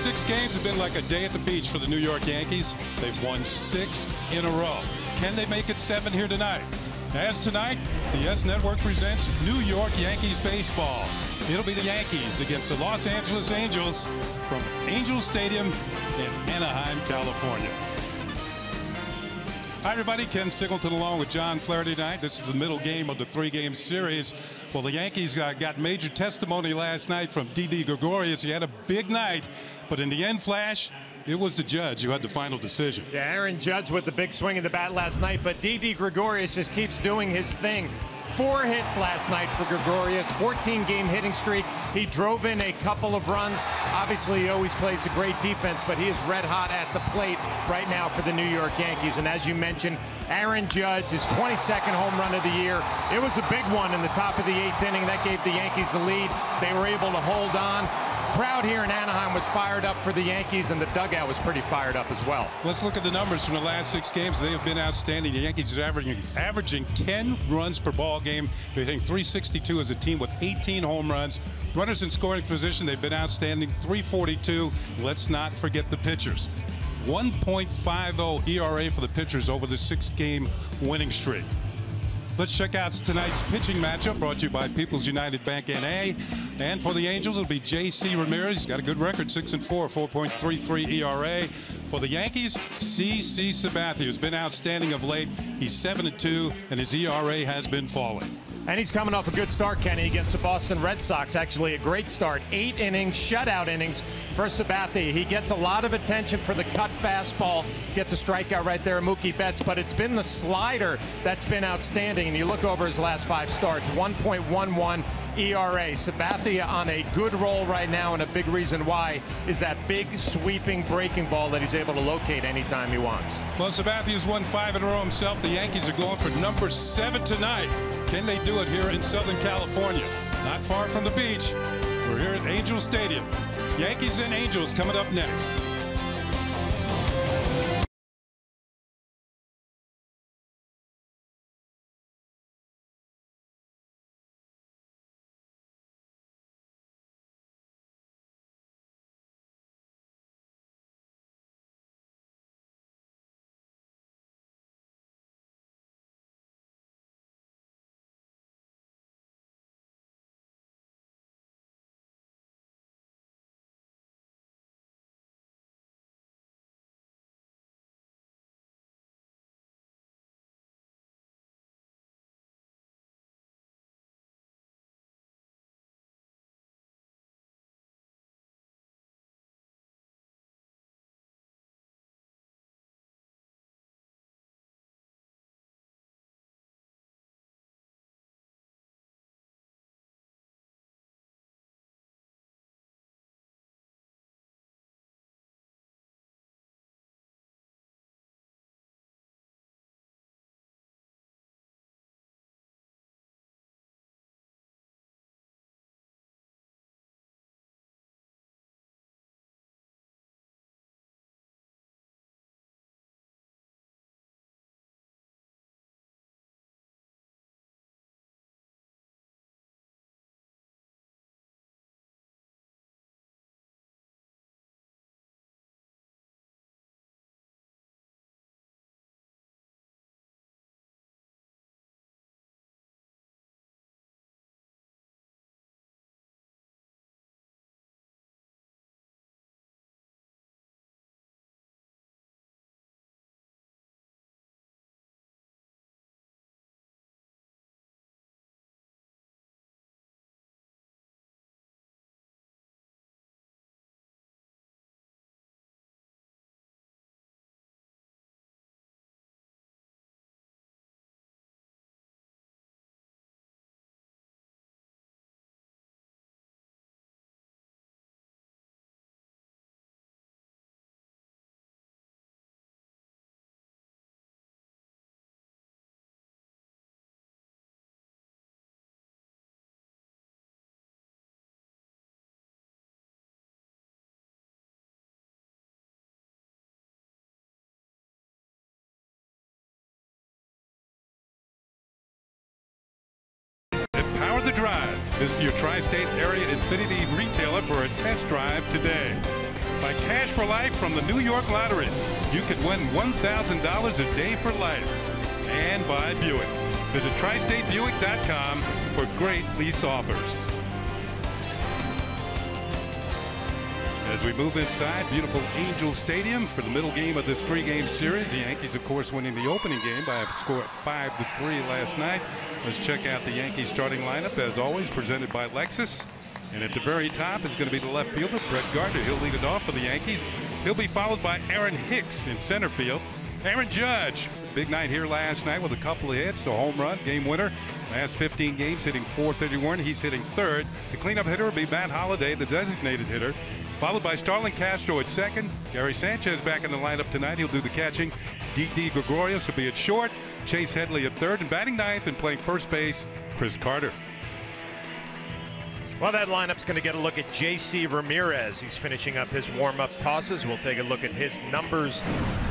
6 games have been like a day at the beach for the New York Yankees. They've won 6 in a row. Can they make it 7 here tonight? As tonight, the S Network presents New York Yankees baseball. It'll be the Yankees against the Los Angeles Angels from Angels Stadium in Anaheim, California. Hi, everybody. Ken Singleton along with John Flaherty tonight. This is the middle game of the 3-game series. Well, the Yankees got major testimony last night from Didi Gregorius. He had a big night, but in the end, Flash, it was the judge who had the final decision. Yeah, Aaron Judge with the big swing of the bat last night, but Didi Gregorius just keeps doing his thing. 4 hits last night for Gregorius, 14-game hitting streak. He drove in a couple of runs. Obviously, he always plays a great defense, but he is red hot at the plate right now for the New York Yankees. And as you mentioned, Aaron Judge, his 22nd home run of the year. It was a big one in the top of the 8th inning. That gave the Yankees the lead. They were able to hold on. Crowd here in Anaheim was fired up for the Yankees, and the dugout was pretty fired up as well. Let's look at the numbers from the last 6 games. They have been outstanding. The Yankees are averaging 10 runs per ball game. They're hitting .362 as a team with 18 home runs. Runners in scoring position, they've been outstanding. .342. Let's not forget the pitchers. 1.50 ERA for the pitchers over the 6-game winning streak. Let's check out tonight's pitching matchup brought to you by People's United Bank NA. And for the Angels, it'll be J.C. Ramirez. He's got a good record, 6-4, 4.33 ERA. For the Yankees, C.C. Sabathia has been outstanding of late. He's 7-2, and his ERA has been falling. And he's coming off a good start, Kenny, against the Boston Red Sox. Actually, a great start. 8 innings, shutout innings for Sabathia. He gets a lot of attention for the cut fastball. Gets a strikeout right there, Mookie Betts. But it's been the slider that's been outstanding. And you look over his last 5 starts, 1.11 ERA. Sabathia on a good roll right now, and a big reason why is that big sweeping breaking ball that he's able to locate anytime he wants. Well, Sabathia's won 5 in a row himself. The Yankees are going for number 7 tonight. Can they do it here in Southern California? Not far from the beach. We're here at Angels Stadium. Yankees and Angels coming up next. The Drive. Visit your tri-state area Infiniti retailer for a test drive today. by Cash for Life from the New York Lottery. You can win $1,000 a day for life. And by Buick. Visit TriStateBuick.com for great lease offers. As we move inside beautiful Angels Stadium for the middle game of this 3-game series. The Yankees, of course, winning the opening game by a score of 5-3 last night. Let's check out the Yankees starting lineup, as always, presented by Lexus. And at the very top is going to be the left fielder, Brett Gardner. He'll lead it off for the Yankees. He'll be followed by Aaron Hicks in center field. Aaron Judge, big night here last night with a couple of hits, a home run, game winner. Last 15 games hitting .431. He's hitting third. The cleanup hitter will be Matt Holliday, the designated hitter. Followed by Starlin Castro at second. Gary Sanchez back in the lineup tonight. He'll do the catching. Didi Gregorius will be at short. Chase Headley at third. And batting ninth and playing first base, Chris Carter. Well, that lineup's going to get a look at J.C. Ramirez. He's finishing up his warm-up tosses. We'll take a look at his numbers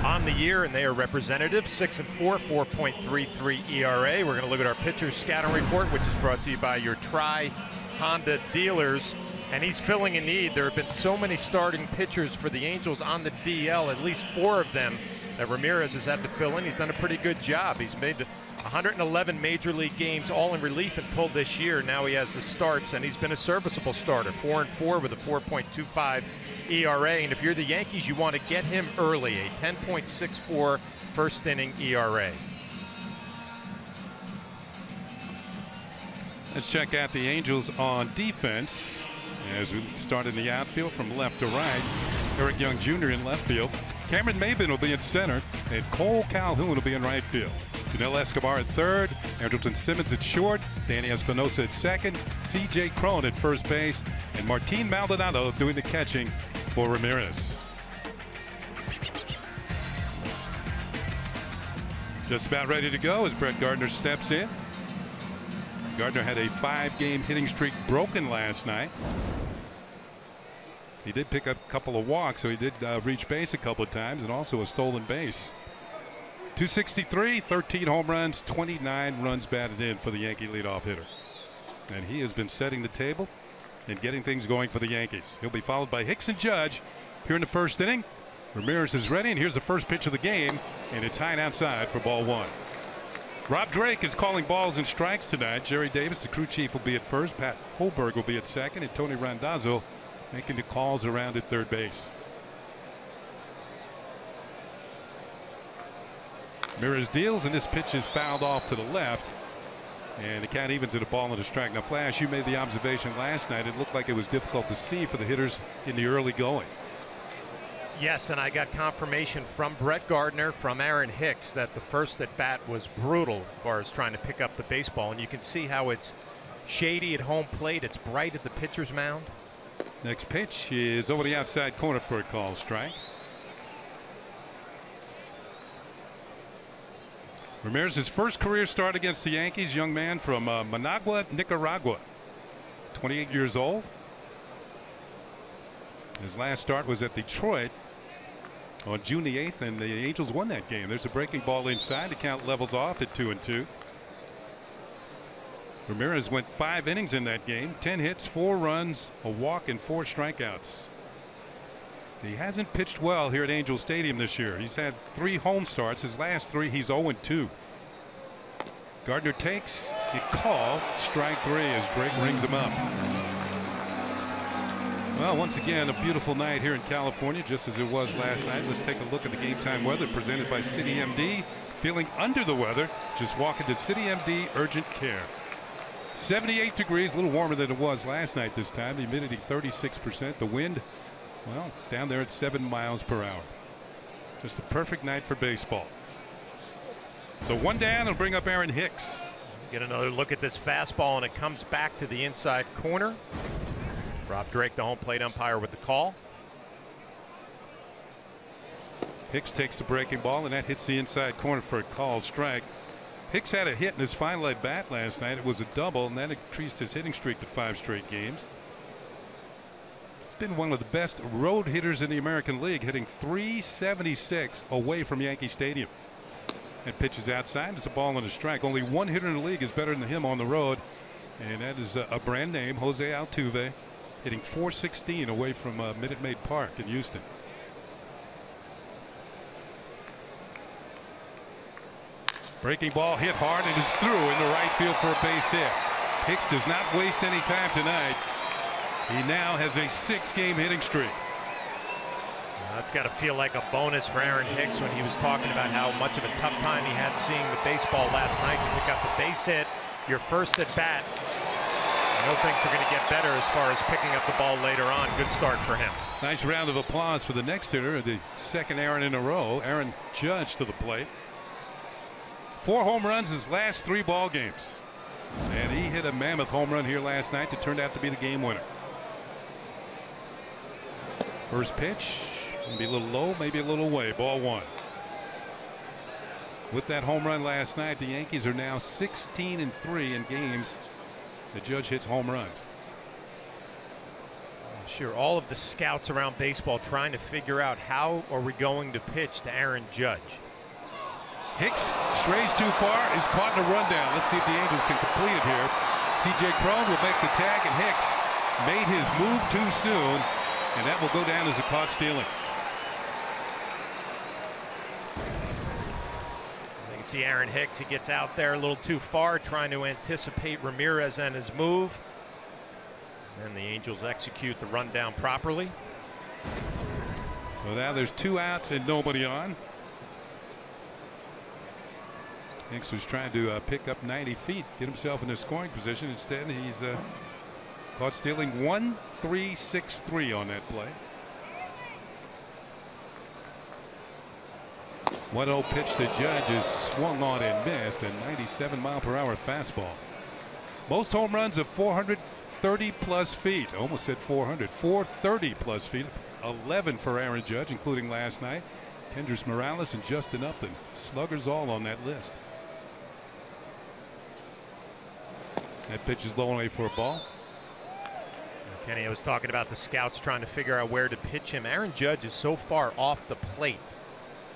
on the year, and they are representative. 6-4, 4.33 ERA. We're going to look at our pitcher scouting report, which is brought to you by your Tri-Honda dealers. And he's filling a need. There have been so many starting pitchers for the Angels on the DL, at least 4 of them that Ramirez has had to fill in. He's done a pretty good job. He's made 111 major league games, all in relief until this year. Now he has the starts, and he's been a serviceable starter. 4-4 with a 4.25 ERA. And if you're the Yankees, you want to get him early. A 10.64 first inning ERA. Let's check out the Angels on defense. As we start in the outfield from left to right, Eric Young Jr. in left field. Cameron Maybin will be in center, and Cole Calhoun will be in right field. Janelle Escobar at third, Andrelton Simmons at short, Danny Espinosa at second, C.J. Cron at first base, and Martin Maldonado doing the catching for Ramirez. Just about ready to go as Brett Gardner steps in. Gardner had a 5-game hitting streak broken last night. He did pick up a couple of walks, so he did reach base a couple of times, and also a stolen base. 263, 13 home runs, 29 runs batted in for the Yankee leadoff hitter. And he has been setting the table and getting things going for the Yankees. He'll be followed by Hicks and Judge here in the first inning. Ramirez is ready, and here's the first pitch of the game, and it's high and outside for ball 1. Rob Drake is calling balls and strikes tonight. Jerry Davis, the crew chief, will be at first. Pat Holberg will be at second, and Tony Randazzo making the calls around at third base. Ramirez deals, and this pitch is fouled off to the left, and the count evens at a ball and a strike. Now, Flash, you made the observation last night. It looked like it was difficult to see for the hitters in the early going. Yes, and I got confirmation from Brett Gardner, from Aaron Hicks, that the first at bat was brutal as far as trying to pick up the baseball. And you can see how it's shady at home plate. It's bright at the pitcher's mound. Next pitch is over the outside corner for a call strike. Ramirez's first career start against the Yankees, young man from Managua, Nicaragua, 28 years old. His last start was at Detroit on June the 8th, and the Angels won that game. There's a breaking ball inside. The count levels off at 2-2. Ramirez went 5 innings in that game, 10 hits, 4 runs, a walk, and 4 strikeouts. He hasn't pitched well here at Angel Stadium this year. He's had 3 home starts. His last 3, he's 0-2. Gardner takes a call, strike 3 as Drake rings him up. Well, once again, a beautiful night here in California, just as it was last night. Let's take a look at the game time weather presented by City MD. Feeling under the weather, just walk into City MD Urgent Care. 78 degrees, a little warmer than it was last night this time. The humidity 36%. The wind, well, down there at 7 miles per hour. Just a perfect night for baseball. So 1 down, and bring up Aaron Hicks. Get another look at this fastball, and it comes back to the inside corner. Rob Drake, the home plate umpire, with the call. Hicks takes the breaking ball, and that hits the inside corner for a call strike. Hicks had a hit in his final at bat last night. It was a double, and that increased his hitting streak to 5 straight games. He's been one of the best road hitters in the American League, hitting .376 away from Yankee Stadium. And pitches outside. It's a ball and a strike. Only 1 hitter in the league is better than him on the road, and that is a brand name, Jose Altuve, hitting .416 away from Minute Maid Park in Houston. Breaking ball hit hard and is through into right field for a base hit. Hicks does not waste any time tonight. He now has a 6-game hitting streak. That's got to feel like a bonus for Aaron Hicks when he was talking about how much of a tough time he had seeing the baseball last night. To pick up the base hit, your first at bat. I don't think they're going to get better as far as picking up the ball later on. Good start for him. Nice round of applause for the next hitter, the second Aaron in a row. Aaron Judge to the plate. 4 home runs his last 3 ball games. And he hit a mammoth home run here last night that turned out to be the game winner. First pitch, maybe a little low, maybe a little away. Ball 1. With that home run last night, the Yankees are now 16-3 in games the Judge hits home runs. I'm sure all of the scouts around baseball trying to figure out how are we going to pitch to Aaron Judge. Hicks strays too far, is caught in a rundown. Let's see if the Angels can complete it here. C.J. Cron will make the tag, and Hicks made his move too soon, and that will go down as a caught stealing. You see Aaron Hicks, he gets out there a little too far, trying to anticipate Ramirez and his move. And the Angels execute the rundown properly. So now there's 2 outs and nobody on. Hicks was trying to pick up 90 feet, get himself in a scoring position. Instead, he's caught stealing. 1-3-6-3 on that play. 1-0 pitch to Judge is swung on and missed, a 97-mile-per-hour fastball. Most home runs of 430 plus feet. Almost said 400. 430 plus feet. 11 for Aaron Judge, including last night. Kendrys Morales and Justin Upton. Sluggers all on that list. That pitch is low and away for a ball. Kenny, I was talking about the scouts trying to figure out where to pitch him. Aaron Judge is so far off the plate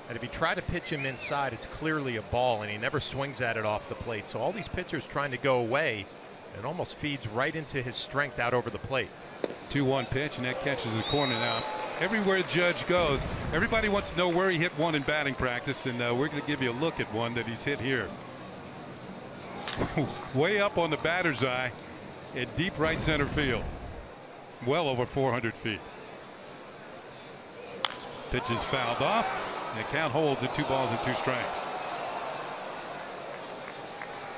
that if you try to pitch him inside, it's clearly a ball, and he never swings at it off the plate. So all these pitchers trying to go away, it almost feeds right into his strength out over the plate. 2-1 pitch, and that catches the corner. Now, everywhere Judge goes, everybody wants to know where he hit one in batting practice, and we're going to give you a look at one that he's hit here. Way up on the batter's eye in deep right center field. Well over 400 feet. Pitch is fouled off. The count holds at 2 balls and 2 strikes.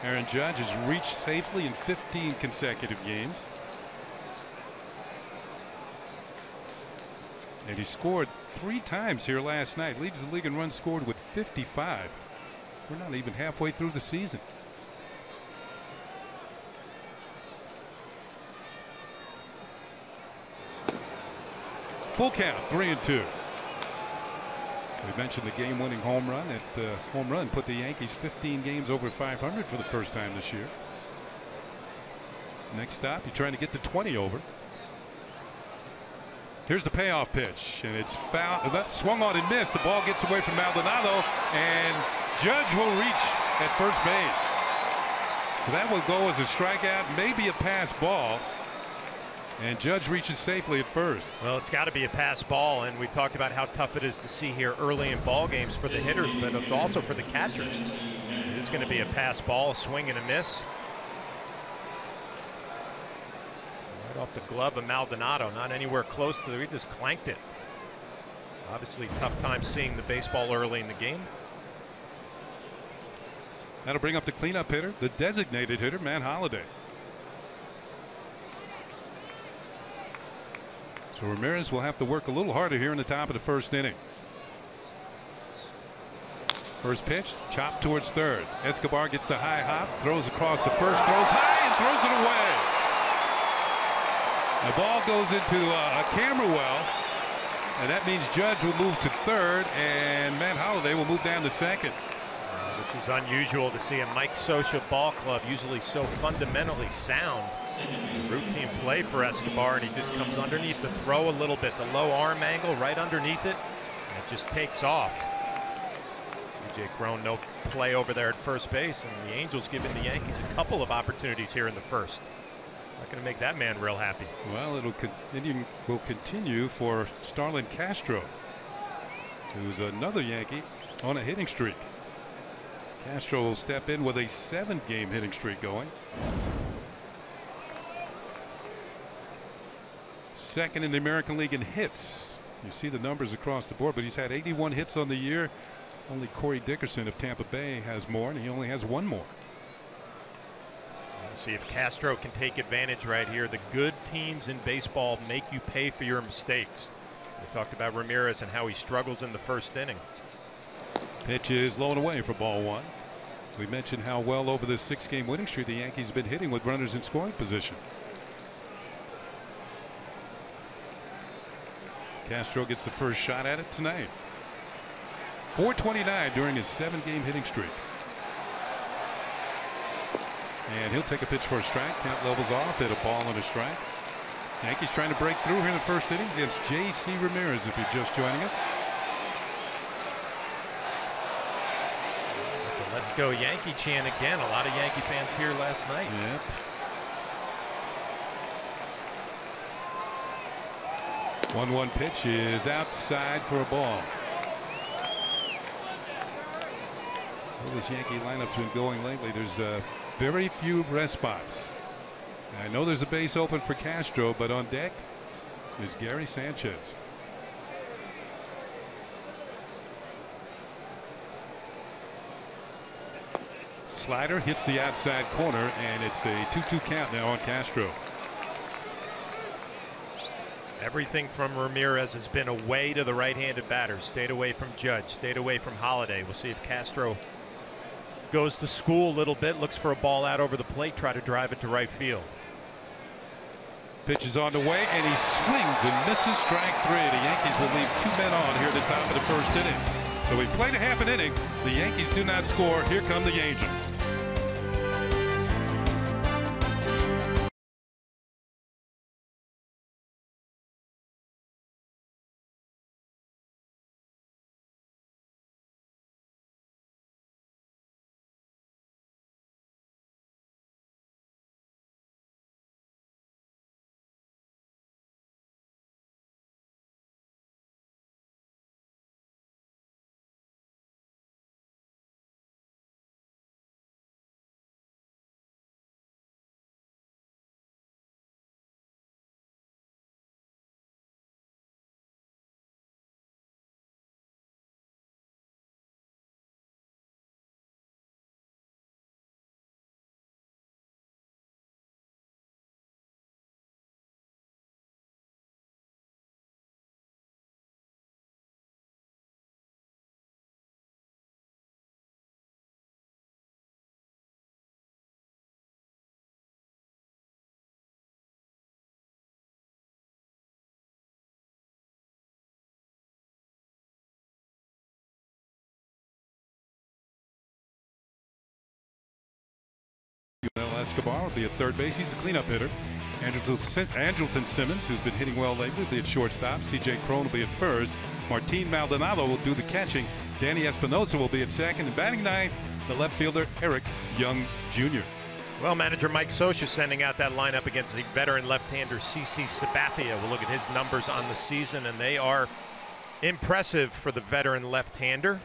Aaron Judge has reached safely in 15 consecutive games. And he scored 3 times here last night. Leads the league in runs scored with 55. We're not even halfway through the season. Full count, 3-2. We mentioned the game-winning home run. That home run put the Yankees 15 games over 500 for the first time this year. Next stop, you're trying to get the 20 over. Here's the payoff pitch, and it's foul. That swung on and missed. The ball gets away from Maldonado, and Judge will reach at first base. So that will go as a strikeout, maybe a pass ball. And Judge reaches safely at first. Well, it's got to be a pass ball, and we talked about how tough it is to see here early in ball games for the hitters, but also for the catchers. It is going to be a pass ball, a swing and a miss. Right off the glove of Maldonado, not anywhere close to it. He just clanked it. Obviously, tough time seeing the baseball early in the game. That'll bring up the cleanup hitter, the designated hitter, Matt Holliday. So Ramirez will have to work a little harder here in the top of the first inning. First pitch, chopped towards third. Escobar gets the high hop, throws across the first, throws high and throws it away. The ball goes into a camera well, and that means Judge will move to third, and Matt Holliday will move down to second. This is unusual to see a Mike Scioscia ball club, usually so fundamentally sound. Routine play for Escobar, and he just comes underneath the throw a little bit, the low arm angle right underneath it, and it just takes off. C.J. Cron, no play over there at first base, and the Angels giving the Yankees a couple of opportunities here in the first. Not going to make that man real happy. Well, it will continue for Starlin Castro, who's another Yankee on a hitting streak. Castro will step in with a 7-game hitting streak going. Second in the American League in hits. You see the numbers across the board, but he's had 81 hits on the year. Only Corey Dickerson of Tampa Bay has more, and he only has 1 more. We'll see if Castro can take advantage right here. The good teams in baseball make you pay for your mistakes. We talked about Ramirez and how he struggles in the first inning. Pitch is low and away for ball 1. We mentioned how well over this 6-game winning streak the Yankees have been hitting with runners in scoring position. Castro gets the first shot at it tonight. 429 during his 7-game hitting streak. And he'll take a pitch for a strike. Count levels off. Hit a ball and a strike. Yankees trying to break through here in the first inning against J.C. Ramirez, if you're just joining us. Let's go Yankee chant again. A lot of Yankee fans here last night. Yep. One pitch is outside for a ball. Well, this Yankee lineup's been going lately. There's very few rest spots. I know there's a base open for Castro, but on deck is Gary Sanchez. Slider hits the outside corner, and it's a 2-2 count now on Castro. Everything from Ramirez has been away to the right-handed batters. Stayed away from Judge, stayed away from Holiday. We'll see if Castro goes to school a little bit, looks for a ball out over the plate, try to drive it to right field. Pitch is on the way, and he swings and misses strike 3. The Yankees will leave 2 men on here at the top of the first inning. So we played a half an inning. The Yankees do not score. Here come the Angels. Escobar will be at third base. He's the cleanup hitter. Andrelton Simmons, who's been hitting well lately, will be at shortstop. C.J. Cron will be at first. Martin Maldonado will do the catching. Danny Espinosa will be at second. And batting ninth, the left fielder, Eric Young Jr. Well, manager Mike Scioscia sending out that lineup against the veteran left-hander CC Sabathia. We'll look at his numbers on the season, and they are impressive for the veteran left-hander.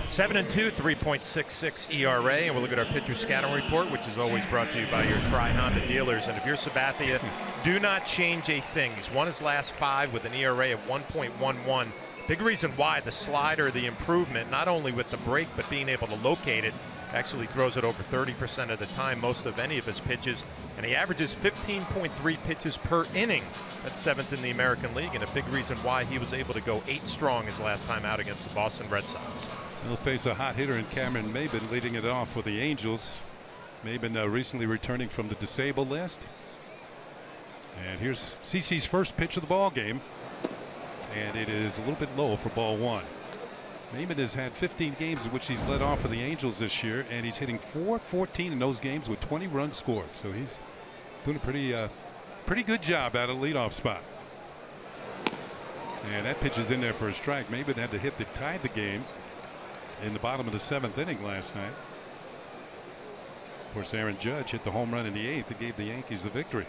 7-2, 3.66 ERA, and we'll look at our pitcher scouting report, which is always brought to you by your Tri-Honda dealers. And if you're Sabathia, do not change a thing. He's won his last 5 with an ERA of 1.11. Big reason why the slider, the improvement, not only with the break, but being able to locate it, actually throws it over 30% of the time, most of any of his pitches, and he averages 15.3 pitches per inning. That's 7th in the American League, and a big reason why he was able to go 8 strong his last time out against the Boston Red Sox. He'll face a hot hitter in Cameron Maybin, leading it off for the Angels. Maybin recently returning from the disabled list. And here's CC's first pitch of the ball game, and it is a little bit low for ball 1. Maybin has had 15 games in which he's led off for the Angels this year, and he's hitting .414 in those games with 20 runs scored. So he's doing a pretty good job at a leadoff spot. And that pitch is in there for a strike. Maybin had the hit that tied the game in the bottom of the 7th inning last night. Of course, Aaron Judge hit the home run in the 8th that gave the Yankees the victory.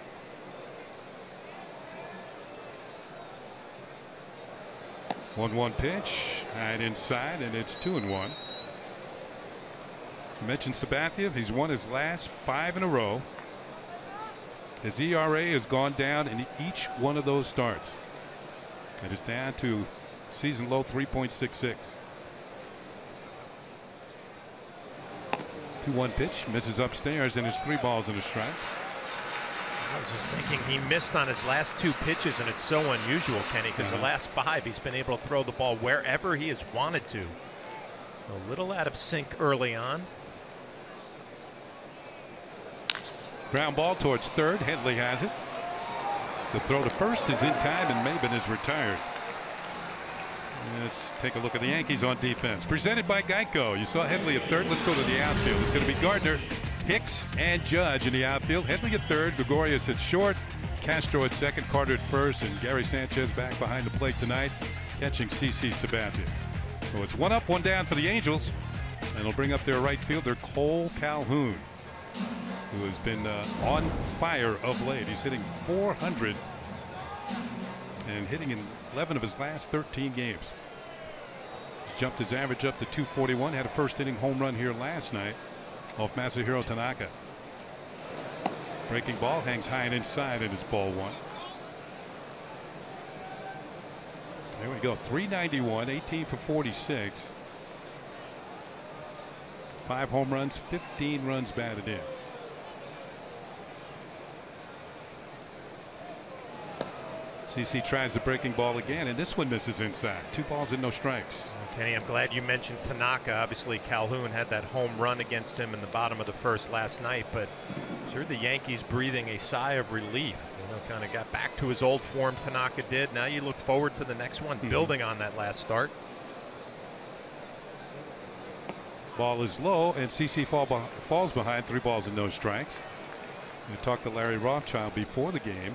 One pitch, high inside, and it's 2-1. I mentioned Sabathia. He's won his last 5 in a row. His ERA has gone down in each one of those starts. It is down to season low 3.66. 2-1 pitch, misses upstairs, and it's 3 balls and a strike. I was just thinking he missed on his last 2 pitches, and it's so unusual, Kenny, because the last 5 he's been able to throw the ball wherever he has wanted to. A little out of sync early on. Ground ball towards third. Headley has it. The throw to first is in time, and Maben is retired. Let's take a look at the Yankees on defense. Presented by Geico. You saw Headley at third. Let's go to the outfield. It's going to be Gardner, Hicks, and Judge in the outfield. Headley at third. Gregorius at short. Castro at second. Carter at first. And Gary Sanchez back behind the plate tonight, catching CC Sabathia. So it's 1 up, 1 down for the Angels. And it'll bring up their right fielder, Cole Calhoun, who has been on fire of late. He's hitting .400 and hitting in 11 of his last 13 games. He's jumped his average up to .241. Had a first inning home run here last night off Masahiro Tanaka. Breaking ball hangs high and inside, and it's ball 1. There we go. 391, 18 for 46. 5 home runs, 15 runs batted in. CC tries the breaking ball again, and this one misses inside. 2 balls and no strikes. Kenny, I'm glad you mentioned Tanaka. Obviously, Calhoun had that home run against him in the bottom of the first last night, but sure, the Yankees breathing a sigh of relief. Kind of got back to his old form. Tanaka did. Now you look forward to the next one, building on that last start. Ball is low, and CC falls behind. 3 balls and no strikes. We talked to Larry Rothschild before the game,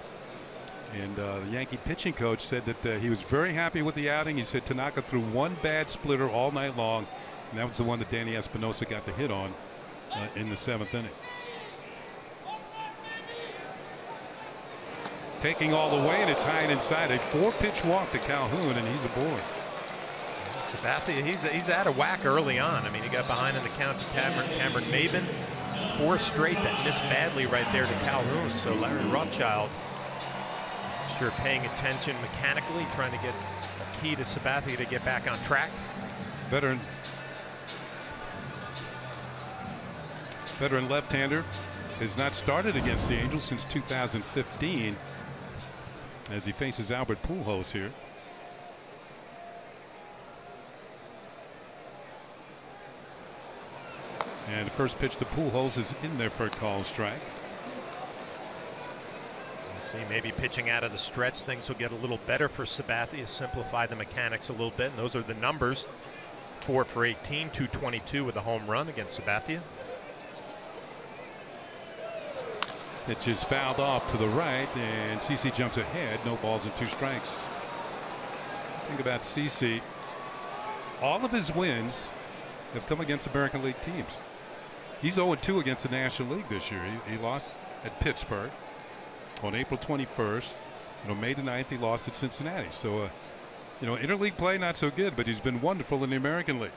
and the Yankee pitching coach said that he was very happy with the outing. He said Tanaka threw 1 bad splitter all night long, and that was the one that Danny Espinosa got the hit on in the 7th inning. Taking all the way, and it's high and inside. A 4-pitch walk to Calhoun, and he's aboard. Sabathia, he's out of whack early on. I mean, he got behind in the count to Cameron Maben. 4 straight that missed badly right there to Calhoun. So Larry Rothschild, sure, paying attention mechanically, trying to get a key to Sabathia to get back on track. Veteran left-hander has not started against the Angels since 2015, as he faces Albert Pujols here. And the first pitch to Pujols is in there for a call strike. We'll see, maybe pitching out of the stretch, things will get a little better for Sabathia, simplify the mechanics a little bit, and those are the numbers. 4 for 18, 222 with a home run against Sabathia. Pitch is fouled off to the right, and CC jumps ahead. No balls and 2 strikes. Think about CC. All of his wins have come against American League teams. He's 0-2 against the National League this year. He lost at Pittsburgh on April 21st. May the 9th, he lost at Cincinnati. So, interleague play not so good, but he's been wonderful in the American League.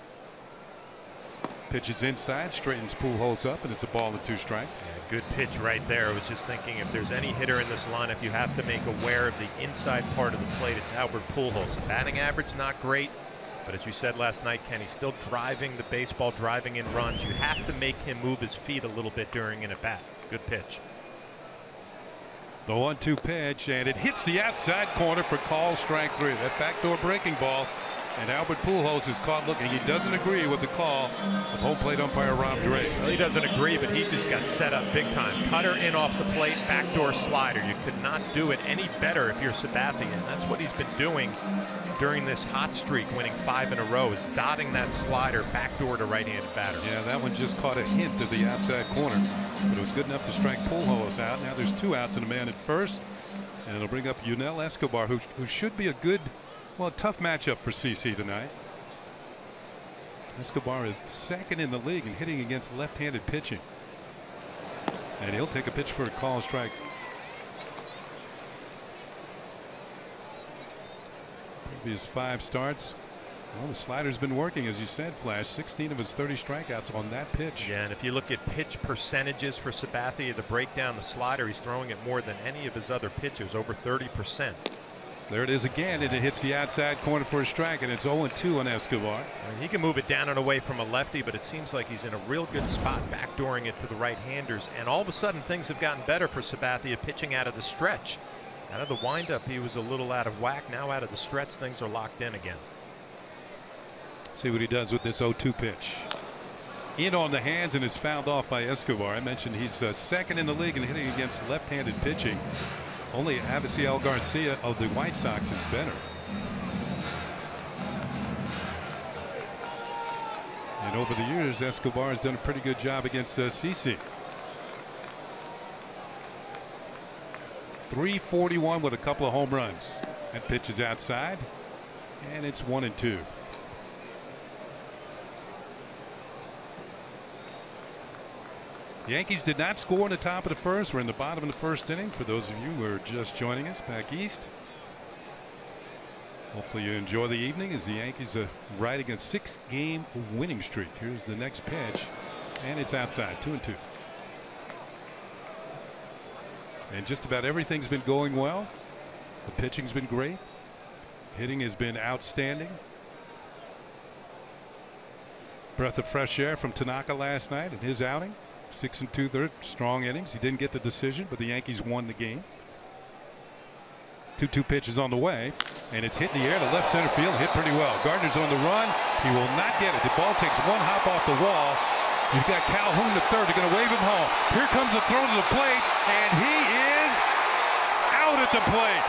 Pitches inside, straightens Pujols up, and it's a ball and 2 strikes. Yeah, good pitch right there. I was just thinking, if there's any hitter in this lineup you have to make aware of the inside part of the plate, it's Albert Pujols. The batting average not great, but as you said last night, Ken, he's still driving the baseball, driving in runs. You have to make him move his feet a little bit during an at-bat. Good pitch. The 1-2 pitch, and it hits the outside corner for call strike 3. That backdoor breaking ball. And Albert Pujols is caught looking. He doesn't agree with the call of home plate umpire Rob Drake. Well, he doesn't agree, but he just got set up big time. Cutter in off the plate, backdoor slider. You could not do it any better if you're Sabathia. And that's what he's been doing during this hot streak, winning 5 in a row, is dotting that slider backdoor to right-handed batters. Yeah, that one just caught a hint of the outside corner, but it was good enough to strike Pujols out. Now there's 2 outs and a man at first, and it'll bring up Yunel Escobar, who should be a good, well, tough matchup for CC tonight. Escobar is 2nd in the league in hitting against left-handed pitching. And he'll take a pitch for a call strike. Previous 5 starts, Well, the slider's been working, as you said, Flash. 16 of his 30 strikeouts on that pitch. Yeah, and if you look at pitch percentages for Sabathia, the breakdown, the slider, he's throwing it more than any of his other pitchers, over 30%. There it is again, and it hits the outside corner for a strike, and it's 0-2 on Escobar. I mean, he can move it down and away from a lefty, but it seems like he's in a real good spot backdooring it to the right-handers. And all of a sudden, things have gotten better for Sabathia pitching out of the stretch. Out of the windup, he was a little out of whack. Now out of the stretch, things are locked in again. See what he does with this 0-2 pitch. In on the hands, and it's fouled off by Escobar. I mentioned he's second in the league in hitting against left-handed pitching. Only Avisail Garcia of the White Sox is better. And over the years, Escobar has done a pretty good job against CC. 341 with a couple of home runs. That pitch is outside, and it's 1-2. The Yankees did not score in the top of the first. We're in the bottom of the first inning. For those of you who are just joining us back east, hopefully you enjoy the evening as the Yankees are riding a 6-game winning streak. Here's the next pitch, and it's outside. 2-2. And just about everything's been going well. The pitching's been great. Hitting has been outstanding. Breath of fresh air from Tanaka last night in his outing. 6 2/3 strong innings. He didn't get the decision, but the Yankees won the game. 2-2 pitch is on the way, and it's hit in the air to left center field. Hit pretty well. Gardner's on the run. He will not get it. The ball takes one hop off the wall. You've got Calhoun the third. They're going to wave him home. Here comes the throw to the plate, and he is out at the plate.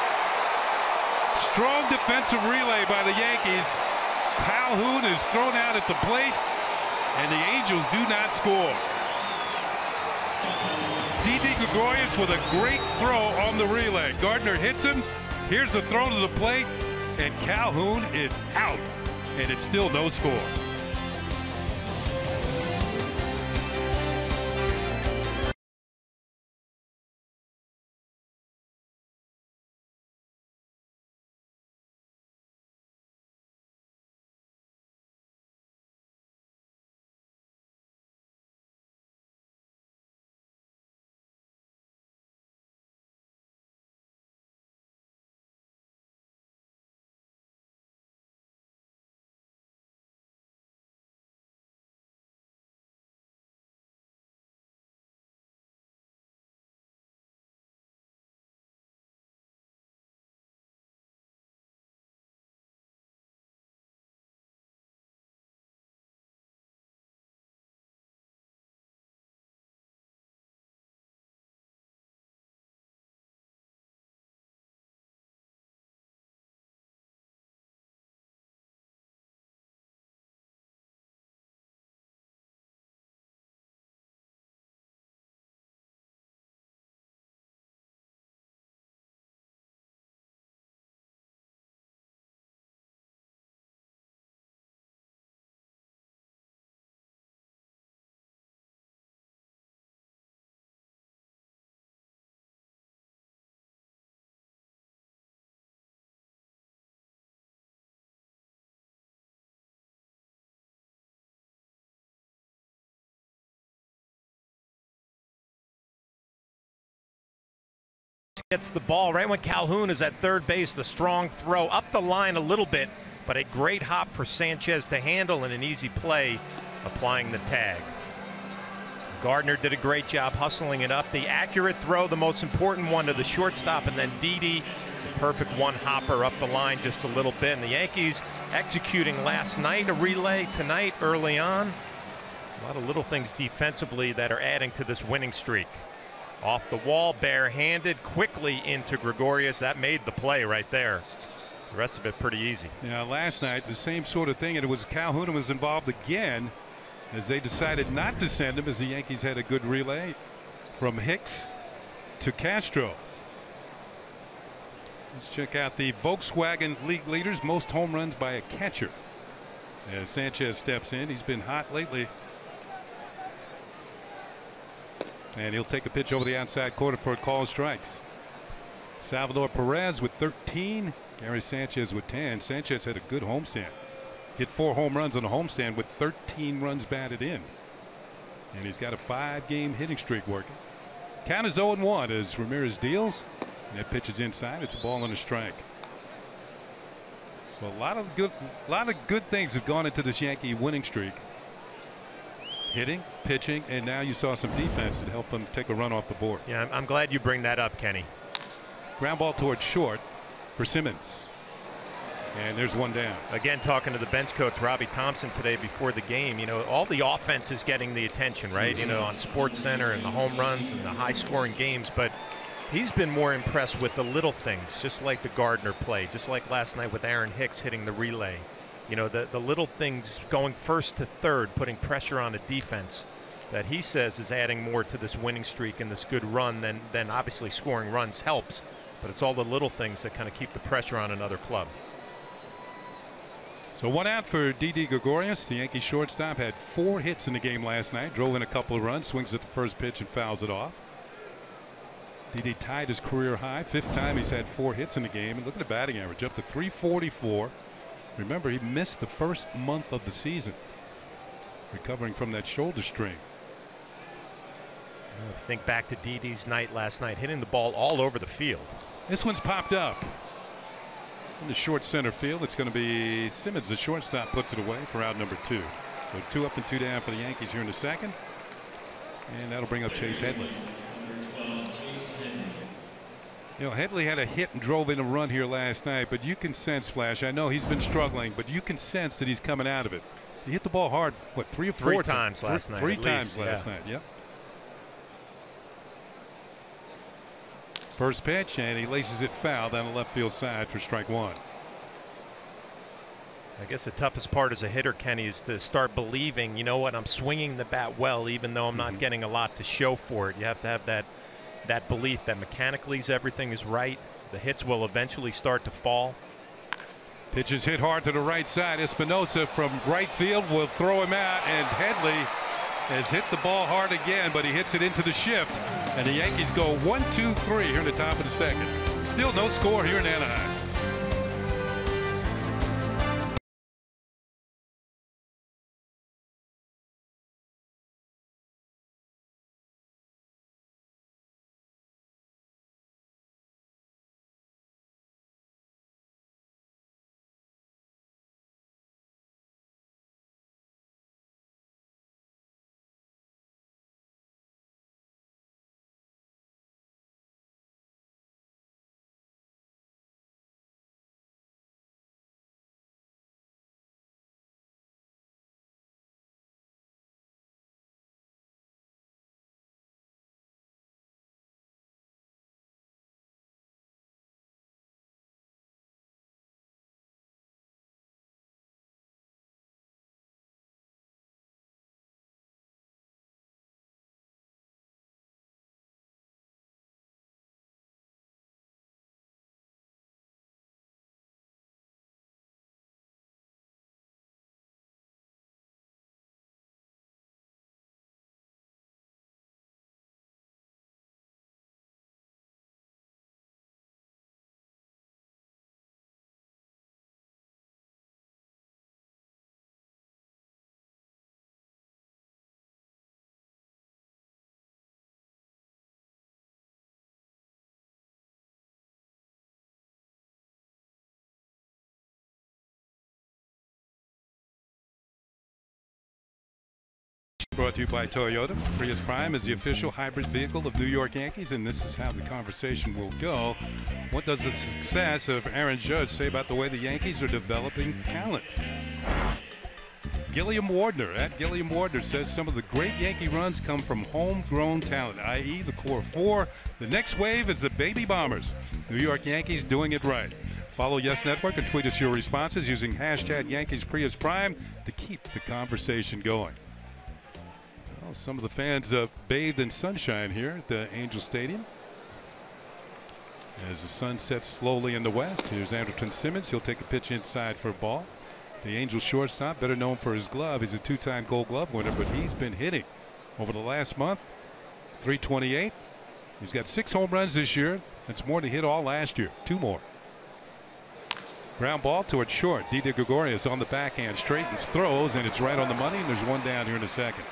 Strong defensive relay by the Yankees. Calhoun is thrown out at the plate, and the Angels do not score. Didi Gregorius with a great throw on the relay. Gardner hits him. Here's the throw to the plate, and Calhoun is out, and it's still no score. Gets the ball right when Calhoun is at third base. The strong throw up the line a little bit, but a great hop for Sanchez to handle and an easy play applying the tag. Gardner did a great job hustling it up. The accurate throw, the most important one, to the shortstop, and then Didi, the perfect one-hopper up the line just a little bit. And the Yankees executing last night, a relay tonight early on. A lot of little things defensively that are adding to this winning streak. Off the wall, barehanded, quickly into Gregorius. That made the play right there. The rest of it pretty easy. Yeah, last night the same sort of thing, and it was Calhoun was involved again as they decided not to send him, as the Yankees had a good relay from Hicks to Castro. Let's check out the Volkswagen League leaders, most home runs by a catcher. As Sanchez steps in, he's been hot lately. And he'll take a pitch over the outside corner for a call strikes. Salvador Perez with 13. Gary Sanchez with 10. Sanchez had a good homestand. Hit 4 home runs on a homestand with 13 runs batted in. And he's got a 5-game hitting streak working. Count is 0-1 as Ramirez deals. And that pitch is inside. It's a ball and a strike. So a lot of good things have gone into this Yankee winning streak. Hitting, pitching, and now you saw some defense that helped them take a run off the board. Yeah, I'm glad you bring that up, Kenny. Ground ball towards short for Simmons. And there's one down. Again, talking to the bench coach Robbie Thompson today before the game, you know, all the offense is getting the attention, right? You know, on Sports Center and the home runs and the high-scoring games, but he's been more impressed with the little things, just like the Gardner play, just like last night with Aaron Hicks hitting the relay. You know, the little things, going first to third, putting pressure on a defense that he says is adding more to this winning streak and this good run than obviously scoring runs helps, but it's all the little things that kind of keep the pressure on another club. So 1 out for Didi Gregorius. The Yankee shortstop had 4 hits in the game last night, drove in a couple of runs, swings at the first pitch and fouls it off. Didi tied his career high, 5th time he's had 4 hits in the game, and look at the batting average, up to .344. Remember, he missed the first month of the season, recovering from that shoulder strain. If you think back to Didi's night last night, hitting the ball all over the field. This one's popped up in the short center field. It's going to be Simmons, the shortstop, puts it away for out number 2. So 2 up and 2 down for the Yankees here in the second, and that'll bring up Chase Headley. You know, Headley had a hit and drove in a run here last night, but you can sense, Flash, I know he's been struggling, but you can sense that he's coming out of it. He hit the ball hard, what, 3 or 4 times last night? 3 times last night, yep. First pitch, and he laces it foul down the left field side for strike 1. I guess the toughest part as a hitter, Kenny, is to start believing, you know what, I'm swinging the bat well, even though I'm not getting a lot to show for it. You have to have that belief that mechanically everything is right. The hits will eventually start to fall. Pitch is hit hard to the right side. Espinosa from right field will throw him out, and Headley has hit the ball hard again, but he hits it into the shift, and the Yankees go 1-2-3 here in the top of the second. Still no score here in Anaheim. Brought to you by Toyota. Prius Prime is the official hybrid vehicle of New York Yankees, and this is how the conversation will go. What does the success of Aaron Judge say about the way the Yankees are developing talent? Gilliam Wardner, at Gilliam Wardner, says some of the great Yankee runs come from homegrown talent, i.e. the core 4. The next wave is the baby bombers. New York Yankees doing it right. Follow Yes Network and tweet us your responses using hashtag Yankees Prius Prime to keep the conversation going. Well, some of the fans bathed in sunshine here at the Angel Stadium. As the sun sets slowly in the west, here's Andrelton Simmons. He'll take a pitch inside for a ball. The Angel shortstop, better known for his glove. He's a 2-time Gold Glove winner, but he's been hitting over the last month. .328. He's got 6 home runs this year. That's more than he hit all last year. 2 more. Ground ball towards short. Didi Gregorius on the backhand, straightens, throws, and it's right on the money, and there's one down here in a second.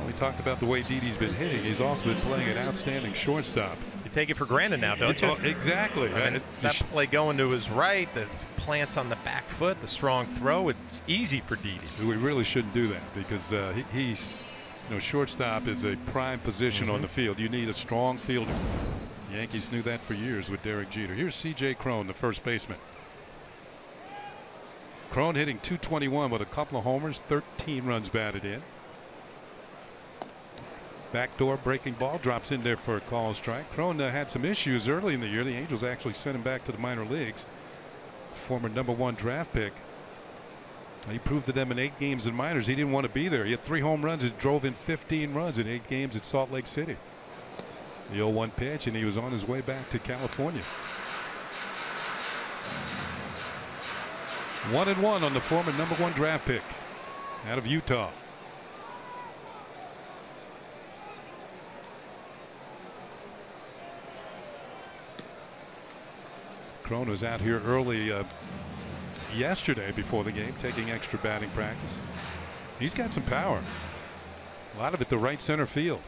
We talked about the way Didi's been hitting. He's also been playing an outstanding shortstop. You take it for granted now, don't you? Exactly. I mean, that play going to his right, the plants on the back foot, the strong throw, it's easy for Didi. We really shouldn't do that because he's, shortstop is a prime position on the field. You need a strong fielder. The Yankees knew that for years with Derek Jeter. Here's C.J. Cron, the first baseman. Cron hitting .221 with a couple of homers, 13 runs batted in. Backdoor breaking ball drops in there for a call strike. Cron had some issues early in the year. The Angels actually sent him back to the minor leagues. Former #1 draft pick. He proved to them in 8 games in minors he didn't want to be there. He had 3 home runs and drove in 15 runs in 8 games at Salt Lake City. The 0-1 pitch, and he was on his way back to California. 1-1 on the former #1 draft pick out of Utah. Cron was out here early yesterday before the game, taking extra batting practice. He's got some power. A lot of it to right center field.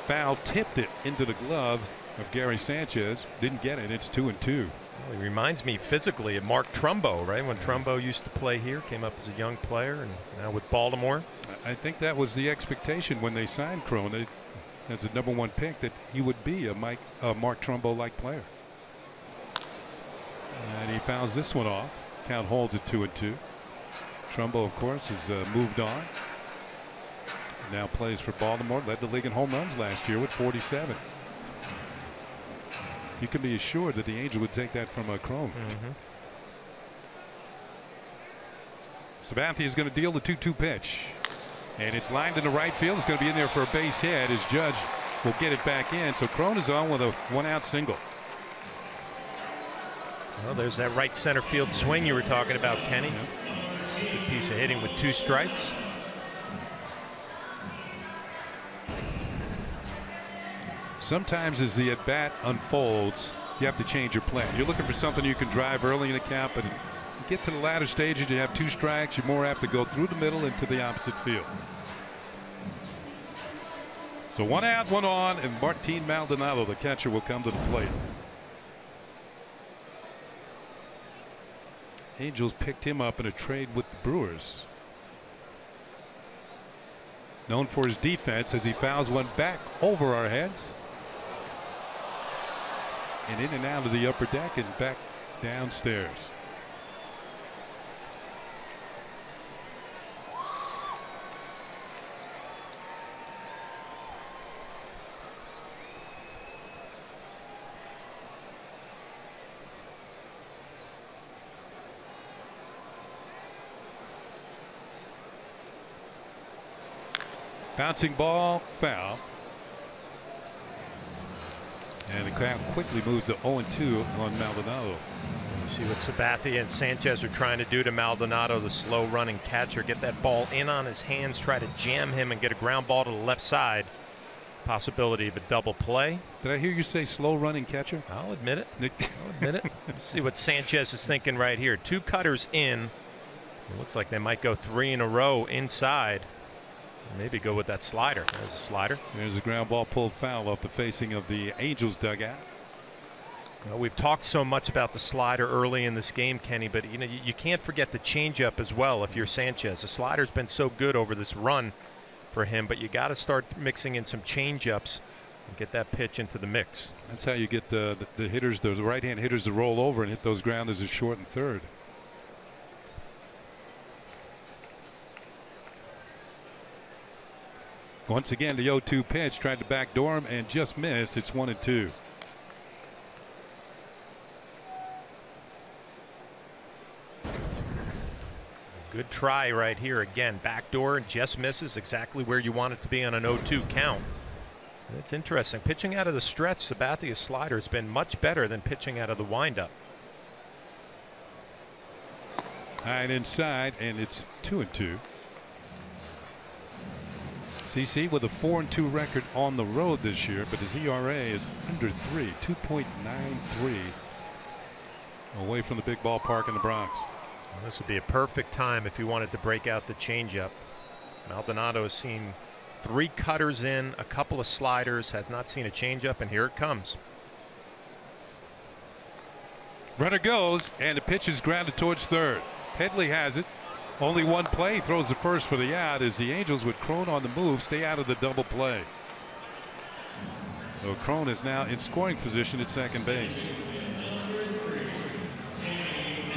Foul tipped it into the glove of Gary Sanchez. Didn't get it. It's 2-2. Well, he reminds me physically of Mark Trumbo, right? When Trumbo used to play here, came up as a young player, and now with Baltimore. I think that was the expectation when they signed Cron as a #1 pick, that he would be a Mark Trumbo-like player. And he fouls this one off. Count holds at 2-2. Trumbo, of course, has moved on. Now plays for Baltimore. Led the league in home runs last year with 47. You can be assured that the Angel would take that from Cron. Sabathia is going to deal the 2-2 pitch. And it's lined into right field. It's going to be in there for a base hit as Judge will get it back in. So Cron is on with a 1-out single. Well, there's that right center field swing you were talking about, Kenny. Good piece of hitting with 2 strikes. Sometimes as the at-bat unfolds, you have to change your plan. You're looking for something you can drive early in the count, but you get to the latter stages, you have 2 strikes, you're more apt to go through the middle into the opposite field. So 1 out, 1 on, and Martin Maldonado, the catcher, will come to the plate. Angels picked him up in a trade with the Brewers. Known for his defense as he fouls one back over our heads. And in and out of the upper deck and back downstairs. Bouncing ball, foul. And the count quickly moves to 0-2 on Maldonado. You see what Sabathia and Sanchez are trying to do to Maldonado, the slow running catcher. Get that ball in on his hands, try to jam him and get a ground ball to the left side. Possibility of a double play. Did I hear you say slow running catcher? I'll admit it. I'll admit it. See what Sanchez is thinking right here. 2 cutters in. It looks like they might go 3 in a row inside. Maybe go with that slider. There's a slider. There's a ground ball pulled foul off the facing of the Angels dugout. Well, we've talked so much about the slider early in this game, Kenny, but you can't forget the changeup as well if you're Sanchez. The slider's been so good over this run for him, but you got to start mixing in some changeups and get that pitch into the mix. That's how you get the hitters, the right-hand hitters, to roll over and hit those grounders at short and third. Once again, the 0-2 pitch, tried to backdoor him and just missed. It's 1-2. Good try right here again. Backdoor and just misses exactly where you want it to be on an 0-2 count. It's interesting. Pitching out of the stretch, Sabathia's slider has been much better than pitching out of the windup. High inside, and it's 2-2. CC with a 4-2 record on the road this year, but his ERA is under 3, 2.93, away from the big ballpark in the Bronx. Well, this would be a perfect time if you wanted to break out the changeup. Maldonado has seen 3 cutters in, a couple of sliders, has not seen a changeup, and here it comes. Runner goes, and the pitch is grounded towards third. Headley has it. Only one play. He throws the first for the out as the Angels, with Cron on the move, stay out of the double play. So Cron is now in scoring position at second base.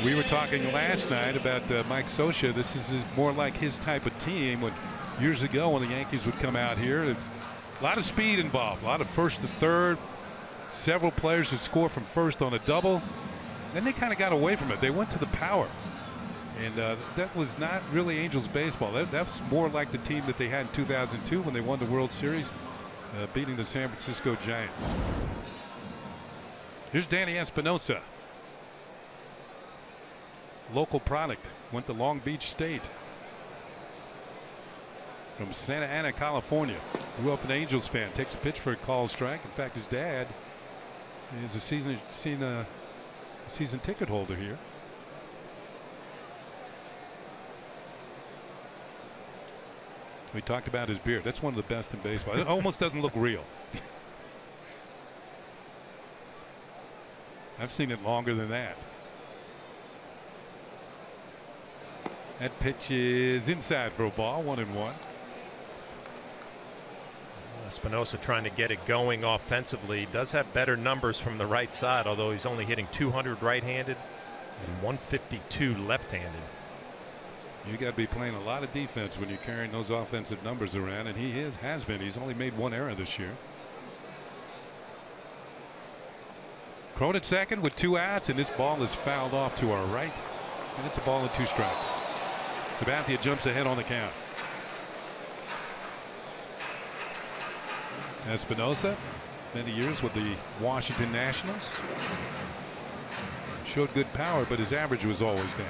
We were talking last night about Mike Scioscia. This is more like his type of team. When years ago, when the Yankees would come out here, it's a lot of speed involved, a lot of first to third, several players who score from first on a double. Then they kind of got away from it. They went to the power. And that was not really Angels baseball. That was more like the team that they had in 2002 when they won the World Series, beating the San Francisco Giants. Here's Danny Espinosa. Local product. Went to Long Beach State. From Santa Ana, California. Grew up an Angels fan. Takes a pitch for a call strike. In fact, his dad is a season ticket holder here. We talked about his beard. That's one of the best in baseball. It almost doesn't look real. I've seen it longer than that. That pitch is inside for a ball, 1-1. Espinosa trying to get it going offensively. Does have better numbers from the right side, although he's only hitting 200 right-handed and 152 left-handed. You got to be playing a lot of defense when you're carrying those offensive numbers around, and he has been. He's only made 1 error this year. Cron at second with 2 outs, and this ball is fouled off to our right, and it's a ball and 2 strikes. Sabathia jumps ahead on the count. Espinosa, many years with the Washington Nationals. Showed good power, but his average was always down.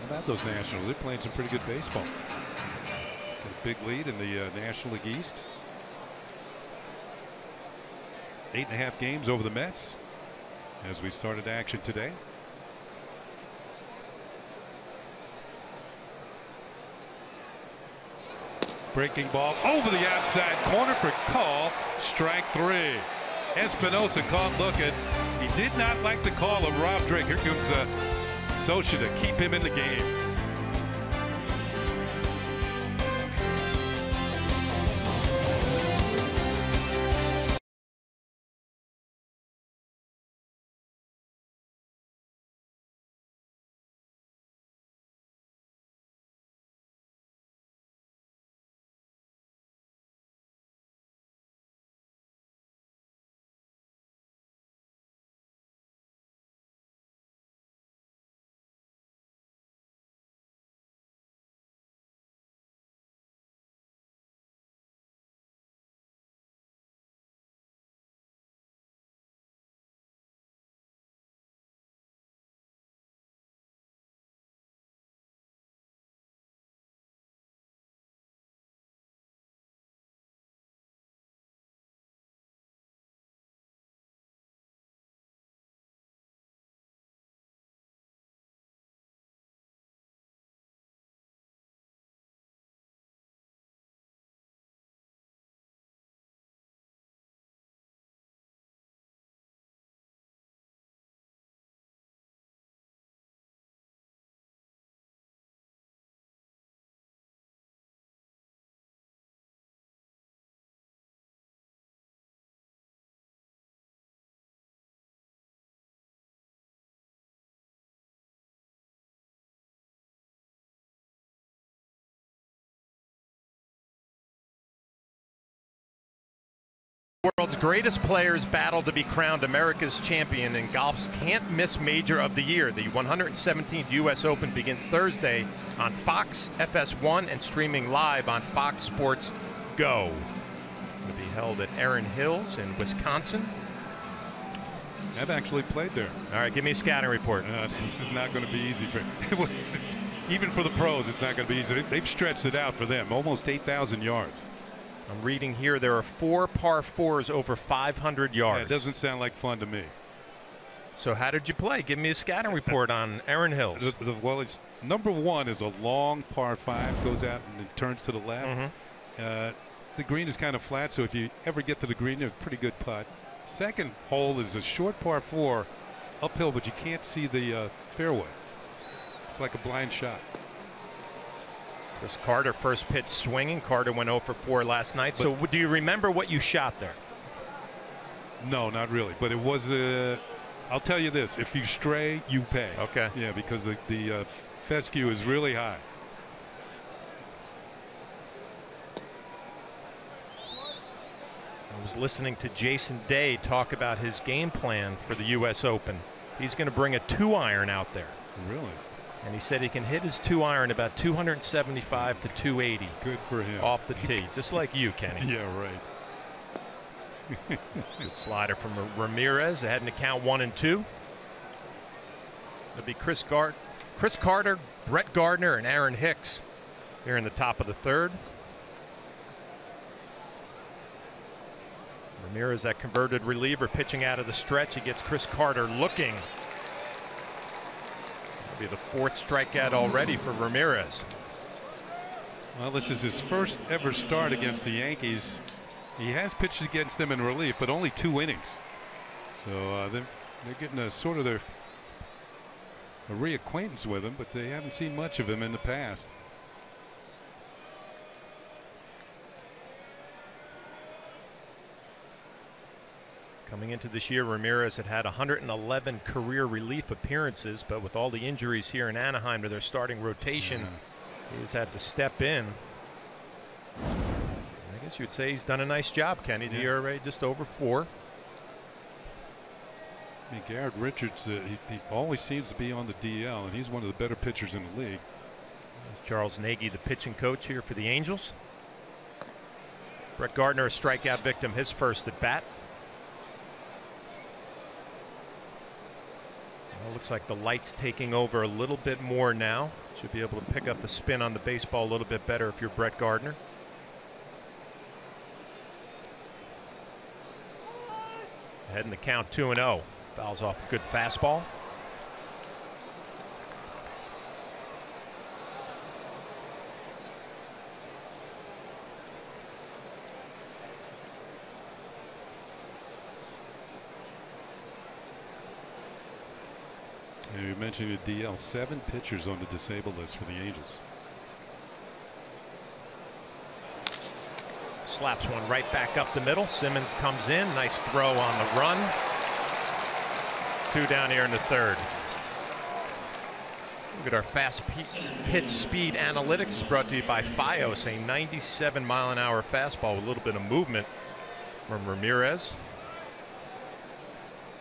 How about those Nationals? They're playing some pretty good baseball. Got a big lead in the National League East. 8.5 games over the Mets as we started action today. Breaking ball over the outside corner for call. Strike 3. Espinosa caught looking. He did not like the call of Rob Drake. Here comes Scioscia to keep him in the game. World's greatest players battle to be crowned America's champion, and golf's can't miss major of the year. The 117th U.S. Open begins Thursday on Fox FS1 and streaming live on Fox Sports Go. It will be held at Erin Hills in Wisconsin. I've actually played there. All right, give me a scouting report. This is not going to be easy for even for the pros. It's not going to be easy. They've stretched it out for them, almost 8,000 yards. I'm reading here there are 4 par 4s over 500 yards. Yeah, it doesn't sound like fun to me. So how did you play? Give me a scouting report on Aaron Hills. Well, it's number 1 is a long par 5, goes out and it turns to the left. The green is kind of flat, so if you ever get to the green, it's a pretty good putt. Second hole is a short par 4 uphill, but you can't see the fairway. It's like a blind shot. Chris Carter first pitch swinging. Carter went 0 for 4 last night. So do you remember what you shot there? No, not really. But it was I'll tell you this: if you stray, you pay. Okay. Yeah, because the fescue is really high. I was listening to Jason Day talk about his game plan for the U.S. Open. He's going to bring a 2-iron out there. Really? And he said he can hit his 2-iron about 275 to 280. Good for him. Off the tee, just like you, Kenny. Yeah, right. Good slider from Ramirez. Ahead in the count 1 and 2. It'll be Chris Carter, Brett Gardner, and Aaron Hicks here in the top of the 3rd. Ramirez, that converted reliever, pitching out of the stretch. He gets Chris Carter looking. That'll be the 4th strikeout already for Ramirez. Well, this is his first ever start against the Yankees. He has pitched against them in relief, but only 2 innings. So they're getting a sort of a reacquaintance with him, but they haven't seen much of him in the past. Coming into this year, Ramirez had 111 career relief appearances, but with all the injuries here in Anaheim to their starting rotation, he's had to step in. I guess you'd say he's done a nice job, Kenny. The ERA just over 4. I mean, Garrett Richards, he always seems to be on the DL, and he's one of the better pitchers in the league. Charles Nagy, the pitching coach here for the Angels. Brett Gardner, a strikeout victim, his first at bat. Well, looks like the light's taking over a little bit more now. Should be able to pick up the spin on the baseball a little bit better if you're Brett Gardner. Ahead in the count 2-0. Fouls off a good fastball. You mentioned the DL, 7 pitchers on the disabled list for the Angels. Slaps one right back up the middle. Simmons comes in. Nice throw on the run. 2 down here in the 3rd. Look at our fast pitch speed analytics. It's brought to you by Fios, a 97-mile-an-hour fastball with a little bit of movement from Ramirez.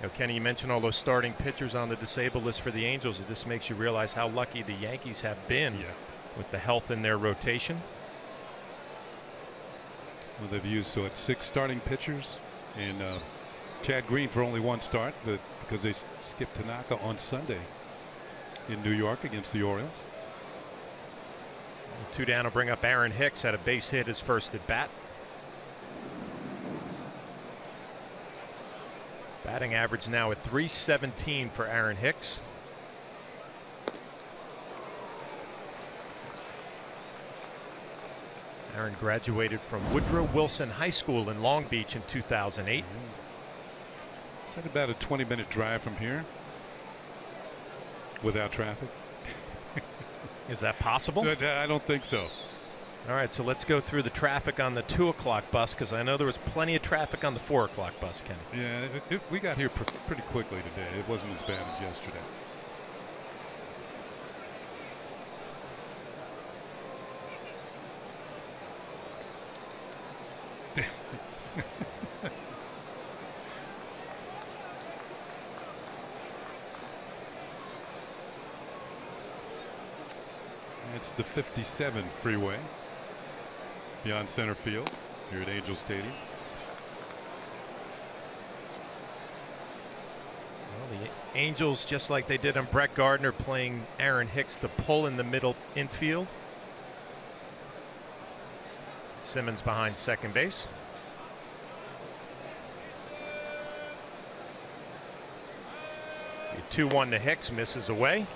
You know, Kenny, you mentioned all those starting pitchers on the disabled list for the Angels. This makes you realize how lucky the Yankees have been with the health in their rotation. Well, they've used 6 starting pitchers, and Chad Green for only 1 start, because they skipped Tanaka on Sunday in New York against the Orioles. 2 down to bring up Aaron Hicks. Had a base hit his first at bat. Batting average now at .317 for Aaron Hicks. Aaron graduated from Woodrow Wilson High School in Long Beach in 2008. Is that about a 20-minute drive from here without traffic? Is that possible? I don't think so. All right, so let's go through the traffic on the 2 o'clock bus, because I know there was plenty of traffic on the 4 o'clock bus, Ken. Yeah, we got here pretty quickly today. It wasn't as bad as yesterday. It's the 57 freeway beyond center field here at Angel Stadium. The Angels, just like they did on Brett Gardner, playing Aaron Hicks to pull in the middle infield. Simmons behind second base. The 2-1 to Hicks, misses away.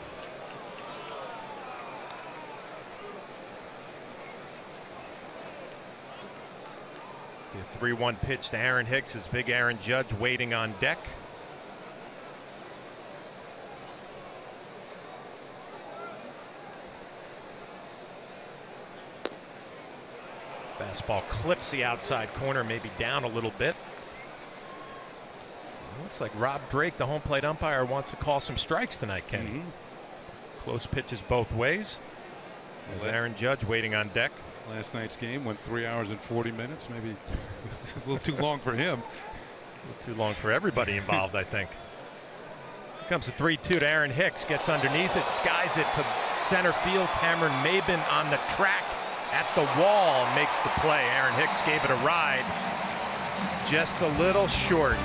The 3-1 pitch to Aaron Hicks is big Aaron Judge waiting on deck. Fastball clips the outside corner, maybe down a little bit. Looks like Rob Drake, the home plate umpire, wants to call some strikes tonight, Kenny. Close pitches both ways. There's Aaron Judge waiting on deck. Last night's game went 3 hours and 40 minutes. Maybe a little too long for him. A little too long for everybody involved, I think. Here comes the 3-2 to Aaron Hicks. Gets underneath it, skies it to center field. Cameron Maben on the track at the wall makes the play. Aaron Hicks gave it a ride. Just a little short.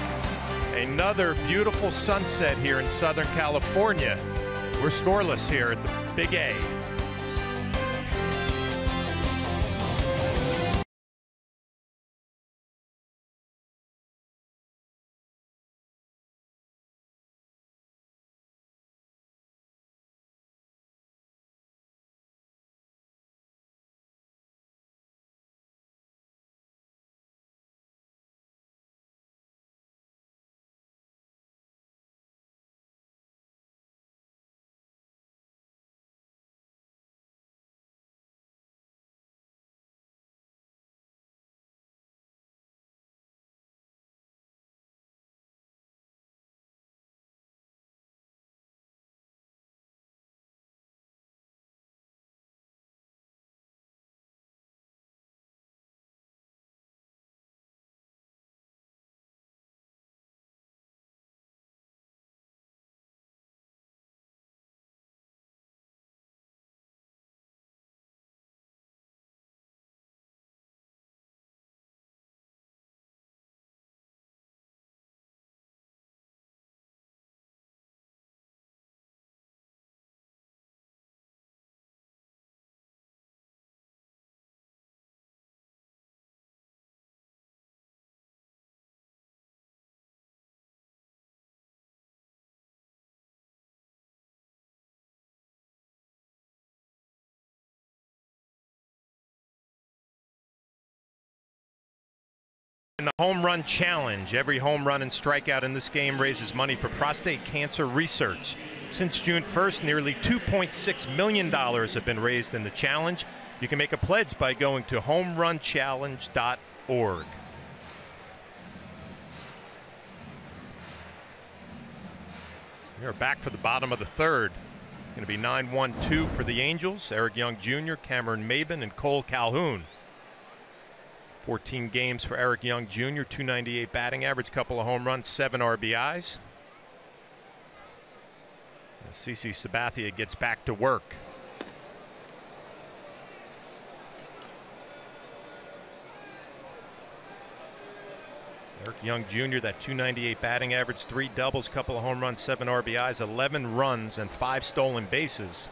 Another beautiful sunset here in Southern California. We're scoreless here at the Big A. In the home run challenge, every home run and strikeout in this game raises money for prostate cancer research. Since June 1st, nearly $2.6 million have been raised in the challenge. You can make a pledge by going to homerunchallenge.org. We're back for the bottom of the third. It's going to be 9-1-2 for the Angels. Eric Young Jr., Cameron Maben, and Cole Calhoun. 14 games for Eric Young Jr., 298 batting average, couple of home runs, 7 RBIs. CC Sabathia gets back to work. Eric Young Jr., that 298 batting average, 3 doubles, couple of home runs, 7 RBIs, 11 runs, and 5 stolen bases.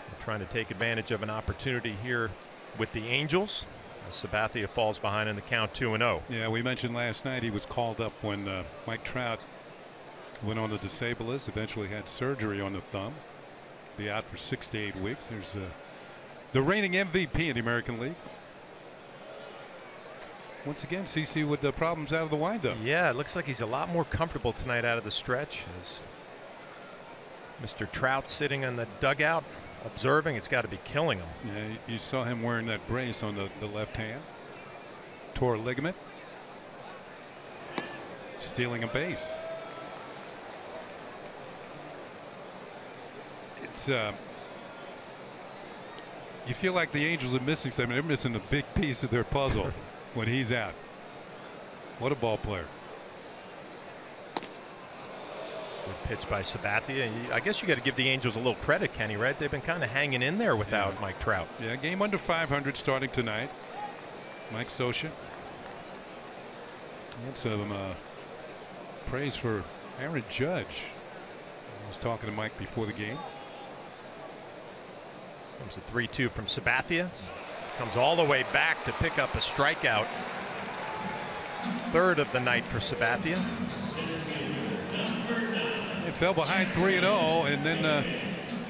They're trying to take advantage of an opportunity here with the Angels. Sabathia falls behind in the count, 2-0. Yeah, we mentioned last night he was called up when Mike Trout went on the disabled list, eventually had surgery on the thumb. Be out for 6 to 8 weeks. There's the reigning MVP in the American League. Once again, CC with the problems out of the windup. Yeah, it looks like he's a lot more comfortable tonight out of the stretch. As Mr. Trout sitting in the dugout observing, it's got to be killing him. Yeah, you saw him wearing that brace on the left hand. Tore a ligament. Stealing a base. It's you feel like the Angels are missing something. They're missing a big piece of their puzzle when he's out. What a ball player. Good pitch by Sabathia. I guess you got to give the Angels a little credit, Kenny, right? They've been kind of hanging in there without Mike Trout. Yeah, game under 500 starting tonight. Mike Scioscia. And some praise for Aaron Judge. I was talking to Mike before the game. Comes a 3-2 from Sabathia. Comes all the way back to pick up a strikeout. Third of the night for Sabathia. It fell behind 3-0, and then,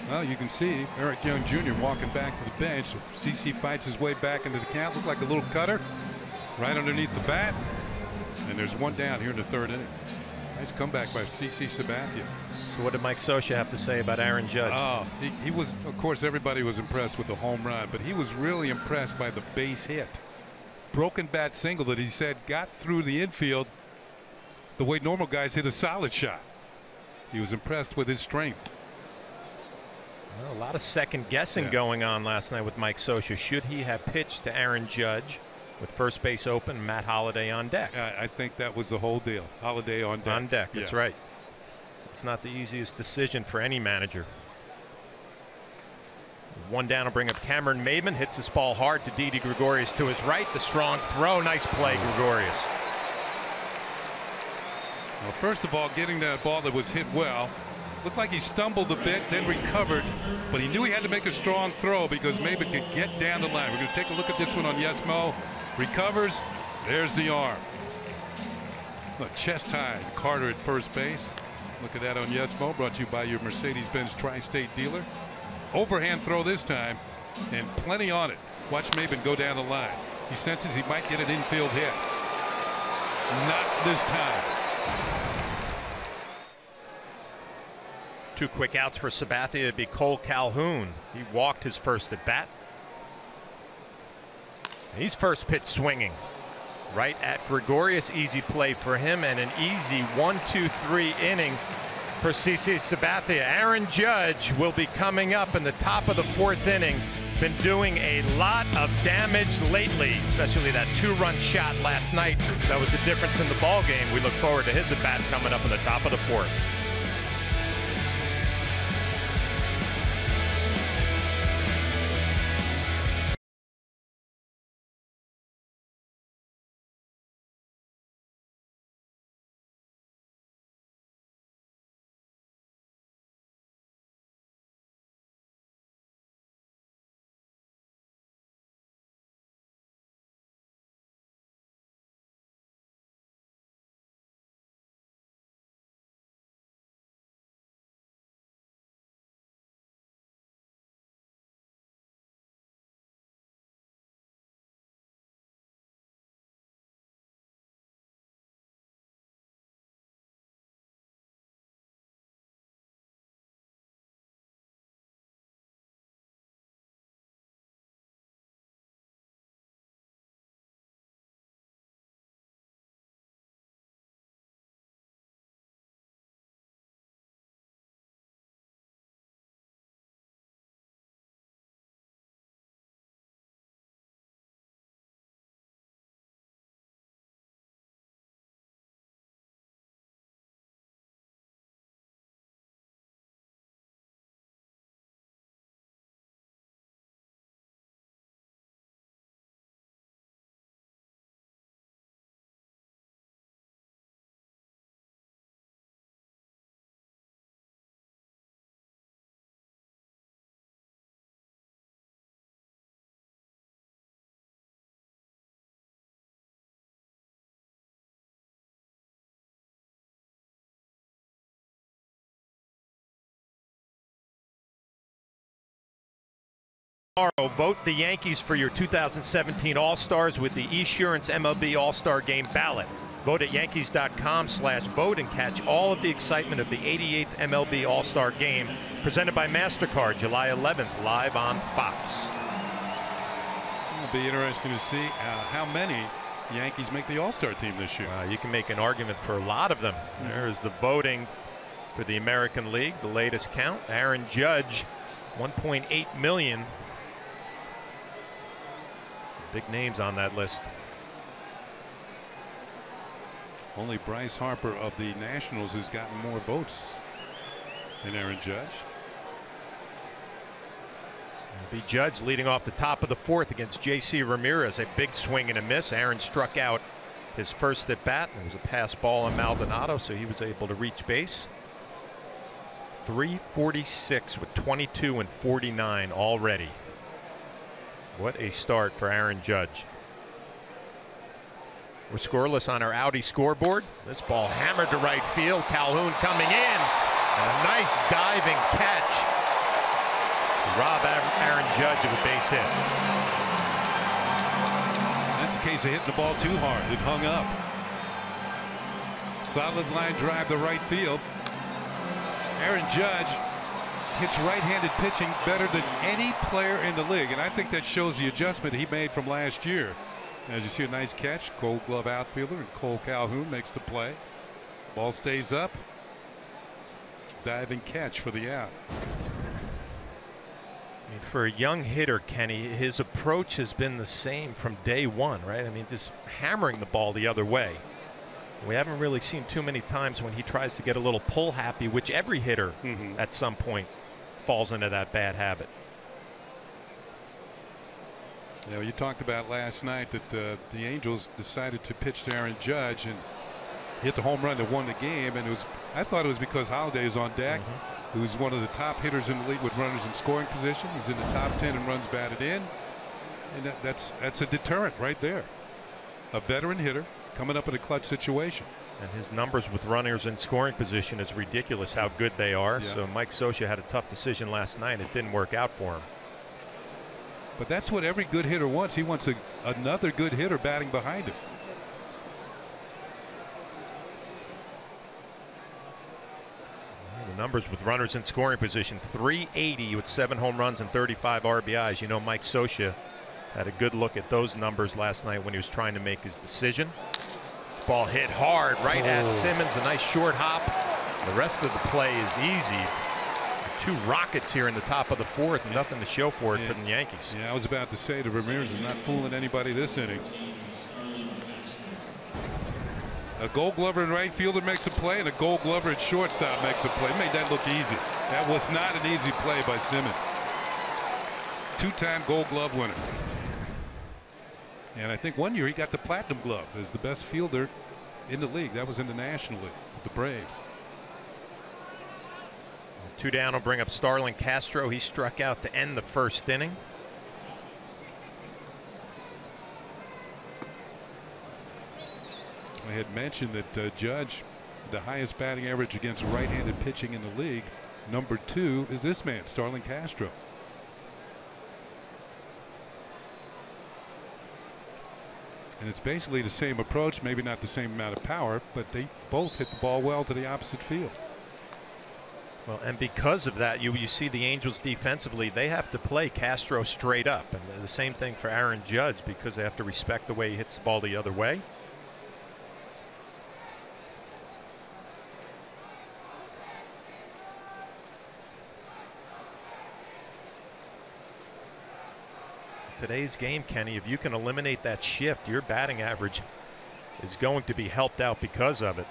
well, you can see Eric Young Jr. walking back to the bench. CC fights his way back into the count. Looked like a little cutter right underneath the bat. And there's one down here in the third inning. Nice comeback by CC Sabathia. So what did Mike Scioscia have to say about Aaron Judge? Oh, he was, of course, everybody was impressed with the home run, but he was really impressed by the base hit. Broken bat single that he said got through the infield the way normal guys hit a solid shot. He was impressed with his strength. Well, a lot of second guessing going on last night with Mike Scioscia. Should he have pitched to Aaron Judge with first base open, Matt Holliday on deck? I think that was the whole deal. Holliday on deck. On deck, that's right. It's not the easiest decision for any manager. One down will bring up Cameron Maben. Hits this ball hard to Didi Gregorius to his right. The strong throw. Nice play, Gregorius. Well, first of all, getting that ball that was hit well. Looked like he stumbled a bit, then recovered, but he knew he had to make a strong throw because Maben could get down the line. We're going to take a look at this one on Yes Mo. Recovers. There's the arm. Look, chest high. Carter at first base. Look at that on Yes Mo. Brought to you by your Mercedes-Benz Tri-State dealer. Overhand throw this time, and plenty on it. Watch Maben go down the line. He senses he might get an infield hit. Not this time. Two quick outs for Sabathia. It'd be Cole Calhoun. He walked his first at bat. He's first pitch swinging right at Gregorius. Easy play for him, and an easy 1-2-3 inning for CC Sabathia. Aaron Judge will be coming up in the top of the fourth inning. Been doing a lot of damage lately, especially that two-run shot last night. That was the difference in the ball game. We look forward to his at bat coming up in the top of the fourth. Vote the Yankees for your 2017 All-Stars with the Esurance MLB All-Star Game ballot. Vote at Yankees.com/vote and catch all of the excitement of the 88th MLB All-Star Game, presented by MasterCard, July 11th, live on Fox. It'll be interesting to see how many Yankees make the All-Star team this year. You can make an argument for a lot of them. There's the voting for the American League, the latest count. Aaron Judge, 1.8 million. Big names on that list. Only Bryce Harper of the Nationals has gotten more votes than Aaron Judge. It'll be Judge leading off the top of the fourth against J.C. Ramirez. A big swing and a miss. Aaron struck out his first at bat. It was a pass ball on Maldonado, so he was able to reach base. 346 with 22 and 49 already. What a start for Aaron Judge. We're scoreless on our Audi scoreboard. This ball hammered to right field. Calhoun coming in. And a nice diving catch to rob Aaron Judge of a base hit. That's the case of hitting the ball too hard. It hung up. Solid line drive to right field. Aaron Judge hits right-handed pitching better than any player in the league, and I think that shows the adjustment he made from last year. As you see, a nice catch, Gold Glove outfielder, and Cole Calhoun makes the play. Ball stays up. Diving catch for the out. I mean, for a young hitter, Kenny, his approach has been the same from day one, right? I mean, just hammering the ball the other way. We haven't really seen too many times when he tries to get a little pull happy, which every hitter at some point falls into that bad habit. You know, you talked about last night that the Angels decided to pitch to Aaron Judge and hit the home run that won the game, and I thought it was because Holiday is on deck, who's one of the top hitters in the league with runners in scoring position. He's in the top 10 in runs batted in, and that's a deterrent right there. A veteran hitter coming up in a clutch situation. And his numbers with runners in scoring position is ridiculous how good they are. Yeah. So Mike Scioscia had a tough decision last night. It didn't work out for him. But that's what every good hitter wants. He wants another good hitter batting behind him. The numbers with runners in scoring position, 380 with 7 home runs and 35 RBIs. You know, Mike Scioscia had a good look at those numbers last night when he was trying to make his decision. Ball hit hard right at Simmons. A nice short hop. The rest of the play is easy. 2 rockets here in the top of the 4th, and nothing to show for it for the Yankees. Yeah, I was about to say that Ramirez is not fooling anybody this inning. A Gold Glover in right fielder makes a play, and a Gold Glover at shortstop makes a play. Made that look easy. That was not an easy play by Simmons. 2-time Gold Glove winner. And I think one year he got the Platinum Glove as the best fielder in the league. That was in the National League with the Braves. 2 down will bring up Starlin Castro. He struck out to end the first inning. I had mentioned that Judge, the highest batting average against right-handed pitching in the league. Number 2 is this man, Starlin Castro. And it's basically the same approach, maybe not the same amount of power, but they both hit the ball well to the opposite field. Well, and because of that, you see the Angels defensively, they have to play Castro straight up. And the same thing for Aaron Judge, because they have to respect the way he hits the ball the other way. Today's game, Kenny, if you can eliminate that shift, your batting average is going to be helped out because of it.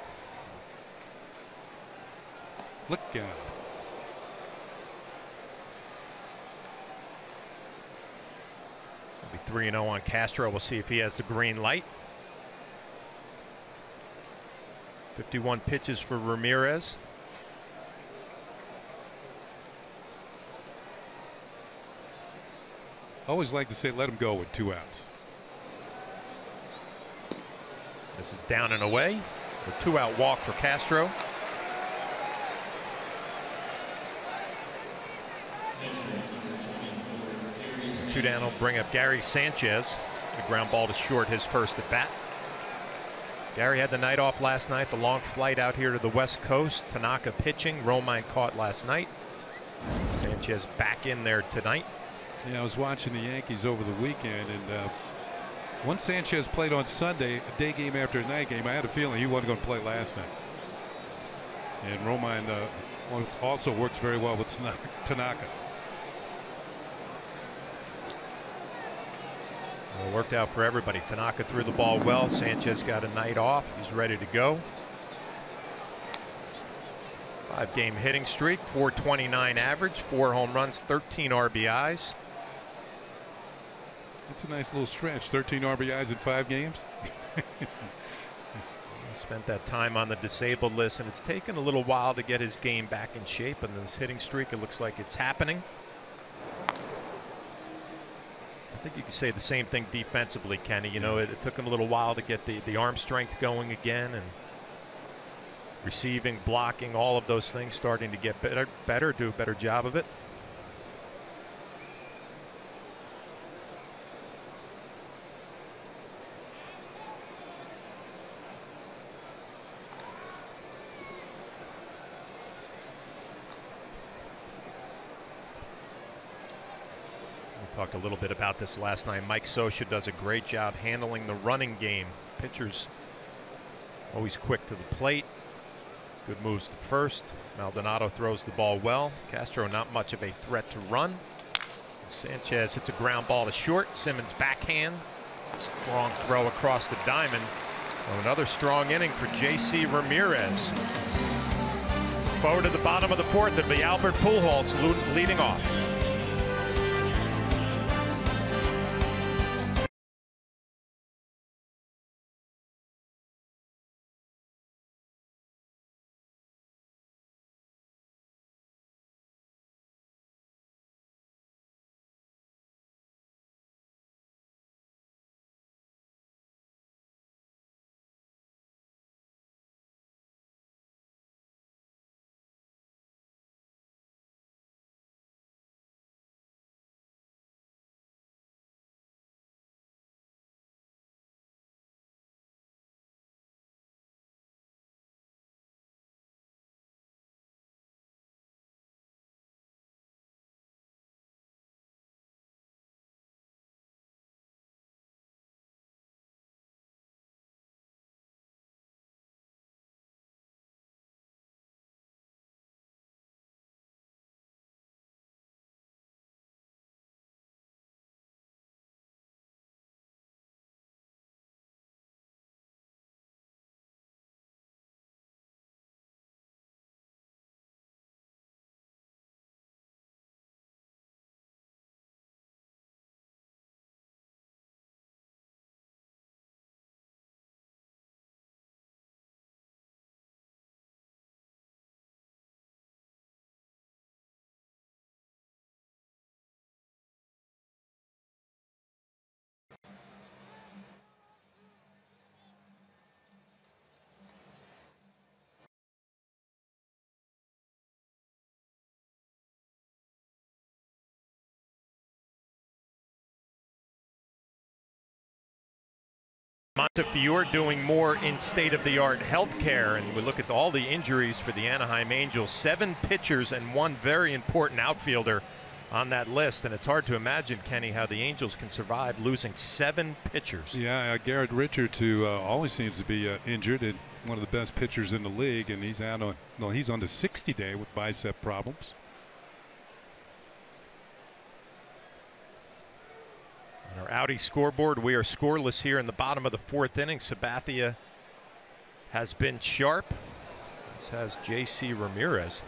Look out. It'll be 3-0 on Castro. We'll see if he has the green light. 51 pitches for Ramirez. I always like to say let him go with 2 outs. This is down and away. A 2-out walk for Castro. Two down will bring up Gary Sanchez. The ground ball to short, his first at bat. Gary had the night off last night. The long flight out here to the West Coast. Tanaka pitching. Romine caught last night. Sanchez back in there tonight. Yeah, I was watching the Yankees over the weekend, and once Sanchez played on Sunday, a day game after a night game, I had a feeling he wasn't going to play last night. And Romine also works very well with Tanaka. Well, it worked out for everybody. Tanaka threw the ball well. Sanchez got a night off. He's ready to go. 5-game hitting streak, 429 average, 4 home runs, 13 RBIs. It's a nice little stretch. 13 RBIs in 5 games. Spent that time on the disabled list, and it's taken a little while to get his game back in shape. And this hitting streak, it looks like it's happening. I think you could say the same thing defensively, Kenny. You know, it took him a little while to get the arm strength going again, and receiving, blocking, all of those things starting to get better, do a better job of it. Talked a little bit about this last night. Mike Scioscia does a great job handling the running game. Pitchers always quick to the plate. Good moves to first. Maldonado throws the ball well. Castro not much of a threat to run. Sanchez hits a ground ball to short. Simmons backhand. Strong throw across the diamond. Oh, another strong inning for J.C. Ramirez. Forward to the bottom of the fourth, it'll be Albert Pujols leading off. Montefiore doing more in state-of-the-art healthcare, and we look at all the injuries for the Anaheim Angels. 7 pitchers and 1 very important outfielder on that list, and it's hard to imagine, Kenny, how the Angels can survive losing 7 pitchers. Yeah, Garrett Richards, who always seems to be injured, and one of the best pitchers in the league, and he's out on he's on the 60-day with bicep problems. On our Audi scoreboard, we are scoreless here in the bottom of the 4th inning. Sabathia has been sharp, as has J.C. Ramirez.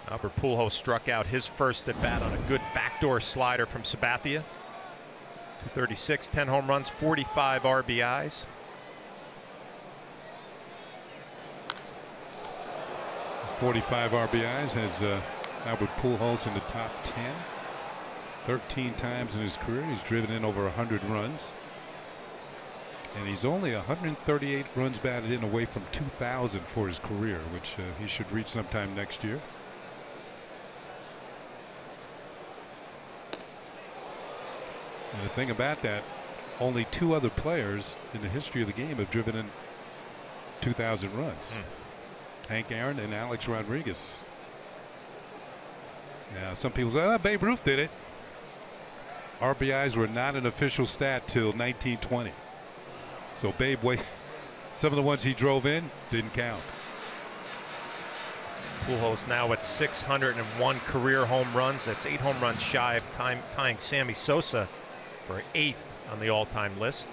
Albert Pujols struck out his first at bat on a good backdoor slider from Sabathia. 236, 10 home runs, 45 RBIs. .45 RBIs has Albert Pujols in the top 10. 13 times in his career he's driven in over 100 runs, and he's only 138 runs batted in away from 2,000 for his career, which he should reach sometime next year. And the thing about that, only 2 other players in the history of the game have driven in 2,000 runs. Hank Aaron and Alex Rodriguez. Yeah, some people say, oh, Babe Ruth did it. RBIs were not an official stat till 1920. So Babe, some of the ones he drove in didn't count. Pujols now at 601 career home runs. That's 8 home runs shy of tying Sammy Sosa for 8th on the all-time list.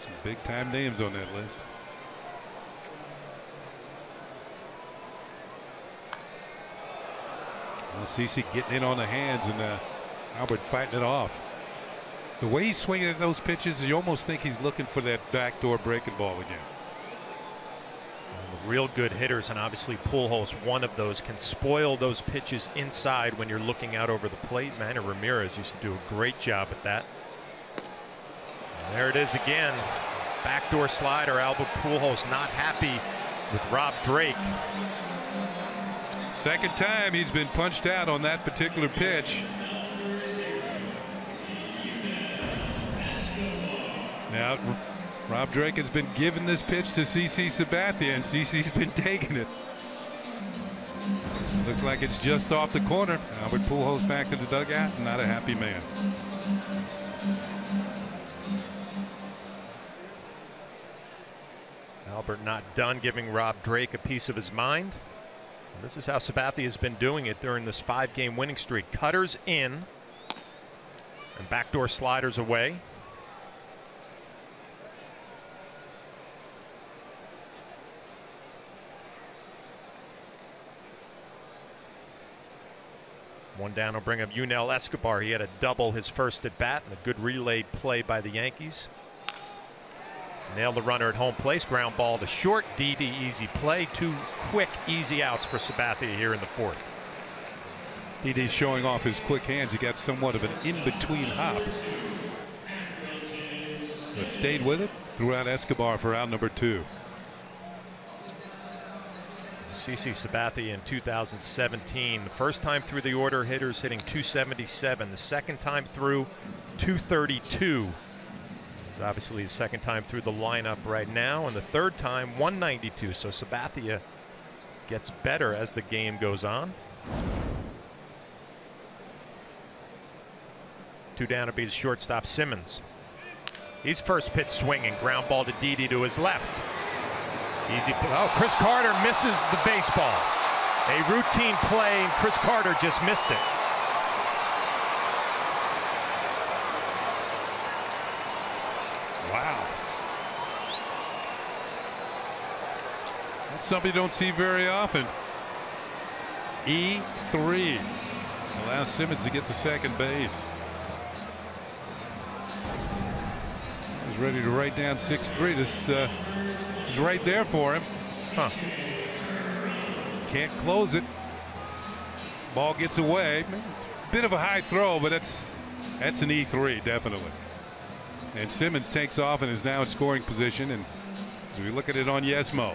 Some big-time names on that list. Well, CeCe getting in on the hands, and Albert fighting it off. The way he's swinging at those pitches, you almost think he's looking for that backdoor breaking ball again. real good hitters, and obviously Pujols, one of those, can spoil those pitches inside when you're looking out over the plate. Manny Ramirez used to do a great job at that. And there it is again. Backdoor slider. Albert Pujols not happy with Rob Drake. Second time he's been punched out on that particular pitch. Now Rob Drake has been given this pitch to CC Sabathia, and CC's been taking it. Looks like it's just off the corner. Albert Pujols back to the dugout. Not a happy man. Albert not done giving Rob Drake a piece of his mind. And this is how Sabathia has been doing it during this 5-game winning streak. Cutters in and backdoor sliders away. One down will bring up Yunel Escobar. He had a double his first at bat, and a good relayed play by the Yankees. Nailed the runner at home place. Ground ball to short. Didi easy play. 2 quick easy outs for Sabathia here in the 4th. Didi's showing off his quick hands. He got somewhat of an in-between hop, but stayed with it. Threw out Escobar for out number 2. CC Sabathia in 2017, the first time through the order, hitters hitting 277. The second time through, 232. It's obviously the second time through the lineup right now, and the third time 192. So Sabathia gets better as the game goes on. 2 down to be the shortstop Simmons. He's first pitch swinging. Ground ball to Didi to his left. Easy. Oh, Chris Carter misses the baseball. A routine play, and Chris Carter just missed it. Wow. That's something you don't see very often. E3 allows Simmons to get to second base. He's ready to write down 6-3. This is right there for him. Can't close it. Ball gets away. Bit of a high throw, but that's an E3 definitely. And Simmons takes off and is now in scoring position. And as we look at it on Yesmo.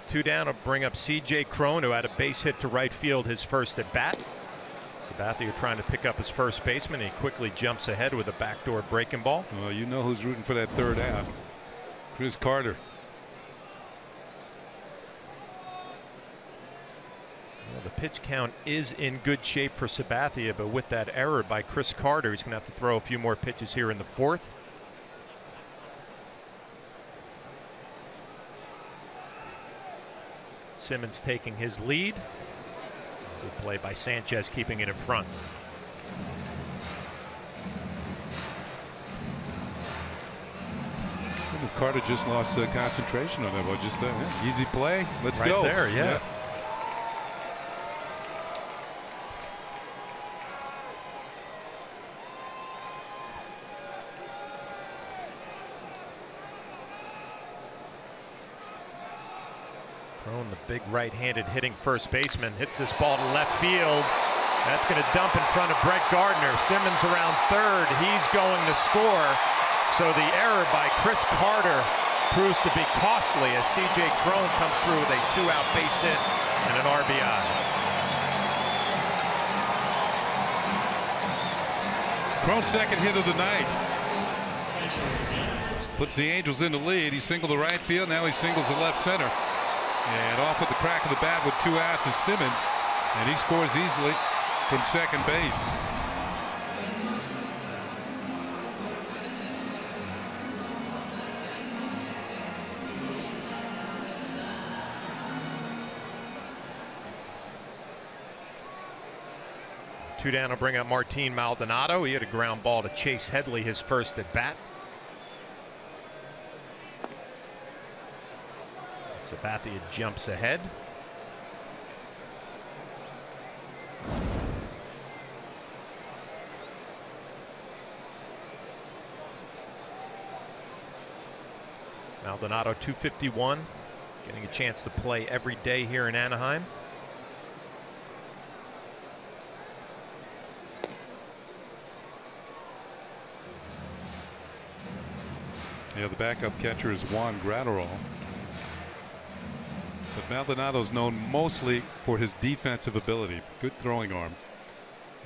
2 down will bring up C.J. Cron, who had a base hit to right field his first at bat. Sabathia trying to pick up his first baseman. He quickly jumps ahead with a backdoor breaking ball. Well, you know who's rooting for that third out. Chris Carter. Well, the pitch count is in good shape for Sabathia, but with that error by Chris Carter, he's going to have to throw a few more pitches here in the 4th. Simmons taking his lead. Good play by Sanchez, keeping it in front. Carter just lost concentration on that one. Just easy play. Let's right go. There, yeah. Cron, the big right-handed hitting first baseman, hits this ball to left field. That's going to dump in front of Brett Gardner. Simmons around third. He's going to score. So the error by Chris Carter proves to be costly as C.J. Cron comes through with a 2-out base hit and an RBI. Cron's second hit of the night. Puts the Angels in the lead. He singled the right field. Now he singles the left center. And off with the crack of the bat with 2 outs is Simmons. And he scores easily from second base. Two down will bring up Martin Maldonado. He had a ground ball to Chase Headley, his first at bat. Sabathia jumps ahead. Maldonado 251, getting a chance to play every day here in Anaheim. Yeah, the backup catcher is Juan Gratterall. But Maldonado's known mostly for his defensive ability. Good throwing arm.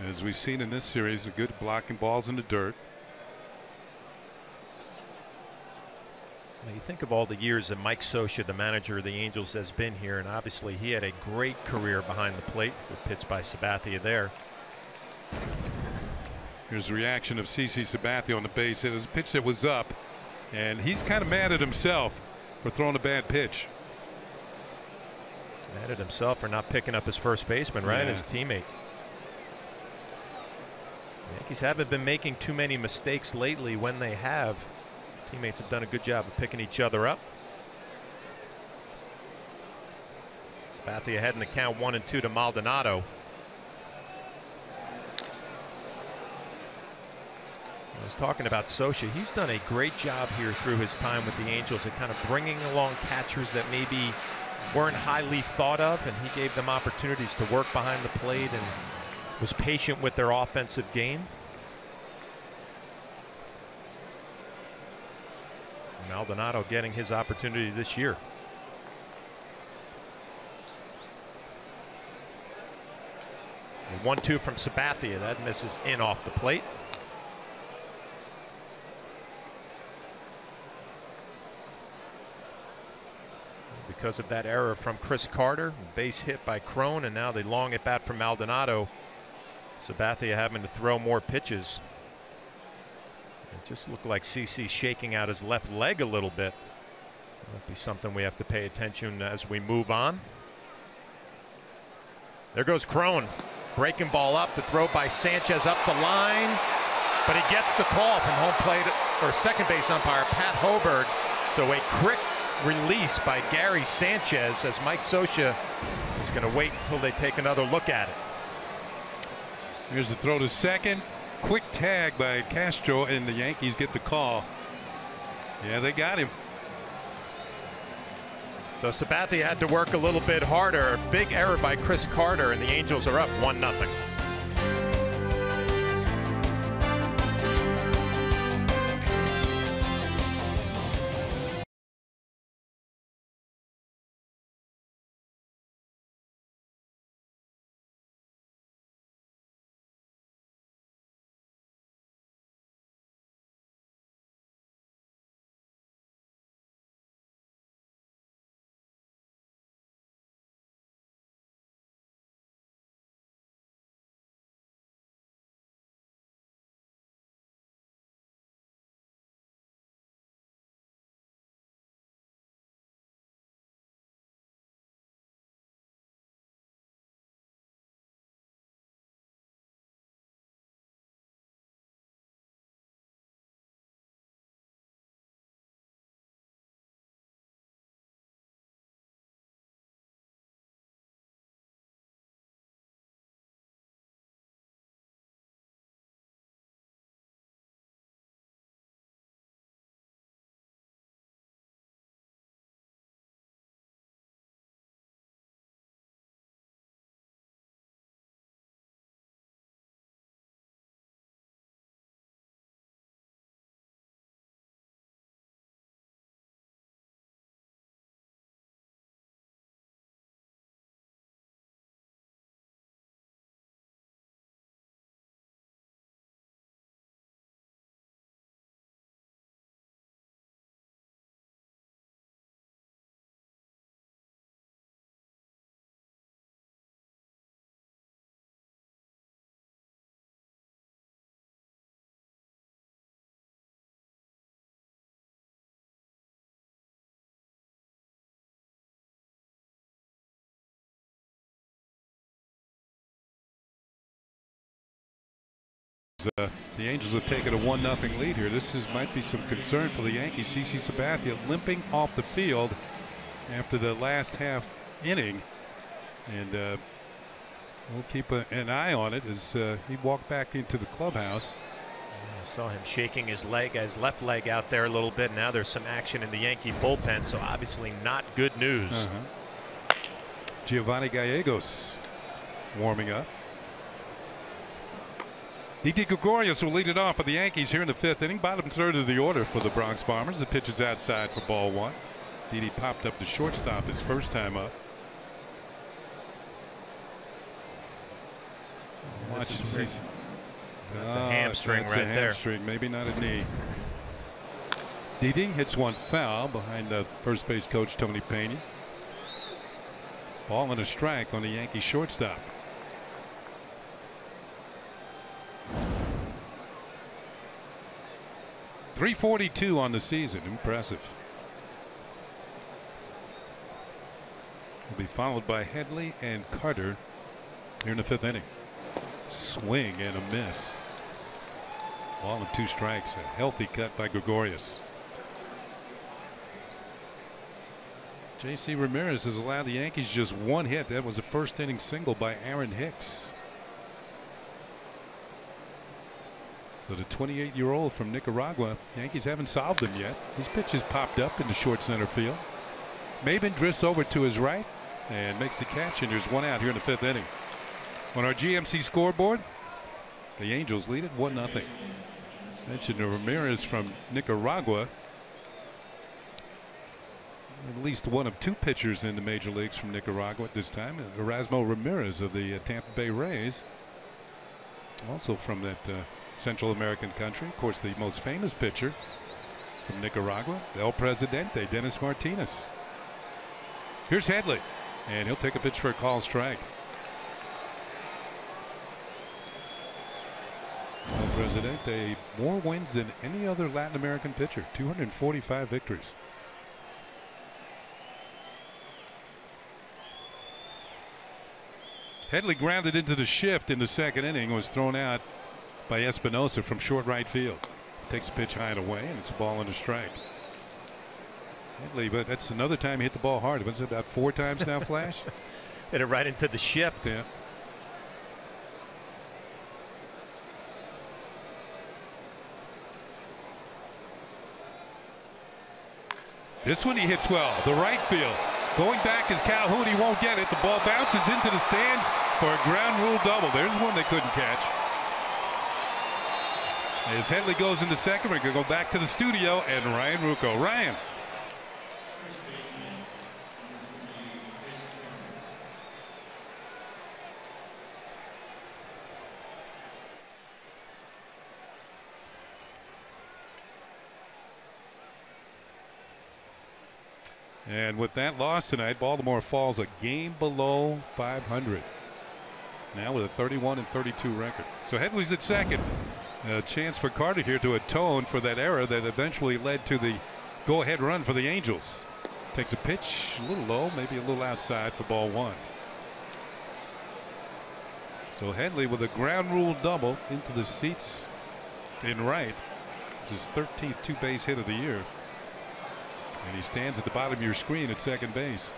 As we've seen in this series, a good blocking balls in the dirt. Well, you think of all the years that Mike Scioscia, the manager of the Angels, has been here, and obviously he had a great career behind the plate. Good pitch by Sabathia there. Here's the reaction of CC Sabathia on the base. It was a pitch that was up, and he's kind of mad at himself for throwing a bad pitch. Mad at himself for not picking up his first baseman, right? Yeah. His teammate. The Yankees haven't been making too many mistakes lately. When they have, teammates have done a good job of picking each other up. Sabathia ahead in the count 1-2 to Maldonado. I was talking about Scioscia. He's done a great job here through his time with the Angels at kind of bringing along catchers that maybe weren't highly thought of, and he gave them opportunities to work behind the plate and was patient with their offensive game. Maldonado getting his opportunity this year. A 1-2 from Sabathia. That misses in off the plate. Because of that error from Chris Carter, base hit by Crone, and now the long at bat from Maldonado. Sabathia having to throw more pitches. It just looked like CC shaking out his left leg a little bit. That'll be something we have to pay attention as we move on. There goes Crone. Breaking ball up, the throw by Sanchez up the line, but he gets the call from home plate or second base umpire Pat Hoberg. So a quick release by Gary Sanchez, as Mike Scioscia is going to wait until they take another look at it. Here's the throw to second. Quick tag by Castro, and the Yankees get the call. Yeah, they got him. So Sabathia had to work a little bit harder. Big error by Chris Carter, and the Angels are up 1-0. The Angels have taken a 1-0 lead here. This might be some concern for the Yankees. CC Sabathia limping off the field after the last half inning, and we'll keep an eye on it as he walked back into the clubhouse. Saw him shaking his left leg out there a little bit. Now there's some action in the Yankee bullpen, so obviously not good news. Giovanni Gallegos warming up. Didi Gregorius will lead it off for the Yankees here in the 5th inning. Bottom third of the order for the Bronx Bombers. The pitch is outside for ball 1. Didi popped up to shortstop his first time up. Watch him see. That's a hamstring that's right a hamstring, there. Maybe not a knee. Didi hits one foul behind first base coach Tony Pena. Ball and a strike on the Yankee shortstop. .342 on the season. Impressive. Will be followed by Headley and Carter here in the 5th inning. Swing and a miss. Ball and 2 strikes. A healthy cut by Gregorius. J.C. Ramirez has allowed the Yankees just 1 hit. That was a first inning single by Aaron Hicks. So the 28-year-old from Nicaragua, Yankees haven't solved him yet. His pitch has popped up into short center field. Maben drifts over to his right and makes the catch, and there's 1 out here in the 5th inning. On our GMC scoreboard, the Angels lead it 1-0. Mentioned Ramirez from Nicaragua. At least one of 2 pitchers in the major leagues from Nicaragua at this time. Erasmo Ramirez of the Tampa Bay Rays. Also from that Central American country. Of course, the most famous pitcher from Nicaragua, El Presidente, Dennis Martinez. Here's Headley, and he'll take a pitch for a call strike. El Presidente, more wins than any other Latin American pitcher, 245 victories. Headley grounded into the shift in the 2nd inning, was thrown out by Espinosa from short right field. Takes a pitch high and away, and it's a ball and a strike. Headley, but that's another time he hit the ball hard. Was it about 4 times now, Flash? Hit it right into the shift. Yeah. This one he hits well. The right field. Going back is Calhoun. He won't get it. The ball bounces into the stands for a ground rule double. There's one they couldn't catch. As Headley goes into second, we're going to go back to the studio and Ryan Ruocco. Ryan. And with that loss tonight, Baltimore falls a game below 500. Now with a 31-32 record. So Headley's at second. A chance for Carter here to atone for that error that eventually led to the go-ahead run for the Angels. Takes a pitch a little low, maybe a little outside for ball 1. So Headley with a ground rule double into the seats in right. It's his 13th 2-base hit of the year. And he stands at the bottom of your screen at second base.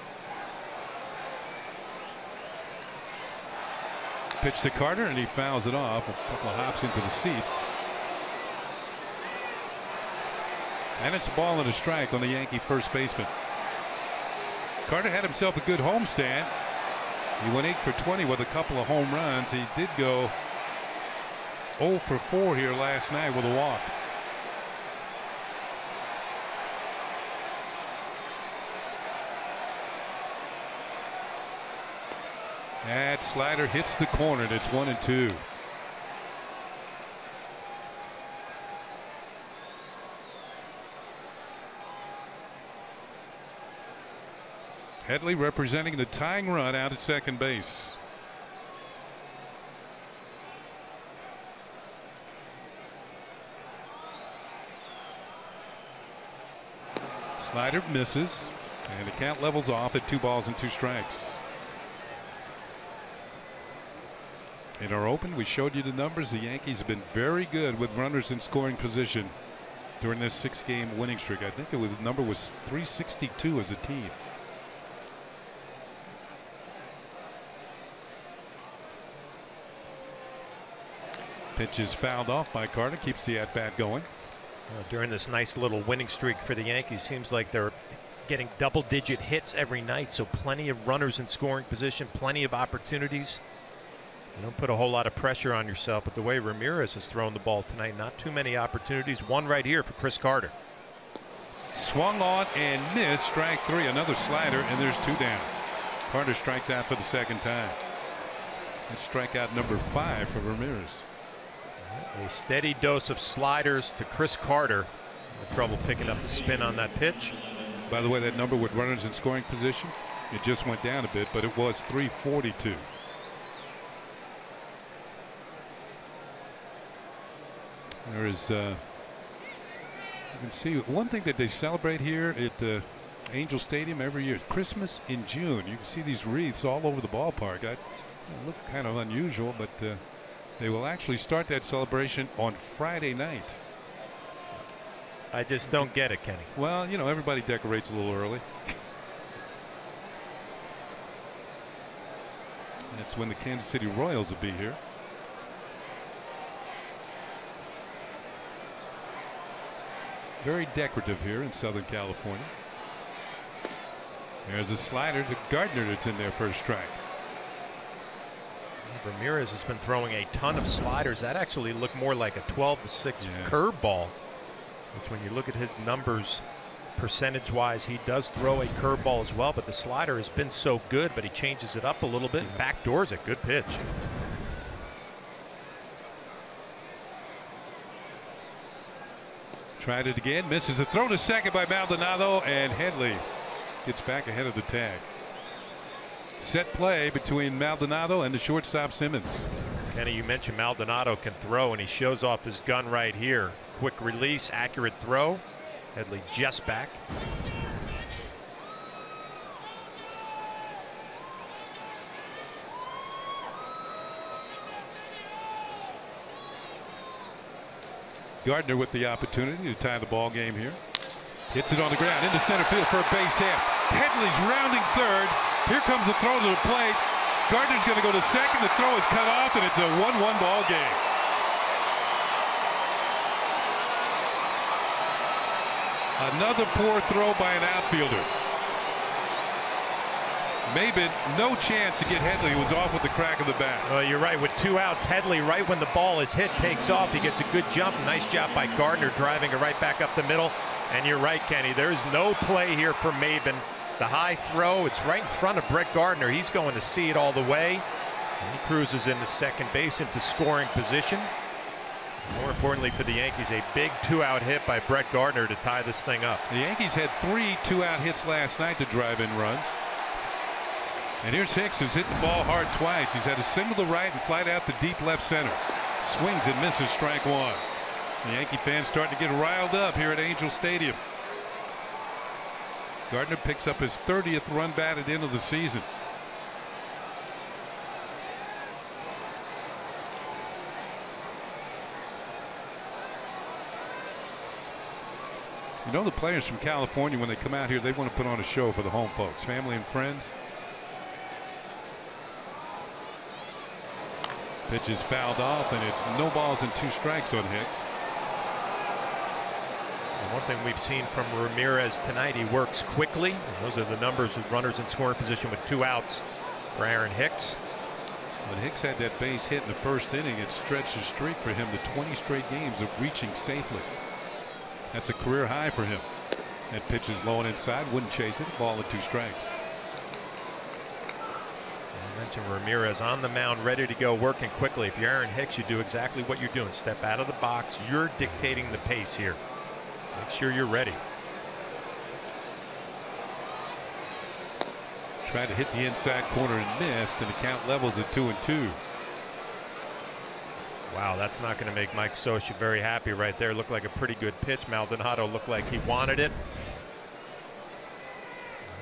Pitch to Carter, and he fouls it off. A couple of hops into the seats. And it's a ball and a strike on the Yankee first baseman. Carter had himself a good homestand. He went 8 for 20 with a couple of home runs. He did go 0 for 4 here last night with a walk. That slider hits the corner, and it's 1-2. Headley representing the tying run out at second base. Slider misses, and the count levels off at 2 balls and 2 strikes. In our open, we showed you the numbers. The Yankees have been very good with runners in scoring position during this 6-game winning streak. I think the number was 362 as a team. Pitch is fouled off by Carter. Keeps the at bat going. During this nice little winning streak for the Yankees, seems like they're getting double-digit hits every night, so plenty of runners in scoring position, plenty of opportunities. You don't put a whole lot of pressure on yourself, but the way Ramirez has thrown the ball tonight, not too many opportunities. One right here for Chris Carter. Swung on and missed. Strike 3. Another slider, and there's 2 down. Carter strikes out for the 2nd time. That's strikeout number 5 for Ramirez. A steady dose of sliders to Chris Carter. No trouble picking up the spin on that pitch. By the way, that number with runners in scoring position, it just went down a bit, but it was 342. There is you can see one thing that they celebrate here at Angel Stadium every year, Christmas in June. You can see these wreaths all over the ballpark. It look kind of unusual, but they will actually start that celebration on Friday night. I just don't get it, Kenny. Well, you know, everybody decorates a little early. That's when the Kansas City Royals will be here. Very decorative here in Southern California. There's a slider to Gardner that's in there for a strike. Ramirez has been throwing a ton of sliders. That actually looked more like a 12-6 curveball, which when you look at his numbers percentage-wise, he does throw a curveball as well, but the slider has been so good, but he changes it up a little bit. Backdoors a good pitch. Tried it again, misses. A throw to second by Maldonado, and Headley gets back ahead of the tag. Set play between Maldonado and the shortstop Simmons. Kenny, you mentioned Maldonado can throw, and he shows off his gun right here. Quick release, accurate throw. Headley just back. Gardner with the opportunity to tie the ball game here. Hits it on the ground into center field for a base hit. Headley's rounding third. Here comes the throw to the plate. Gardner's going to go to second. The throw is cut off, and it's a 1-1 ball game. Another poor throw by an outfielder. Maybe no chance to get Headley. He was off with the crack of the bat. Well, you're right. With 2 outs, Headley, right when the ball is hit, takes off. He gets a good jump. Nice job by Gardner driving it right back up the middle. And you're right, Kenny. There's no play here for Maben. The high throw, it's right in front of Brett Gardner. He's going to see it all the way. And he cruises into second base into scoring position. More importantly for the Yankees, a big 2-out hit by Brett Gardner to tie this thing up. The Yankees had 3 2-out hits last night to drive in runs. And here's Hicks, who's hit the ball hard twice. He's had a single to right and flight out to deep left center. Swings and misses, strike 1. The Yankee fans starting to get riled up here at Angel Stadium. Gardner picks up his 30th run batted in of the season. You know, the players from California, when they come out here, they want to put on a show for the home folks, family and friends. Pitch is fouled off, and it's no balls and 2 strikes on Hicks. And one thing we've seen from Ramirez tonight, he works quickly. And those are the numbers of runners in scoring position with 2 outs for Aaron Hicks. When Hicks had that base hit in the first inning, it stretched a streak for him to 20 straight games of reaching safely. That's a career high for him. That pitch is low and inside, wouldn't chase it. Ball with 2 strikes. I mentioned Ramirez on the mound, ready to go, working quickly. If you're Aaron Hicks, you do exactly what you're doing. Step out of the box. You're dictating the pace here. Make sure you're ready. Tried to hit the inside corner and missed, and the count levels at 2-2. Wow, that's not going to make Mike Scioscia very happy right there. Looked like a pretty good pitch. Maldonado looked like he wanted it.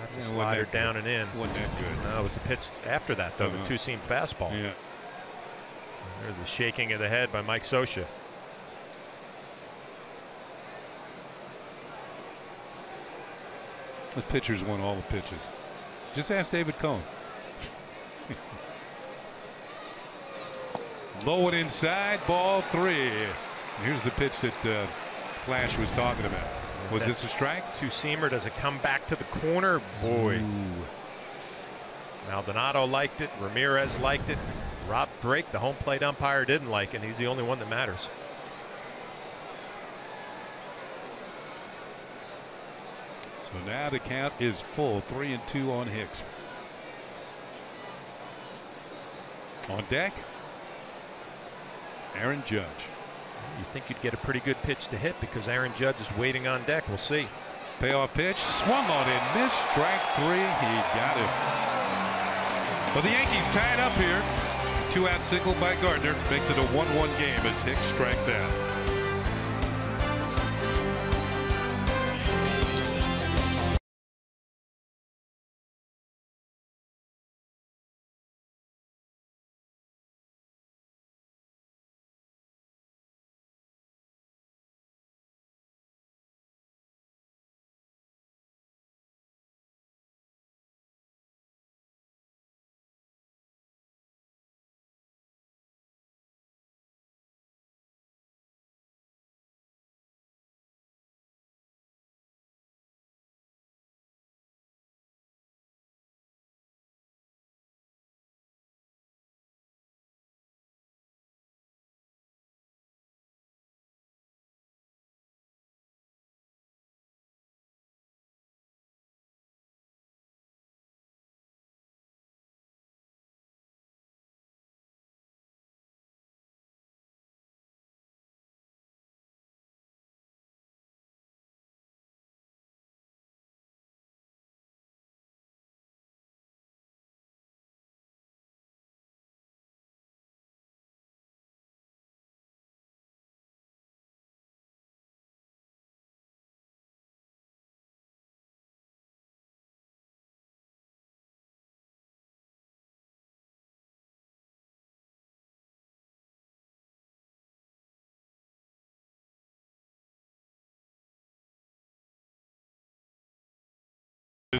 That's a slider down and in. Wasn't that good? No, it was a pitch after that, though, the 2-seam fastball. Yeah. There's a shaking of the head by Mike Scioscia. This pitcher's won all the pitches. Just ask David Cohn. Low and inside, ball 3. Here's the pitch that Flash was talking about. Was this a strike? Two-seamer. Does it come back to the corner? Boy. Ooh. Maldonado liked it. Ramirez liked it. Rob Drake, the home plate umpire, didn't like it. He's the only one that matters. So now the count is full. 3-2 on Hicks. On deck, Aaron Judge. You think you'd get a pretty good pitch to hit because Aaron Judge is waiting on deck. We'll see. Payoff pitch, swung on it, missed. Strike 3. He got it. Well, the Yankees tied up here. 2-out single by Gardner makes it a 1-1 game as Hicks strikes out.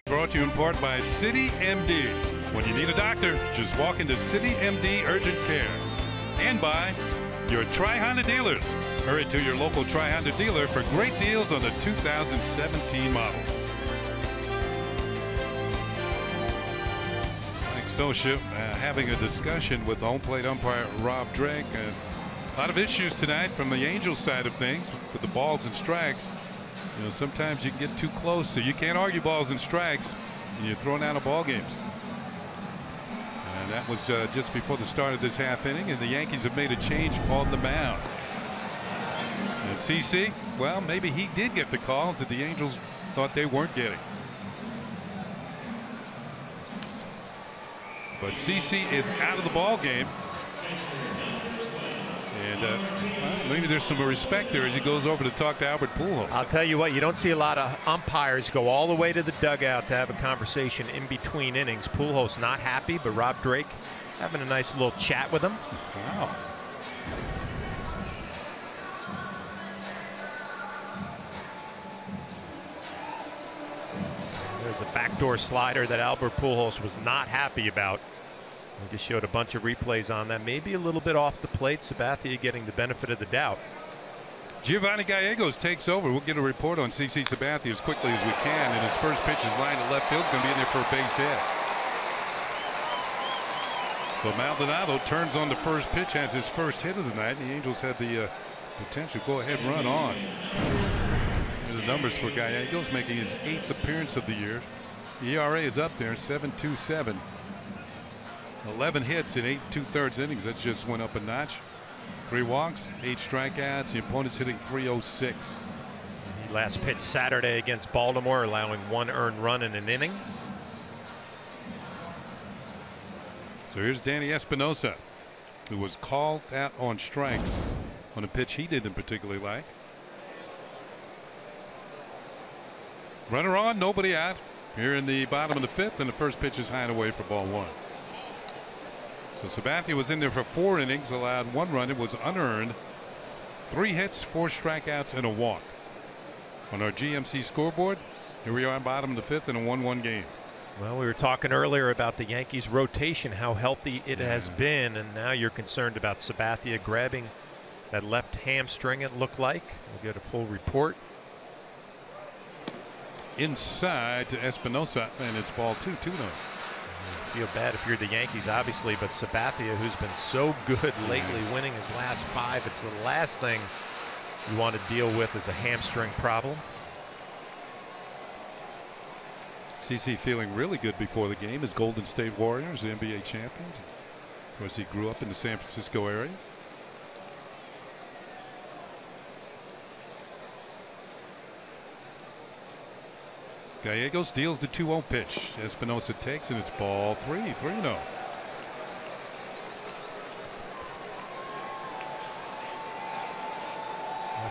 Brought to you in part by City MD. When you need a doctor, just walk into City MD Urgent Care. And by your Tri-Honda dealers. Hurry to your local Tri-Honda dealer for great deals on the 2017 models. Mike Scioscia having a discussion with home plate umpire Rob Drake. A lot of issues tonight from the Angels side of things with the balls and strikes. You know, sometimes you can get too close, so you can't argue balls and strikes, and you're thrown out of ball games. And that was just before the start of this half inning, and the Yankees have made a change on the mound. And CC, well, maybe he did get the calls that the Angels thought they weren't getting. But CC is out of the ball game. And well, maybe there's some respect there as he goes over to talk to Albert Pujols. I'll tell you what, you don't see a lot of umpires go all the way to the dugout to have a conversation in between innings. Pujols not happy, but Rob Drake having a nice little chat with him. Wow. There's a backdoor slider that Albert Pujols was not happy about. We just showed a bunch of replays on that. Maybe a little bit off the plate. Sabathia getting the benefit of the doubt. Giovanni Gallegos takes over. We'll get a report on CC Sabathia as quickly as we can. And his first pitch is lined to left field. It's going to be in there for a base hit. So Maldonado turns on the first pitch, has his first hit of the night. The Angels had the potential go ahead and run on. Here's the numbers for Gallegos, making his 8th appearance of the year. The ERA is up there, 7.27. 11 hits in 8 2/3 innings. That just went up a notch. 3 walks, 8 strikeouts. The opponent's hitting .306. He last pitched Saturday against Baltimore, allowing 1 earned run in an inning. So here's Danny Espinosa, who was called out on strikes on a pitch he didn't particularly like. Runner on, nobody out here in the bottom of the 5th, and the first pitch is high and away for ball 1. So Sabathia was in there for 4 innings, allowed 1 run. It was unearned. 3 hits, 4 strikeouts, and a walk. On our GMC scoreboard, here we are, bottom of the 5th in a 1-1 game. Well, we were talking earlier about the Yankees rotation, how healthy it has been, and now you're concerned about Sabathia grabbing that left hamstring, it looked like. We'll get a full report. Inside to Espinosa, and it's ball 2-2 now. Feel bad if you're the Yankees, obviously, but Sabathia, who's been so good lately, winning his last 5, it's the last thing you want to deal with is a hamstring problem. CC feeling really good before the game as Golden State Warriors, the NBA champions. Of course, he grew up in the San Francisco area. Gallegos deals the 2-0 pitch. Espinosa takes, and it's ball 3-0.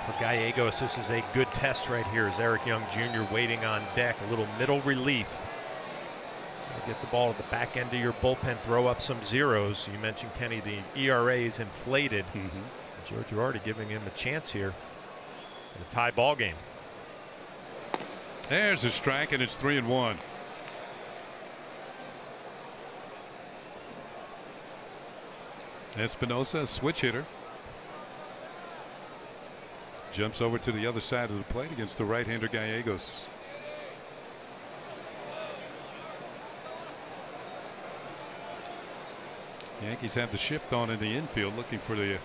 For Gallegos, this is a good test right here as Eric Young Jr. waiting on deck. A little middle relief. Get the ball to the back end of your bullpen, throw up some zeros. You mentioned, Kenny, the ERA is inflated. Joe Girardi giving him a chance here in a tie ball game. There's a strike, and it's 3-1. Espinosa, a switch hitter. Jumps over to the other side of the plate against the right-hander Gallegos. Yankees have the shift on in the infield, looking for the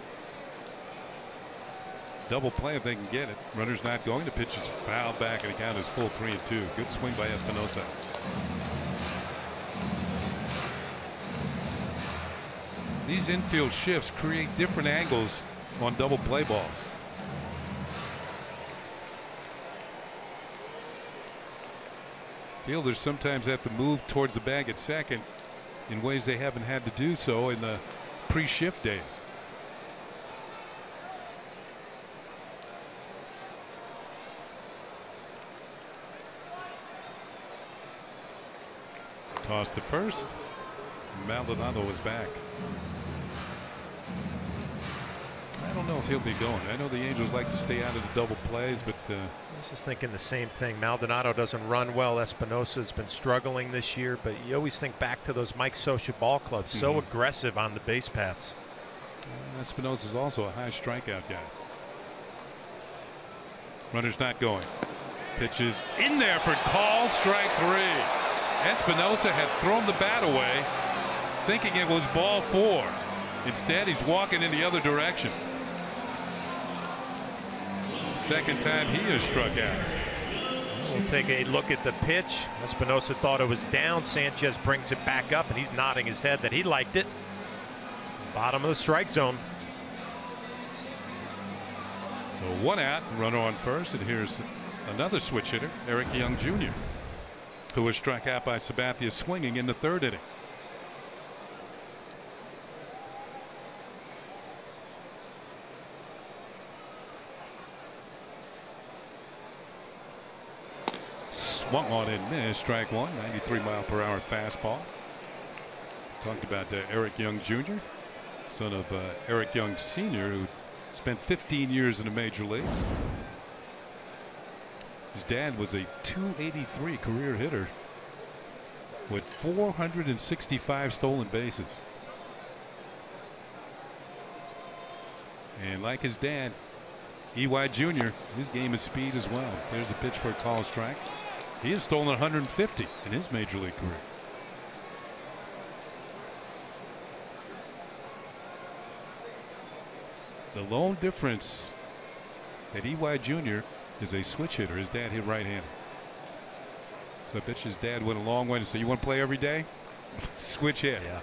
double play if they can get it. Runner's not going. The pitch is fouled back, and the count is full 3-2. Good swing by Espinosa. These infield shifts create different angles on double play balls. Fielders sometimes have to move towards the bag at second in ways they haven't had to do so in the pre-shift days. Toss to first. Maldonado is back. I don't know if he'll be going. I know the Angels like to stay out of the double plays, but I was just thinking the same thing. Maldonado doesn't run well. Espinosa has been struggling this year, but you always think back to those Mike Scioscia ball clubs. So aggressive on the base paths. Espinosa is also a high strikeout guy. Runner's not going. Pitches in there for call, strike 3. Espinosa had thrown the bat away, thinking it was ball 4. Instead, he's walking in the other direction. Second time he has struck out. We'll take a look at the pitch. Espinosa thought it was down. Sanchez brings it back up, and he's nodding his head that he liked it. Bottom of the strike zone. So 1 out, runner on first, and here's another switch hitter, Eric Young Jr., who was struck out by Sabathia swinging in the 3rd inning. Swung on and missed. Strike 1. 93-mile-per-hour fastball. Talked about Eric Young Jr., son of Eric Young Sr., who spent 15 years in the major leagues. His dad was a .283 career hitter with 465 stolen bases. And like his dad, EY Jr., his game is speed as well. There's a pitch for a call strike. He has stolen 150 in his major league career. The lone difference at EY Jr. is a switch hitter. His dad hit right-handed. So I bet his dad went a long way to say, you want to play every day? Switch hit. Yeah.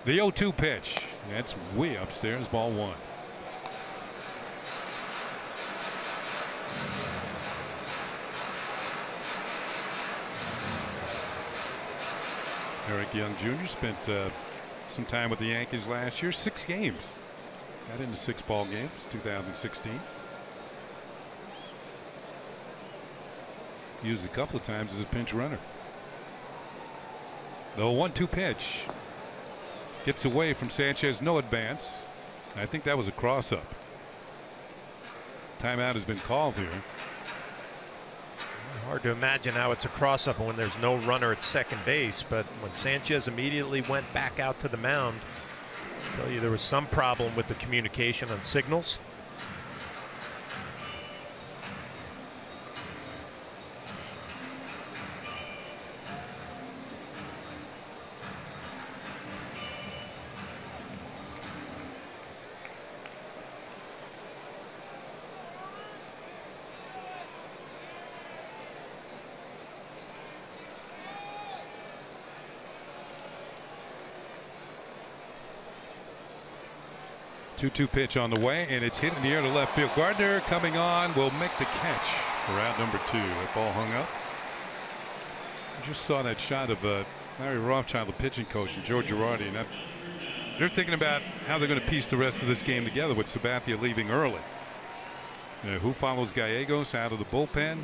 The 0-2 pitch. That's way upstairs, ball 1. Eric Young Jr. spent some time with the Yankees last year. 6 games. Got into 6 ball games, 2016. Used a couple of times as a pinch runner. The 1-2 pitch. Gets away from Sanchez, no advance. I think that was a cross-up. Timeout has been called here. Hard to imagine how it's a cross-up when there's no runner at second base, but when Sanchez immediately went back out to the mound, I'll tell you there was some problem with the communication on signals. Two pitch on the way, and it's hit in the air to left field. Gardner coming on will make the catch for out number 2. That ball hung up. I just saw that shot of Larry Rothschild, the pitching coach, and Joe Girardi, and they're thinking about how they're going to piece the rest of this game together with Sabathia leaving early. Who follows Gallegos out of the bullpen?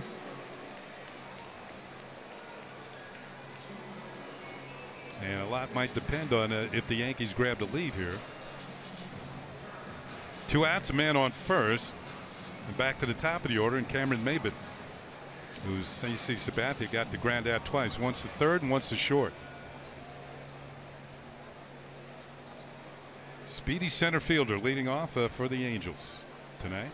And a lot might depend on if the Yankees grab the lead here. 2 outs, a man on first, and back to the top of the order, and Cameron Maybin, who's CC Sabathia, got the ground out twice, once to third and once to short. Speedy center fielder leading off for the Angels tonight.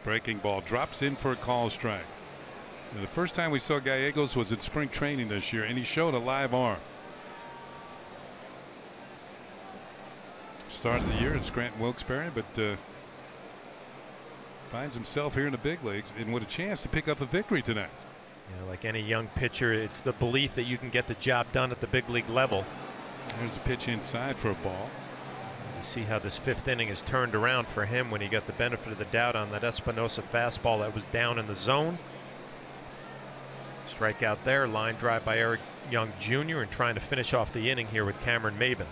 Breaking ball drops in for a call strike. And the first time we saw Gallegos was at spring training this year, and he showed a live arm. Start of the year at Scranton Wilkes-Barre, but finds himself here in the big leagues and with a chance to pick up a victory tonight. Yeah, like any young pitcher, it's the belief that you can get the job done at the big league level. There's a pitch inside for a ball. You see how this 5th inning has turned around for him when he got the benefit of the doubt on that Espinosa fastball that was down in the zone. Strikeout there, line drive by Eric Young Jr. and trying to finish off the inning here with Cameron Maybin.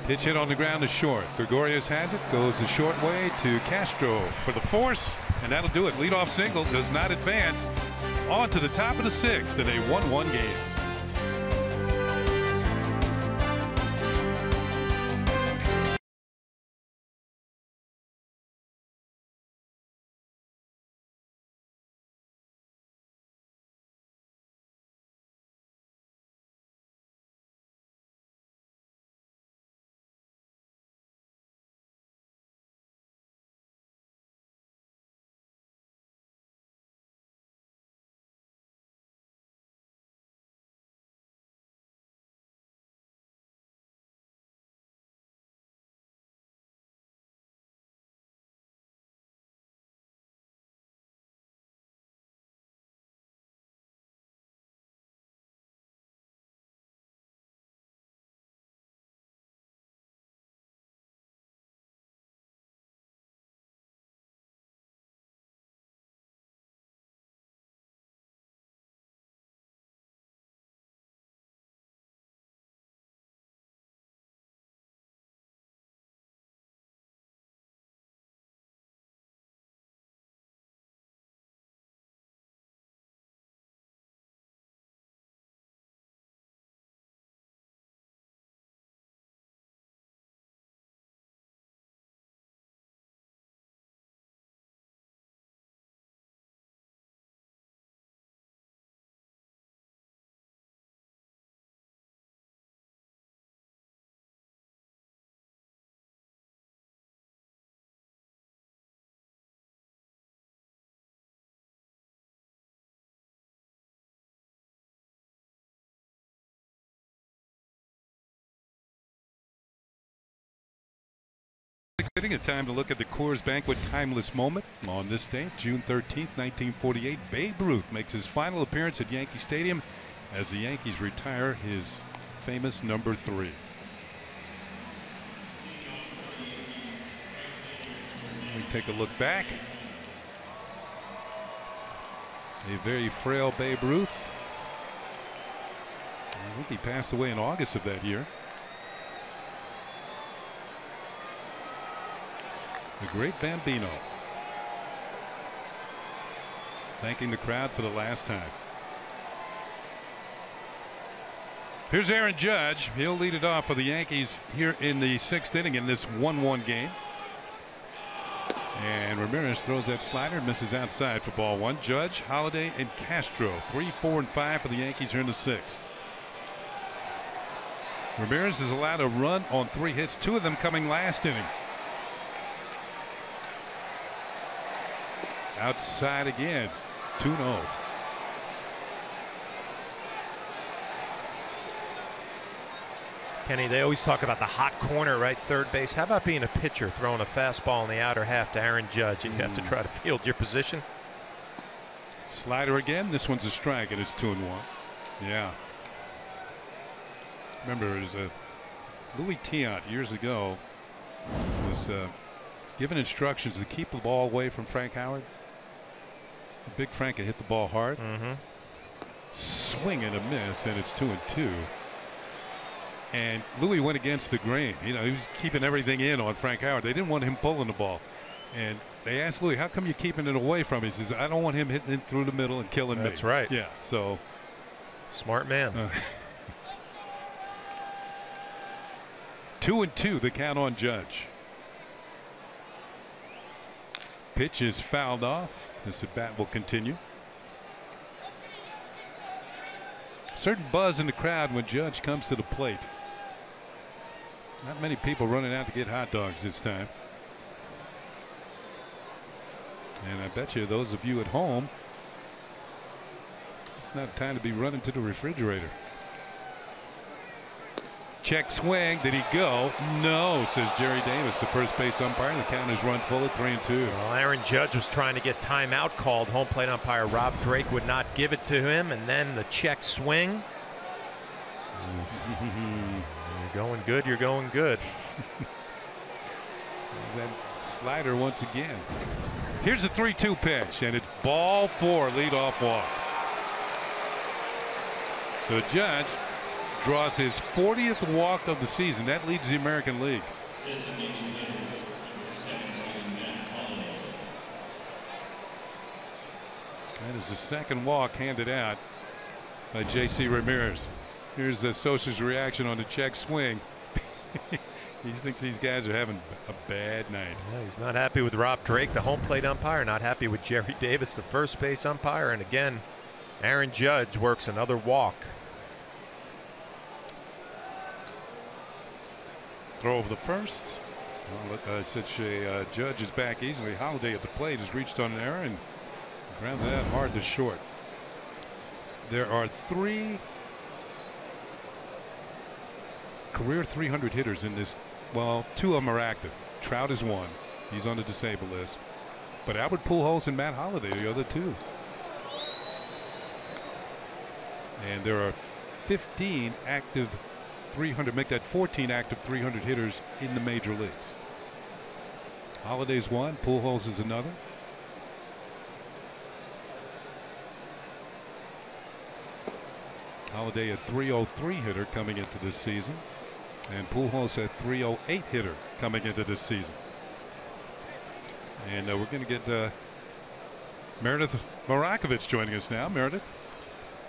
Pitch hit on the ground to short. Gregorius has it, goes the short way to Castro for the force, and that'll do it. Leadoff single, does not advance. On to the top of the 6th in a 1-1 game. A time to look at the Coors Banquet timeless moment. On this date, June 13th, 1948, Babe Ruth makes his final appearance at Yankee Stadium as the Yankees retire his famous number 3. We take a look back. A very frail Babe Ruth. I think he passed away in August of that year. The great Bambino, thanking the crowd for the last time. Here's Aaron Judge. He'll lead it off for the Yankees here in the 6th inning in this 1-1 game. And Ramirez throws that slider, misses outside for ball 1. Judge, Holiday, and Castro 3, 4, and 5 for the Yankees here in the 6th. Ramirez is allowed a run on 3 hits, 2 of them coming last inning. Outside again, 2-0. Kenny, they always talk about the hot corner, right? Third base. How about being a pitcher throwing a fastball in the outer half to Aaron Judge, and you have to try to field your position? Slider again. This one's a strike, and it's 2-1. Yeah. Remember, it was Louis Tiant years ago was given instructions to keep the ball away from Frank Howard. Big Frank had hit the ball hard. Swing and a miss, and it's 2-2. And Louis went against the grain. You know, he was keeping everything in on Frank Howard. They didn't want him pulling the ball. And they asked Louis, how come you're keeping it away from him? He says, I don't want him hitting it through the middle and killing me. That's right. Yeah, so. Smart man. 2-2, the count on Judge. Pitch is fouled off. This at bat will continue. Certain buzz in the crowd when Judge comes to the plate. Not many people running out to get hot dogs this time. And I bet you those of you at home, it's not time to be running to the refrigerator. Check swing. Did he go? No, says Jerry Davis, the first base umpire. And the count is run full at 3-2. Well, Aaron Judge was trying to get timeout called. Home plate umpire Rob Drake would not give it to him, and then the check swing. You're going good. You're going good. That slider once again. Here's a 3-2 pitch, and it's ball 4, leadoff walk. So Judge draws his 40th walk of the season. That leads the American League. That is the second walk handed out by J.C. Ramirez. Here's Sosa's reaction on the check swing. He thinks these guys are having a bad night. Yeah, he's not happy with Rob Drake, the home plate umpire, not happy with Jerry Davis, the first base umpire, and again, Aaron Judge works another walk. Throw over the first. Well, Judge is back easily. Holiday at the plate has reached on an error and grounded that hard to short. There are 3 career 300 hitters in this. Well, 2 of them are active. Trout is 1. He's on the disabled list. But Albert Pujols and Matt Holliday are the other 2. And there are 15 active 300, make that 14 active 300 hitters in the major leagues. Holliday's 1, Pujols is another. Holliday a 303 hitter coming into this season, and Pujols a 308 hitter coming into this season. And we're going to get Meredith Marakovich joining us now. Meredith.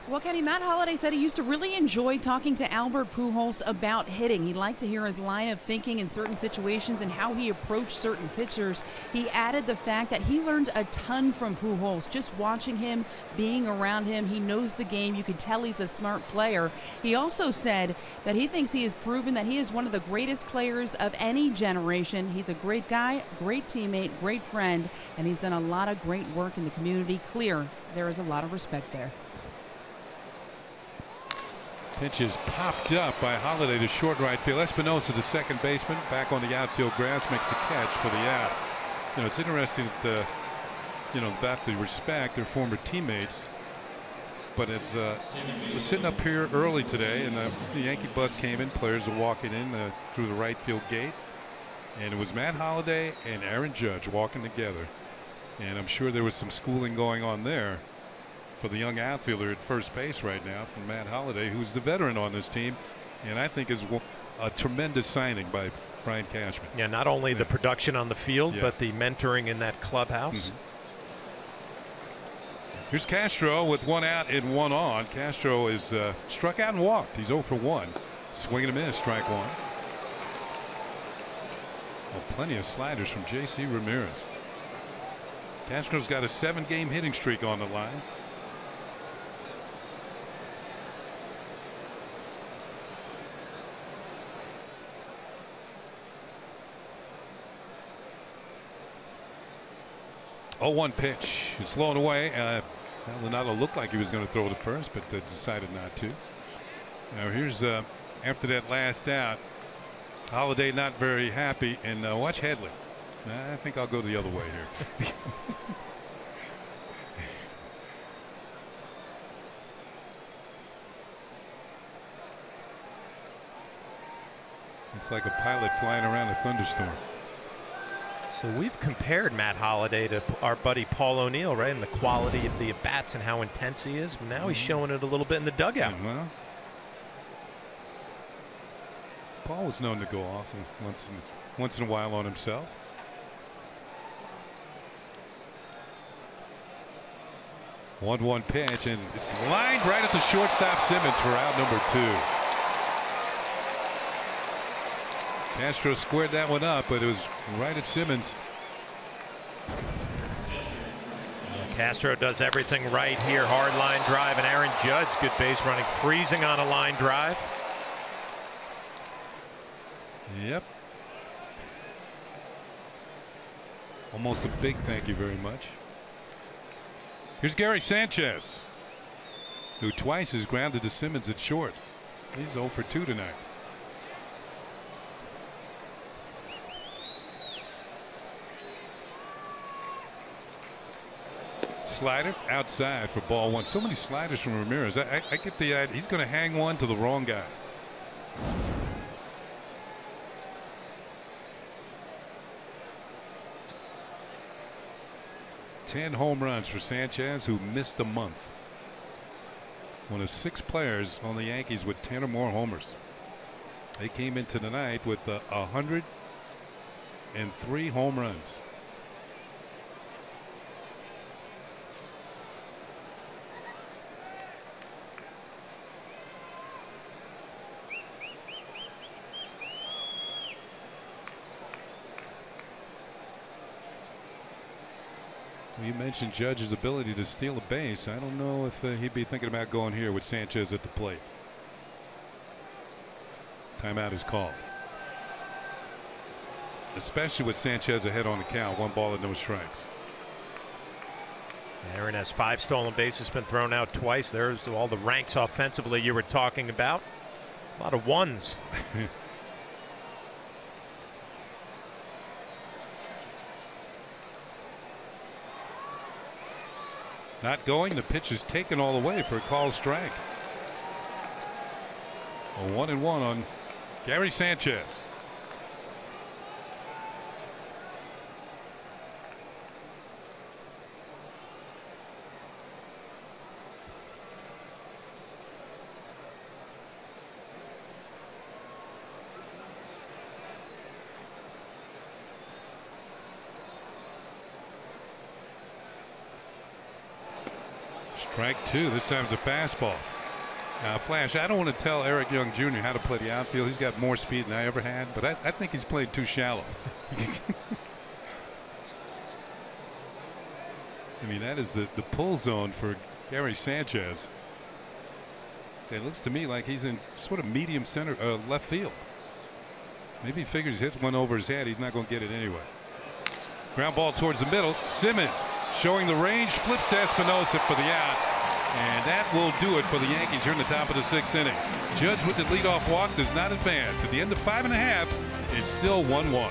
Well, Kenny, Matt Holliday said he used to really enjoy talking to Albert Pujols about hitting. He'd like to hear his line of thinking in certain situations and how he approached certain pitchers. He added the fact that he learned a ton from Pujols, just watching him, being around him. He knows the game. You can tell he's a smart player. He also said that he thinks he has proven that he is one of the greatest players of any generation. He's a great guy, great teammate, great friend, and he's done a lot of great work in the community. Clear, there is a lot of respect there. Pitch is popped up by Holliday to short right field. Espinosa, the second baseman, back on the outfield grass, makes the catch for the out. You know, it's interesting that about the respect, their former teammates. But it's was sitting up here early today, and the Yankee bus came in. Players are walking in through the right field gate, and it was Matt Holliday and Aaron Judge walking together. And I'm sure there was some schooling going on there for the young outfielder at first base right now from Matt Holliday, who's the veteran on this team, and I think is a tremendous signing by Brian Cashman. Yeah, not only the production on the field, but the mentoring in that clubhouse. Here's Castro with 1 out and 1 on. Castro is struck out and walked. He's 0 for 1. Swing and a miss, strike 1. Oh, plenty of sliders from J.C. Ramirez. Castro's got a 7-game hitting streak on the line. Oh, 1 pitch. It's blown away. Maldonado looked like he was going to throw to first, but decided not to. Now here's after that last out, Holiday not very happy, and watch Headley. I think I'll go the other way here. It's like a pilot flying around a thunderstorm. So we've compared Matt Holliday to our buddy Paul O'Neill, right? And the quality of the at-bats and how intense he is. Now he's showing it a little bit in the dugout. Yeah, well, Paul was known to go off once in a while on himself. One pitch, and it's lined right at the shortstop Simmons for out number 2. Castro squared that one up, but it was right at Simmons. Castro does everything right here. Hard line drive, and Aaron Judge, good base running, freezing on a line drive. Yep. Almost a big thank you very much. Here's Gary Sanchez, who twice has grounded to Simmons at short. He's 0 for 2 tonight. Slider outside for ball 1. So many sliders from Ramirez. I get the idea he's going to hang one to the wrong guy. Ten home runs for Sanchez, who missed a month. One of 6 players on the Yankees with 10 or more homers. They came into the night with 103 home runs. You mentioned Judge's ability to steal a base. I don't know if he'd be thinking about going here with Sanchez at the plate. Timeout is called. Especially with Sanchez ahead on the count. 1 ball and no strikes. Aaron has 5 stolen bases, been thrown out twice. There's all the ranks offensively you were talking about. A lot of ones. Not going. The pitch is taken all the way for a called strike. A 1-1 on Gary Sanchez. Strike 2. This time's a fastball. Now, Flash, I don't want to tell Eric Young Jr. how to play the outfield. He's got more speed than I ever had, but I think he's played too shallow. I mean, that is the pull zone for Gary Sanchez. It looks to me like he's in sort of medium center left field. Maybe he figures hits one over his head. He's not going to get it anyway. Ground ball towards the middle. Simmons showing the range, flips to Espinosa for the out, and that will do it for the Yankees here in the top of the 6th inning. Judge with the leadoff walk does not advance. At the end of 5½, it's still 1-1.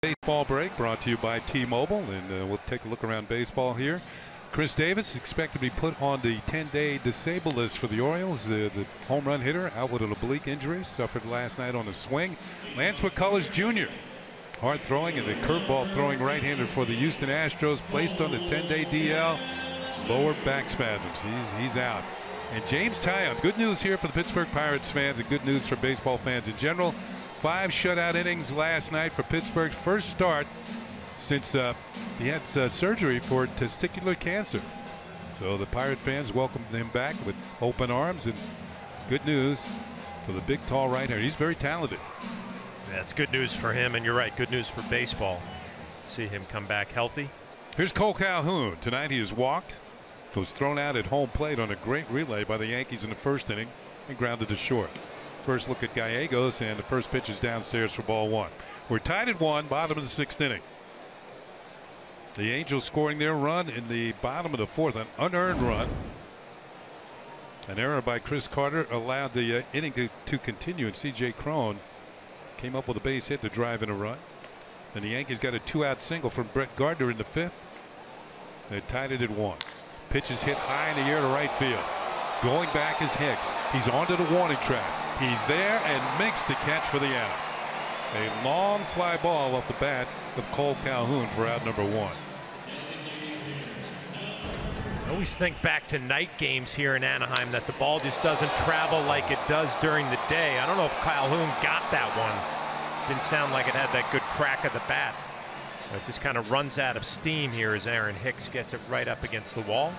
Baseball break brought to you by T-Mobile, and we'll take a look around baseball here. Chris Davis is expected to be put on the 10-day disabled list for the Orioles. The home run hitter out with an oblique injury, suffered last night on a swing. Lance McCullers Jr., hard throwing and the curveball throwing right-hander for the Houston Astros, placed on the 10-day DL. Lower back spasms. He's out. And James Taillon, good news here for the Pittsburgh Pirates fans and good news for baseball fans in general. 5 shutout innings last night for Pittsburgh's first start since he had surgery for testicular cancer. So the Pirate fans welcomed him back with open arms, and good news for the big, tall right-hander. He's very talented. That's good news for him, and you're right, good news for baseball. See him come back healthy. Here's Cole Calhoun. Tonight he has walked, was thrown out at home plate on a great relay by the Yankees in the first inning, and grounded to short. First look at Gallegos, and the first pitch is downstairs for ball 1. We're tied at 1, bottom of the 6th inning. The Angels scoring their run in the bottom of the 4th, an unearned run. An error by Chris Carter allowed the inning to continue, and C.J. Cron came up with a base hit to drive in a run. And the Yankees got a 2-out single from Brett Gardner in the 5th. They tied it at 1. Pitch is hit high in the air to right field. Going back is Hicks. He's onto the warning track. He's there and makes the catch for the out. A long fly ball off the bat of Cole Calhoun for out number 1. I always think back to night games here in Anaheim that the ball just doesn't travel like it does during the day. I don't know if Calhoun got that one. Didn't sound like it had that good crack of the bat. It just kind of runs out of steam here as Aaron Hicks gets it right up against the wall.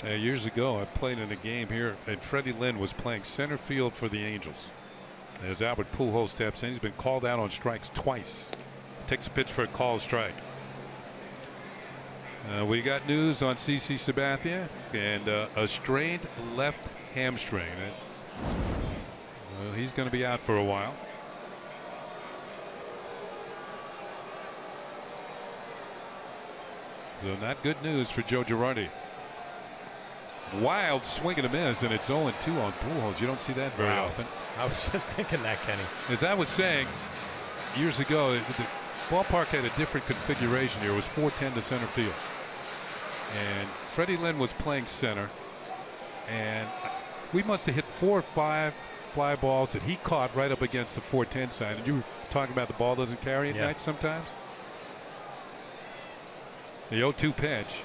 Years ago, I played in a game here, and Freddie Lynn was playing center field for the Angels. As Albert Pujols steps in, he's been called out on strikes twice. Takes a pitch for a called strike. We got news on CC Sabathia and a strained left hamstring. He's going to be out for a while. So not good news for Joe Girardi. Wild swing and a miss, and it's 0-2 on Pujols. You don't see that very often. I was just thinking that, Kenny. As I was saying, years ago, the ballpark had a different configuration here. It was 410 to center field. And Freddie Lynn was playing center. And we must have hit 4 or 5 fly balls that he caught right up against the 410 sign. And you were talking about the ball doesn't carry at night sometimes. The 0-2 pitch.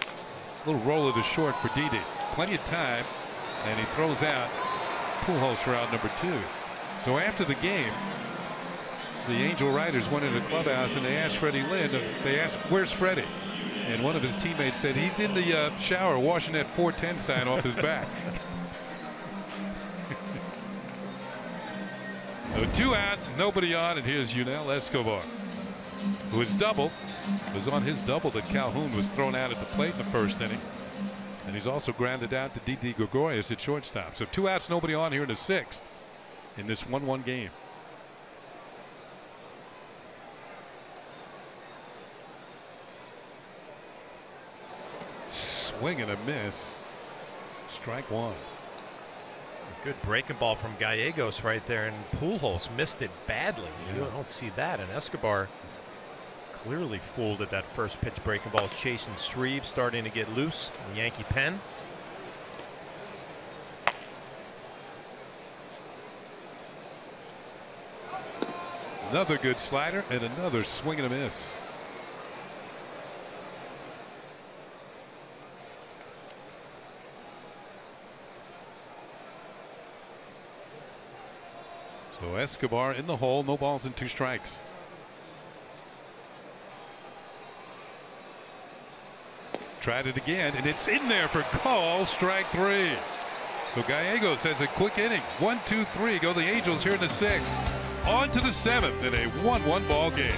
A little roller to short for Didi. Plenty of time, and he throws out Pujols for out number 2. So after the game, the Angel writers went into the clubhouse and they asked Freddie Lynn, they asked, where's Freddie? And one of his teammates said he's in the shower washing that 410 sign off his back. So 2 outs, nobody on, and here's Yunel Escobar, who is double. Was on his double that Calhoun was thrown out at the plate in the first inning. And he's also grounded out to Didi Gregorius at shortstop. So 2 outs, nobody on here in the 6th in this 1-1 game. Swing and a miss. Strike 1. A good breaking ball from Gallegos right there, and Pujols missed it badly. You don't see that, and Escobar clearly fooled at that first pitch breaking ball. Chasing Shreve starting to get loose in the Yankee pen. Another good slider and another swing and a miss. So Escobar in the hole, no balls and 2 strikes. Tried it again, and it's in there for call, strike 3. So Gallegos has a quick inning. 1, 2, 3 go the Angels here in the 6th. On to the 7th in a 1-1 ball game.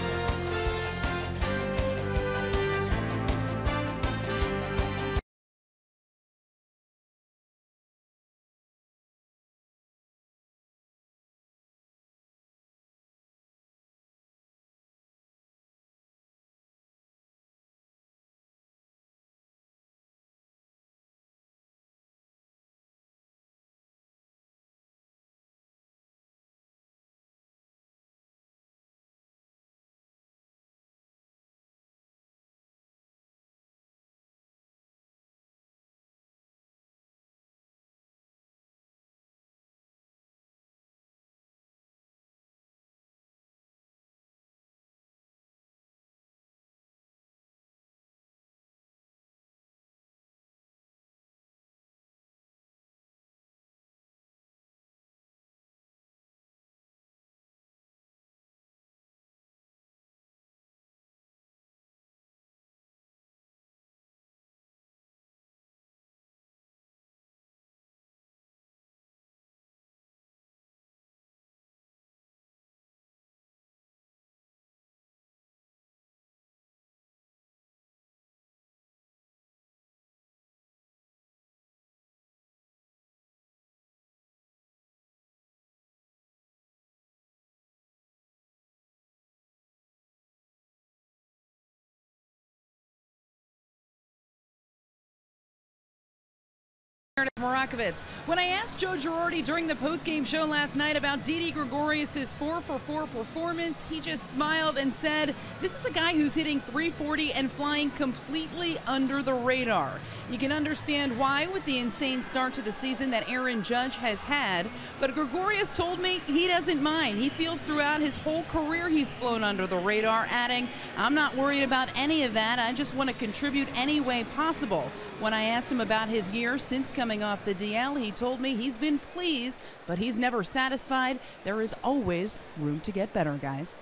Morakovitz. When I asked Joe Girardi during the postgame show last night about Didi Gregorius' 4-for-4 performance, he just smiled and said, this is a guy who's hitting .340 and flying completely under the radar. You can understand why with the insane start to the season that Aaron Judge has had, but Gregorius told me he doesn't mind. He feels throughout his whole career he's flown under the radar, adding, I'm not worried about any of that. I just want to contribute any way possible. When I asked him about his year since coming off the DL, he told me he's been pleased, but he's never satisfied. There is always room to get better, guys.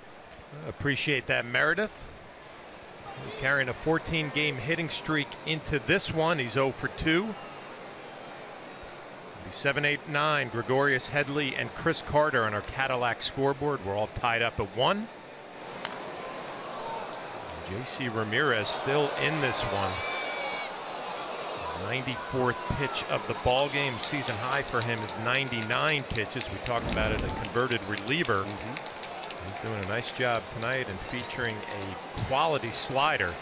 Appreciate that, Meredith. He's carrying a 14-game hitting streak into this one. He's 0 for 2. 7, 8, 9. Gregorius, Headley, and Chris Carter on our Cadillac scoreboard. We're all tied up at 1. JC Ramirez still in this one. 94th pitch of the ball game. Season high for him is 99 pitches. We talked about it, a converted reliever. He's doing a nice job tonight and featuring a quality slider.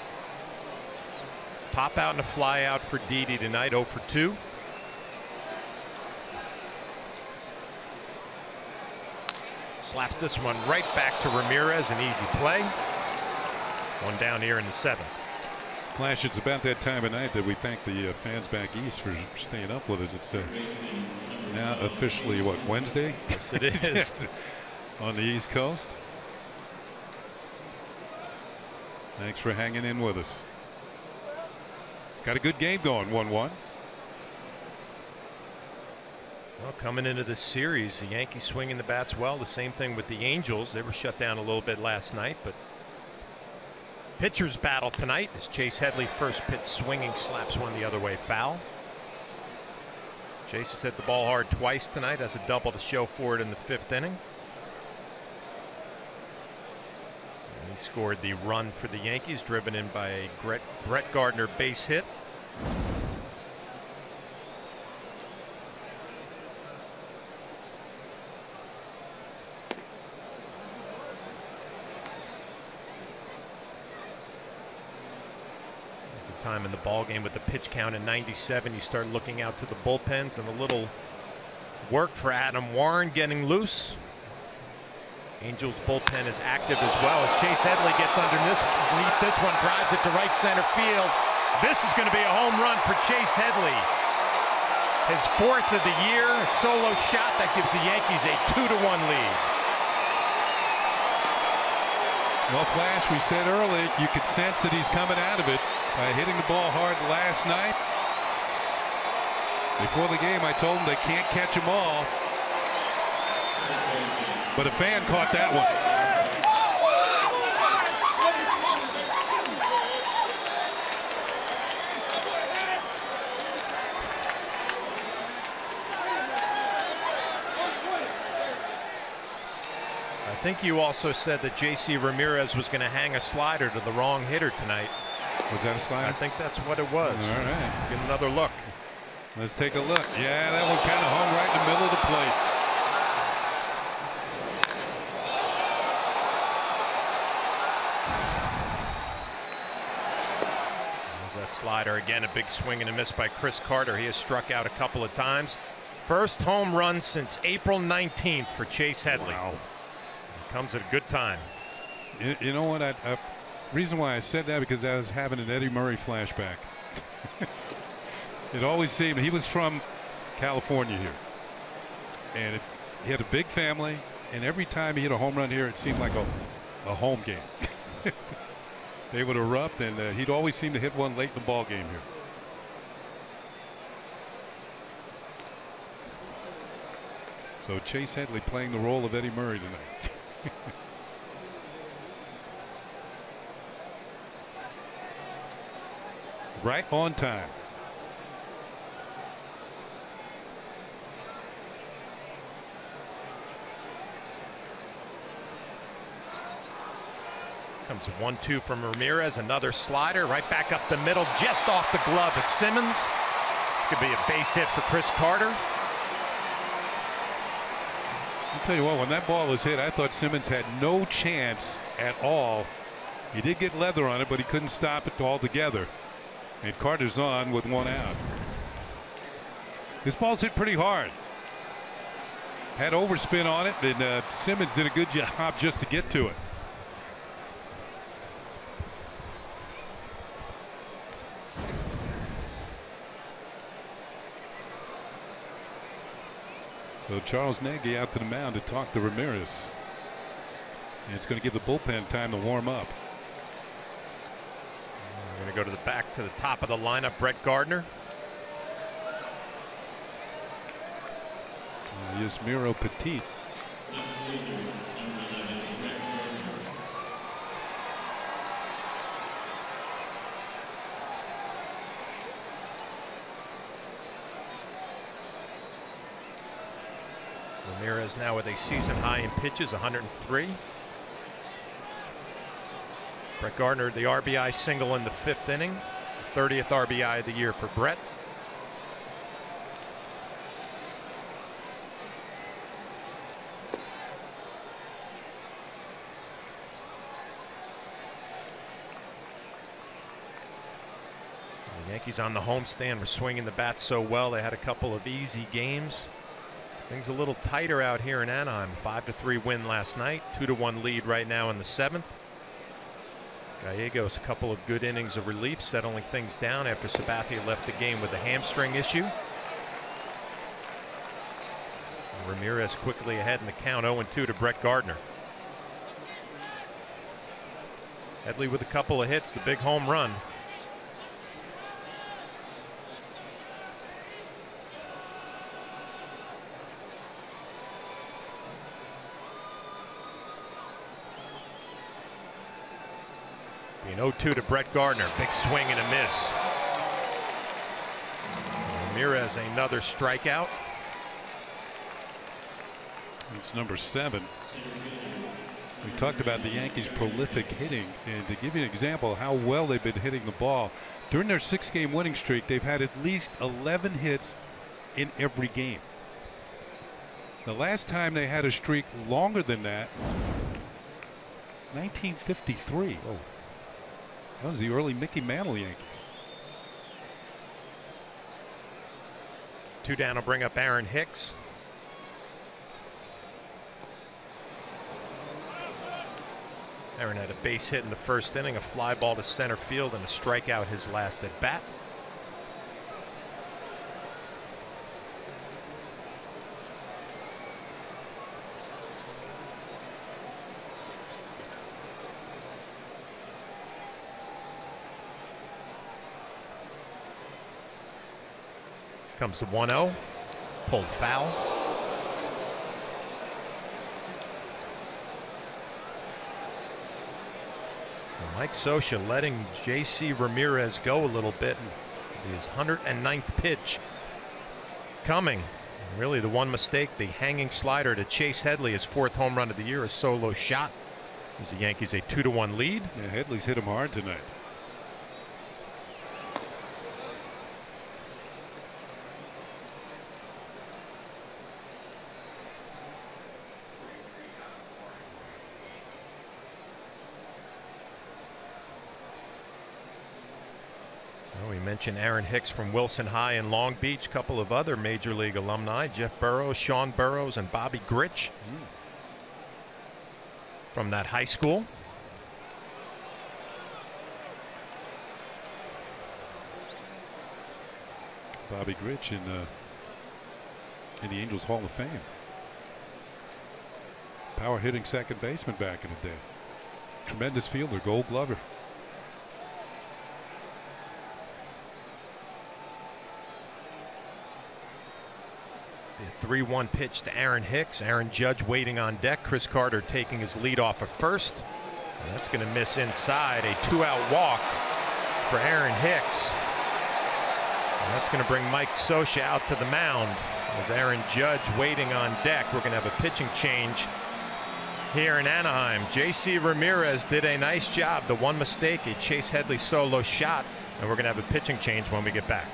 Pop out and a fly out for Didi tonight, 0 for 2. Slaps this one right back to Ramirez, an easy play. One down here in the 7th. Flash, it's about that time of night that we thank the fans back east for staying up with us. It's now officially, what, Wednesday? Yes, it is. On the East Coast. Thanks for hanging in with us. Got a good game going, 1-1. Well, coming into this series, the Yankees swinging the bats well. The same thing with the Angels. They were shut down a little bit last night, but pitchers battle tonight as Chase Headley, first pitch swinging, slaps one the other way foul. Chase has hit the ball hard twice tonight, has a double to show for it in the 5th inning. And he scored the run for the Yankees, driven in by a Brett Gardner base hit. Time in the ball game with the pitch count in 97. You start looking out to the bullpens, and a little work for Adam Warren getting loose. Angels bullpen is active as well as Chase Headley gets underneath this one, drives it to right center field. This is going to be a home run for Chase Headley. His 4th of the year, a solo shot that gives the Yankees a 2-1 lead. Well, Flash, we said early you could sense that he's coming out of it by hitting the ball hard last night. Before the game, I told him they can't catch them all. But a fan caught that one. I think you also said that JC Ramirez was going to hang a slider to the wrong hitter tonight. Was that a slider? I think that's what it was. All right. Get another look. Let's take a look. Yeah, that one kind of hung right in the middle of the plate. There's that slider again. A big swing and a miss by Chris Carter. He has struck out a couple of times. First home run since April 19th for Chase Headley. Wow. Comes at a good time. You know what? Reason why I said that, because I was having an Eddie Murray flashback. It always seemed he was from California here, and he had a big family, and every time he hit a home run here, it seemed like a home game. They would erupt, and he'd always seem to hit one late in the ball game here. So Chase Headley playing the role of Eddie Murray tonight. Right on time. Comes 1-2 from Ramirez. Another slider right back up the middle, just off the glove of Simmons. It's going to be a base hit for Chris Carter. I'll tell you what, when that ball was hit, I thought Simmons had no chance at all. He did get leather on it, but he couldn't stop it altogether. And Carter's on with one out. This ball's hit pretty hard. Had overspin on it, and Simmons did a good job just to get to it. So Charles Nagy out to the mound to talk to Ramirez. And it's going to give the bullpen time to warm up. We're going to go to the top of the lineup. Brett Gardner. Yasmiro Petit. Ramirez now with a season high in pitches, 103. Brett Gardner, the RBI single in the 5th inning, 30th RBI of the year for Brett. The Yankees on the homestand were swinging the bat so well. They had a couple of easy games. Things a little tighter out here in Anaheim. 5-3 win last night. 2-1 lead right now in the 7th. Gallegos a couple of good innings of relief, settling things down after Sabathia left the game with a hamstring issue. And Ramirez quickly ahead in the count, 0-2 to Brett Gardner. Headley with a couple of hits, the big home run. An 0-2 to Brett Gardner. Big swing and a miss. Ramirez another strikeout. It's number 7. We talked about the Yankees' prolific hitting, and to give you an example of how well they've been hitting the ball, during their 6-game winning streak, they've had at least 11 hits in every game. The last time they had a streak longer than that, 1953. Oh. That was the early Mickey Mantle Yankees. 2 down will bring up Aaron Hicks. Aaron had a base hit in the 1st inning, a fly ball to center field, and a strikeout his last at bat. Comes the 1-0. Pulled foul. So Mike Scioscia letting J.C. Ramirez go a little bit. His 109th pitch coming. And really the one mistake, the hanging slider to Chase Headley, his 4th home run of the year, a solo shot. Gives the Yankees a 2-1 lead. Yeah, Headley's hit him hard tonight. We mentioned Aaron Hicks from Wilson High in Long Beach. A couple of other Major League alumni, Jeff Burrows, Sean Burrows, and Bobby Grich from that high school. Bobby Grich in the Angels Hall of Fame. Power hitting second baseman back in the day. Tremendous fielder, Gold Glover. The 3-1 pitch to Aaron Hicks. Aaron Judge waiting on deck. Chris Carter taking his lead off of first. And that's going to miss inside. A 2-out walk for Aaron Hicks. And that's going to bring Mike Scioscia out to the mound. As Aaron Judge waiting on deck. We're going to have a pitching change here in Anaheim. J.C. Ramirez did a nice job. The one mistake, a Chase Headley solo shot. And we're going to have a pitching change when we get back.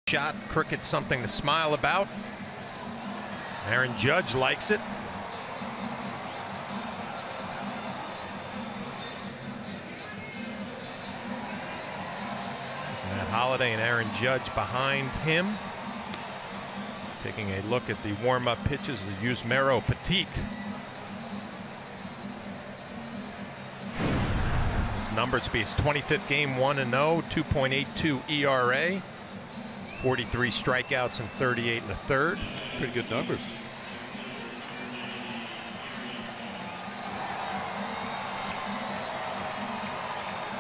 shot. Cricket's something to smile about. Aaron Judge likes it. Matt Holliday and Aaron Judge behind him. Taking a look at the warm-up pitches of Yusmeiro Petit. His numbers be his 25th game, 1-0, 2.82 ERA, 43 strikeouts and 38 in the third. Pretty good numbers.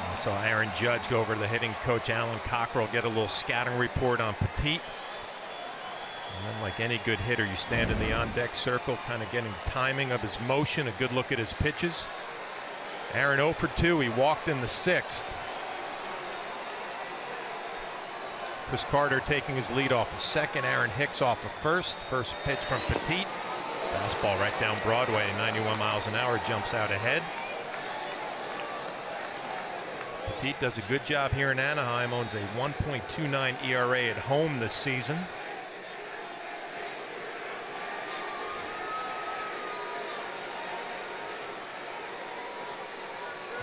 I saw Aaron Judge go over to the hitting coach Alan Cockrell, get a little scouting report on Petit. And then, like any good hitter, you stand in the on-deck circle, kind of getting timing of his motion, a good look at his pitches. Aaron 0 for 2. He walked in the 6th. Chris Carter taking his lead off of second. Aaron Hicks off of first. First pitch from Petit. Fastball right down Broadway, 91 miles an hour, jumps out ahead. Petit does a good job here in Anaheim, owns a 1.29 ERA at home this season.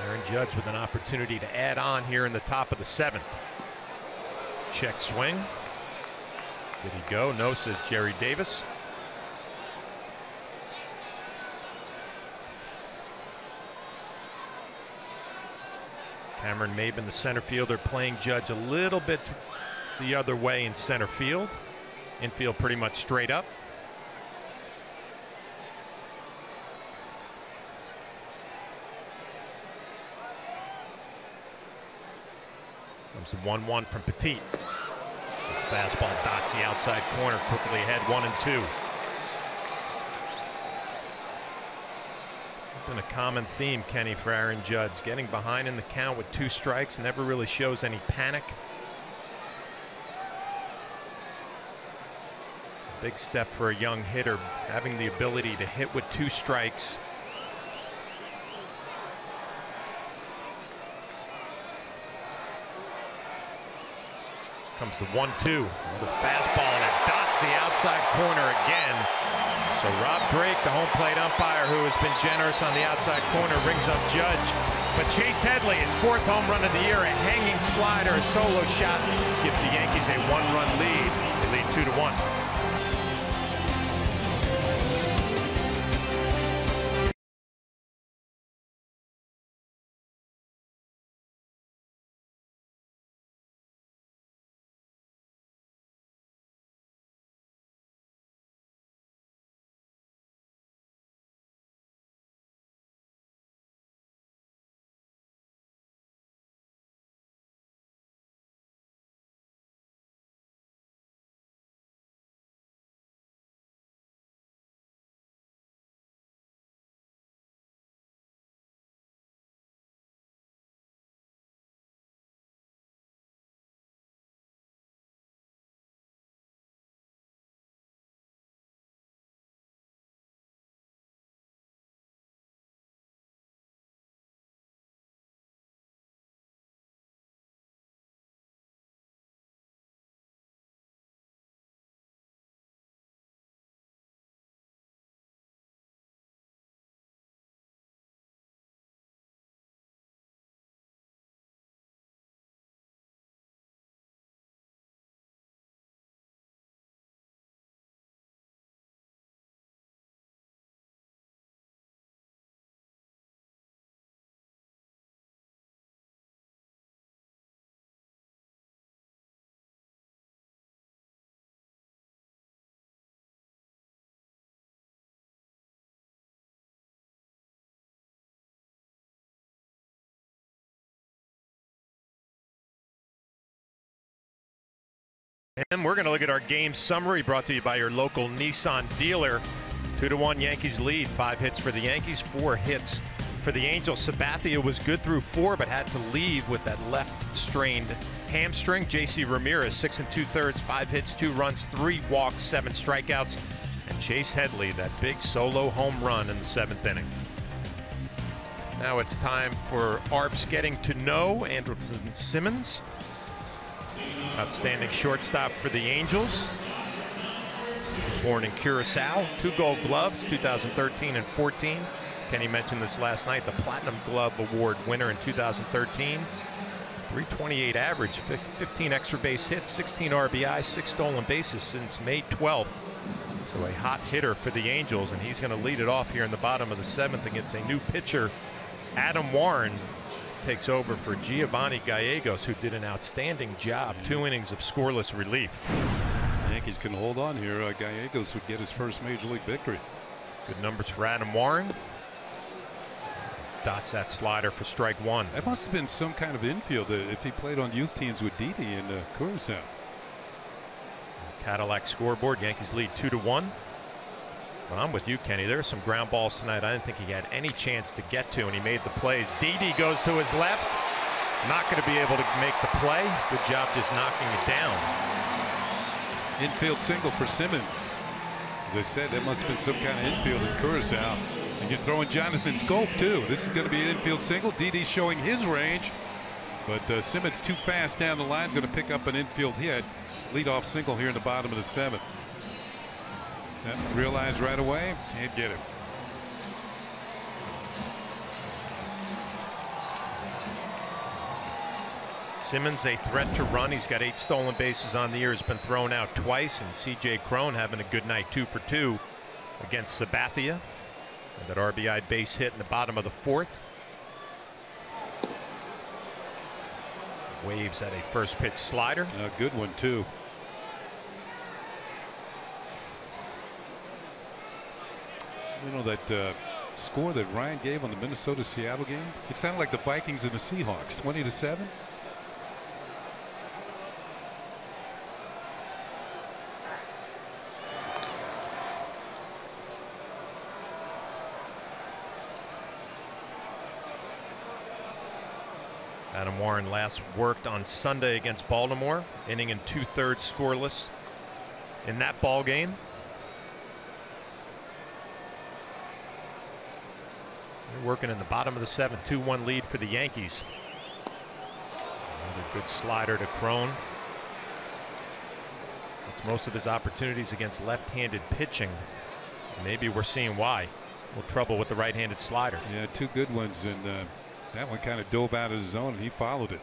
Aaron Judge with an opportunity to add on here in the top of the 7th. Check swing. Did he go? No, says Jerry Davis. Cameron Maben, the center fielder, playing Judge a little bit the other way in center field. Infield pretty much straight up. Comes a 1-1 from Petit. The fastball dots the outside corner, quickly ahead, 1-2. Been a common theme, Kenny, for Aaron Judge. Getting behind in the count with 2 strikes, never really shows any panic. Big step for a young hitter, having the ability to hit with 2 strikes. Comes the 1-2. The fastball, and it dots the outside corner again. So Rob Drake, the home plate umpire, who has been generous on the outside corner, rings up Judge. But Chase Headley, his 4th home run of the year, a hanging slider, a solo shot, gives the Yankees a 1-run lead. They lead 2-1. And we're going to look at our game summary brought to you by your local Nissan dealer. 2-1 Yankees lead. 5 hits for the Yankees, 4 hits for the Angels. Sabathia was good through 4, but had to leave with that left strained hamstring. JC Ramirez, 6 2/3, 5 hits, 2 runs, 3 walks, 7 strikeouts. And Chase Headley, that big solo home run in the 7th inning. Now it's time for ARP's Getting to Know Andrelton Simmons. Outstanding shortstop for the Angels. Born in Curacao, 2 Gold Gloves, 2013 and 14. Kenny mentioned this last night, the Platinum Glove Award winner in 2013. 328 average, 15 extra base hits, 16 RBI, 6 stolen bases since May 12th. So a hot hitter for the Angels, and he's going to lead it off here in the bottom of the 7th against a new pitcher. Adam Warren takes over for Giovanni Gallegos, who did an outstanding job. 2 innings of scoreless relief. Yankees can hold on here. Gallegos would get his first major league victory. Good numbers for Adam Warren. Dots that slider for strike 1. That must have been some kind of infield if he played on youth teams with Didi and Curacao. Cadillac scoreboard. Yankees lead 2-1. But I'm with you, Kenny. There are some ground balls tonight I didn't think he had any chance to get to, and he made the plays. Didi goes to his left. Not going to be able to make the play. Good job just knocking it down. Infield single for Simmons. As I said, that must have been some kind of infield in Curacao. And you're throwing Jonathan Scope, too. This is going to be an infield single. Didi showing his range. But Simmons too fast down the line. Is going to pick up an infield hit. Leadoff single here in the bottom of the 7th. Realized right away. Can't get him. Simmons a threat to run. He's got 8 stolen bases on the year. Has been thrown out twice. And C.J. Cron having a good night, 2 for 2 against Sabathia. And that RBI base hit in the bottom of the 4th. Waves at a first pitch slider. A good one, too. You know that score that Ryan gave on the Minnesota-Seattle game? It sounded like the Vikings and the Seahawks, 20-7. Adam Warren last worked on Sunday against Baltimore, inning and 2/3 scoreless in that ball game. They're working in the bottom of the 7th, 2-1 lead for the Yankees. Another good slider to Cron. It's most of his opportunities against left-handed pitching. Maybe we're seeing why. A little trouble with the right-handed slider. Yeah, 2 good ones, and that one kind of dove out of his zone, and he followed it.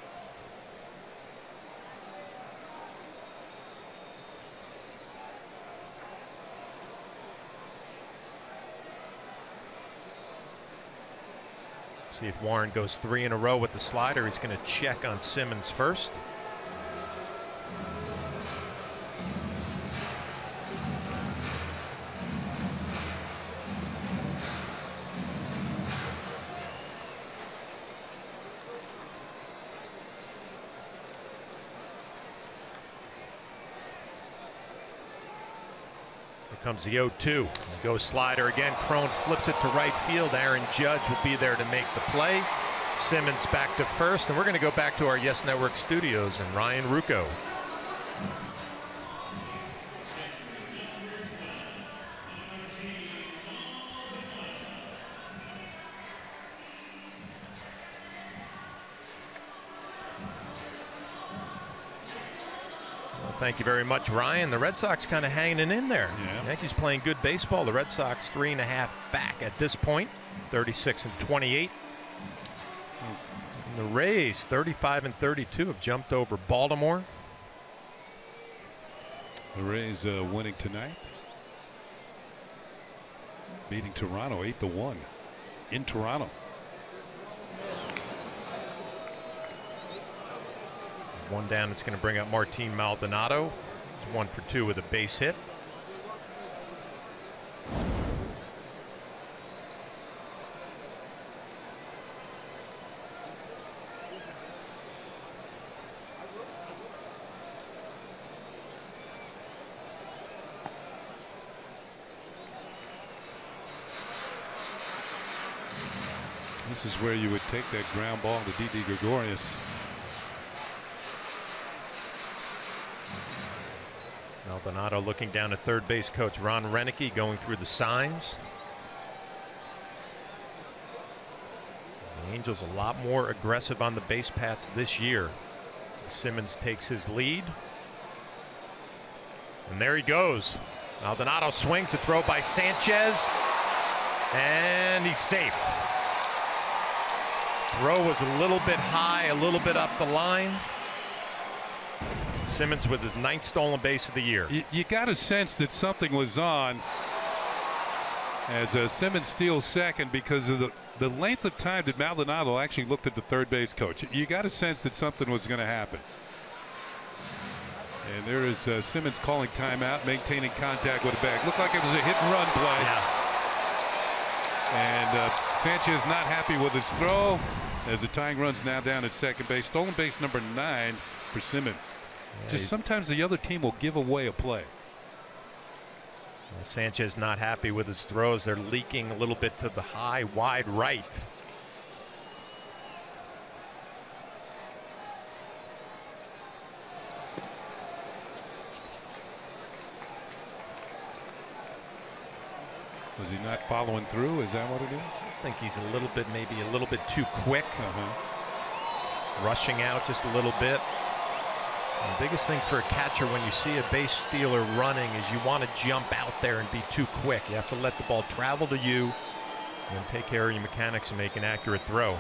See if Warren goes 3 in a row with the slider. He's going to check on Simmons first. Comes the 0-2. Goes slider again. Cron flips it to right field. Aaron Judge will be there to make the play. Simmons back to first, and we're going to go back to our Yes Network studios and Ryan Ruocco. Thank you very much, Ryan. The Red Sox kind of hanging in there. Yeah. Yankees playing good baseball. The Red Sox 3.5 back at this point, 36-28. And the Rays 35-32 have jumped over Baltimore. The Rays winning tonight, beating Toronto 8-1 in Toronto. One down. It's going to bring up Martin Maldonado. He's 1 for 2 with a base hit. This is where you would take that ground ball to Didi Gregorius. Maldonado looking down at third base coach Ron Renicky, going through the signs. The Angels a lot more aggressive on the base paths this year. Simmons takes his lead. And there he goes. Maldonado swings, a throw by Sanchez. And he's safe. Throw was a little bit high, a little bit up the line. Simmons with his 9th stolen base of the year. You got a sense that something was on as Simmons steals second because of the length of time that Maldonado actually looked at the third base coach. You got a sense that something was going to happen. And there is Simmons calling timeout, maintaining contact with the bag. Looked like it was a hit and run play. Yeah. And Sanchez not happy with his throw as the tying run's now down at second base. Stolen base number 9 for Simmons. Yeah, just sometimes the other team will give away a play. Well, Sanchez not happy with his throws. They're leaking a little bit to the high, wide right. Was he not following through? Is that what it is? I just think he's a little bit, maybe a little bit too quick. Rushing out just a little bit. And the biggest thing for a catcher when you see a base stealer running is you want to jump out there and be too quick. You have to let the ball travel to you and take care of your mechanics and make an accurate throw.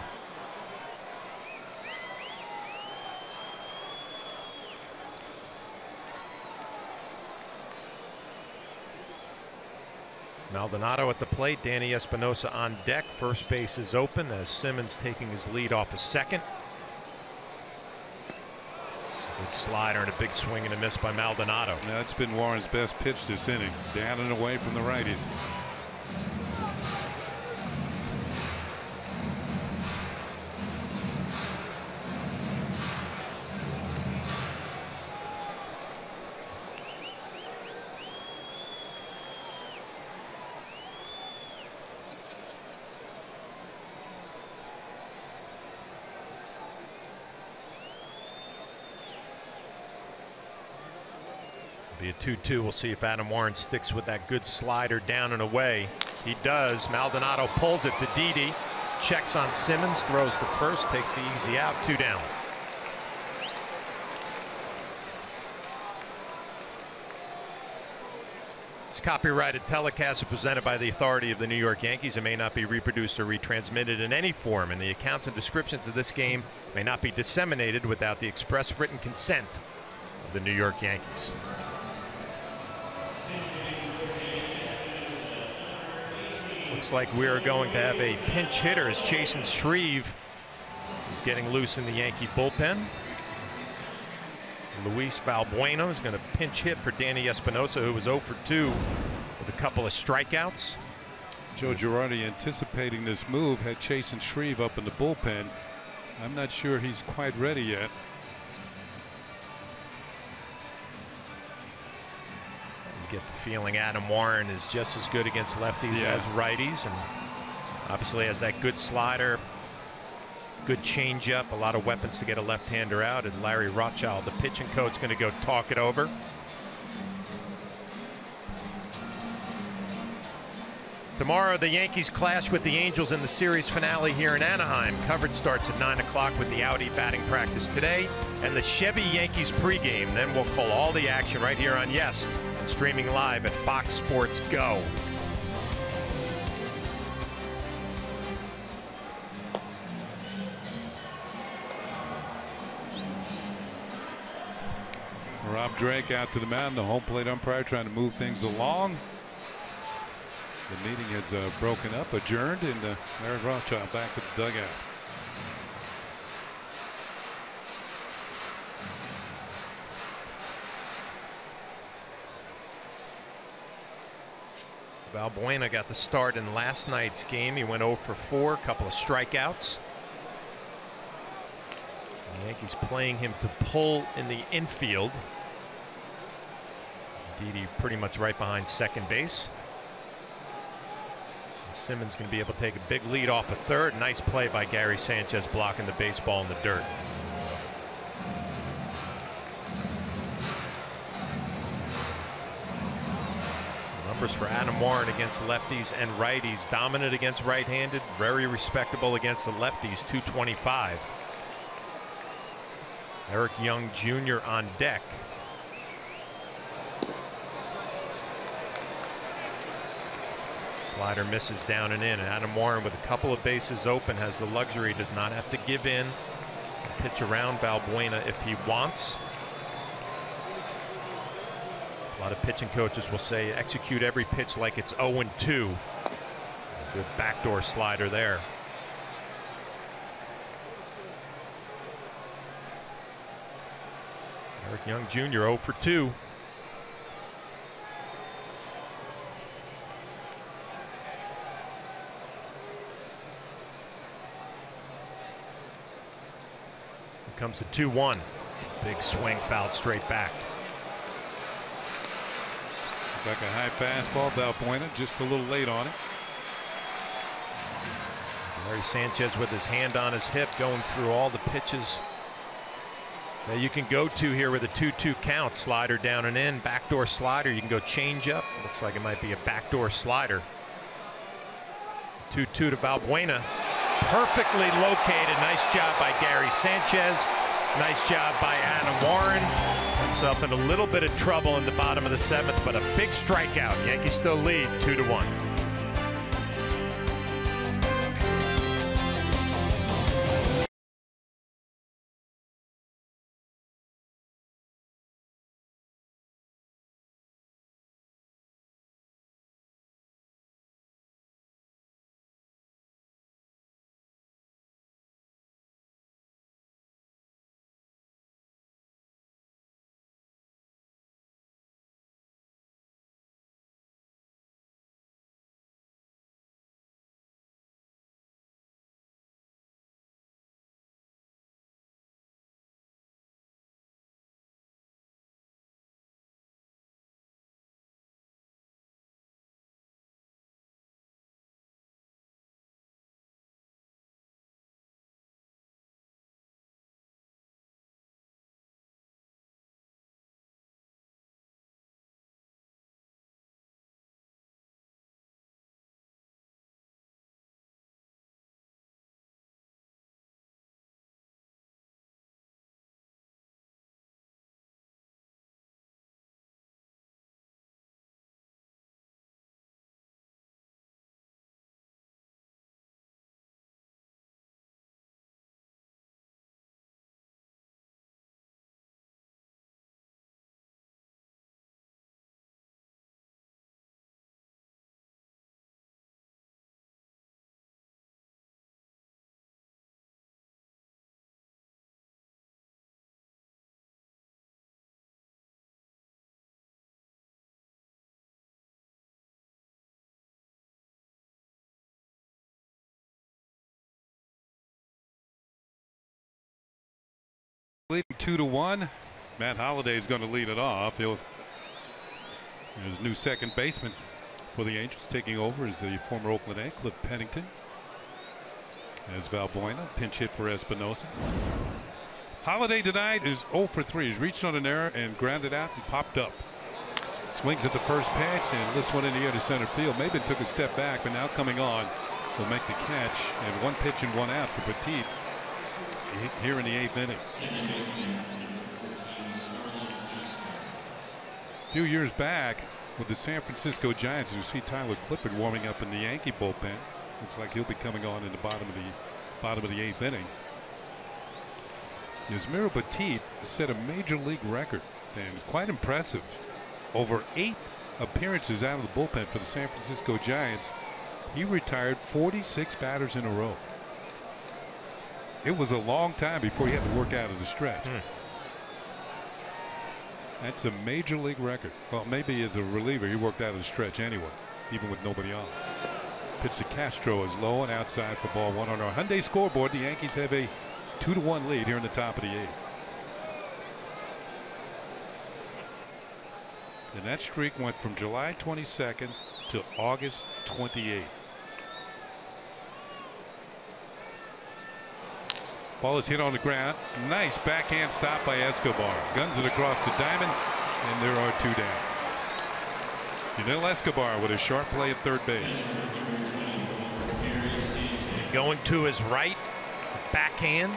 Maldonado at the plate, Danny Espinosa on deck. First base is open as Simmons taking his lead off of second. Good slider and a big swing and a miss by Maldonado. That's been Warren's best pitch this inning. Down and away from the righties. Be a 2-2. We'll see if Adam Warren sticks with that good slider down and away. He does. Maldonado pulls it to Didi. Checks on Simmons. Throws to first. Takes the easy out. 2 down. This copyrighted telecast is presented by the authority of the New York Yankees and may not be reproduced or retransmitted in any form, and the accounts and descriptions of this game may not be disseminated without the express written consent of the New York Yankees. Looks like we are going to have a pinch hitter as Chasen Shreve is getting loose in the Yankee bullpen. Luis Valbuena is going to pinch hit for Danny Espinosa, who was 0 for 2 with a couple of strikeouts. Joe Girardi anticipating this move had Chasen Shreve up in the bullpen. I'm not sure he's quite ready yet. Get the feeling Adam Warren is just as good against lefties as righties, and obviously has that good slider, good changeup, a lot of weapons to get a left-hander out. And Larry Rothschild, the pitching coach, going to go talk it over. Tomorrow the Yankees clash with the Angels in the series finale here in Anaheim. Coverage starts at 9 o'clock with the Audi batting practice today and the Chevy Yankees pregame. Then we'll call all the action right here on Yes, and streaming live at Fox Sports Go. Rob Drake out to the mound, the home plate umpire trying to move things along. The meeting has broken up, adjourned, and Larry Rothschild back to the dugout. Valbuena got the start in last night's game. He went 0 for 4, a couple of strikeouts. The Yankees playing him to pull in the infield. Didi pretty much right behind second base. Simmons going to be able to take a big lead off of third. Nice play by Gary Sanchez blocking the baseball in the dirt. Numbers for Adam Warren against lefties and righties. Dominant against right-handed, very respectable against the lefties, 225. Eric Young Jr. on deck. Slider misses down and in. Adam Warren, with a couple of bases open, has the luxury, does not have to give in. Pitch around Valbuena if he wants. A lot of pitching coaches will say execute every pitch like it's 0-2. Good backdoor slider there. Eric Young Jr. 0 for 2. Here comes the 2-1. Big swing, fouled straight back. Like a high fastball. Valbuena just a little late on it. Gary Sanchez with his hand on his hip, going through all the pitches that you can go to here with a 2-2 count. Slider down and in, backdoor slider. You can go change up. Looks like it might be a backdoor slider. 2-2 to Valbuena. Perfectly located. Nice job by Gary Sanchez. Nice job by Adam Warren. Himself in a little bit of trouble in the bottom of the 7th, but a big strikeout. Yankees still lead 2-1. Leading 2-1. Matt Holliday is going to lead it off. His new second baseman for the Angels taking over is the former Oakland A, Cliff Pennington. As Valbuena, pinch hit for Espinosa. Holliday tonight is 0 for 3. He's reached on an error and grounded out and popped up. Swings at the first pitch and lifts one in the air to center field. Maybe took a step back, but now coming on will make the catch. And 1 pitch and 1 out for Petit here in the 8th inning. A few years back with the San Francisco Giants, you see Tyler Clippard warming up in the Yankee bullpen. Looks like he'll be coming on in the bottom of the 8th inning. Yasmir Petit set a major league record and quite impressive. Over 8 appearances out of the bullpen for the San Francisco Giants. He retired 46 batters in a row. It was a long time before he had to work out of the stretch. That's a major league record. Well, maybe as a reliever he worked out of the stretch anyway, even with nobody on. Pitch to Castro is low and outside for ball 1 on our Hyundai scoreboard. The Yankees have a 2-1 lead here in the top of the 8th. And that streak went from July 22nd to August 28th. Ball is hit on the ground. Nice backhand stop by Escobar. Guns it across to Diamond, and there are 2 down. Yunel Escobar with a sharp play at third base. Going to his right, backhand.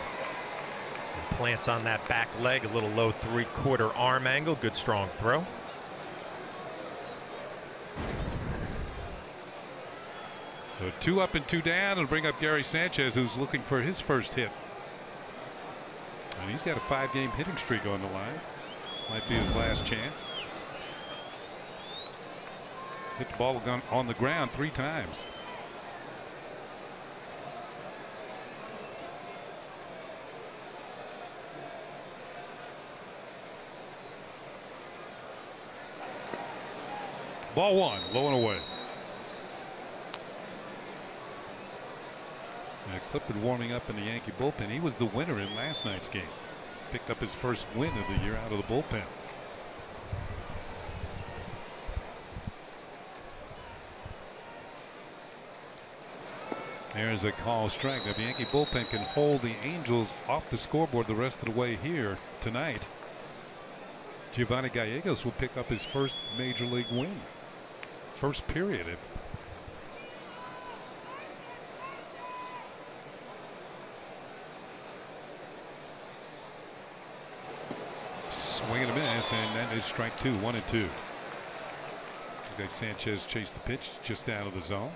Plants on that back leg, a little low 3/4 arm angle. Good strong throw. So 2 up and 2 down. It'll bring up Gary Sanchez, who's looking for his first hit. And he's got a 5-game hitting streak on the line. Might be his last chance. Hit the ball on the ground 3 times. Ball 1, low and away. Clippard warming up in the Yankee bullpen. He was the winner in last night's game. Picked up his first win of the year out of the bullpen. There's a call strike. If the Yankee bullpen can hold the Angels off the scoreboard the rest of the way here tonight, Giovanni Gallegos will pick up his first major league win. First period. Swing and a miss, and that is strike 2, 1 and 2. Okay, Sanchez chased the pitch just out of the zone.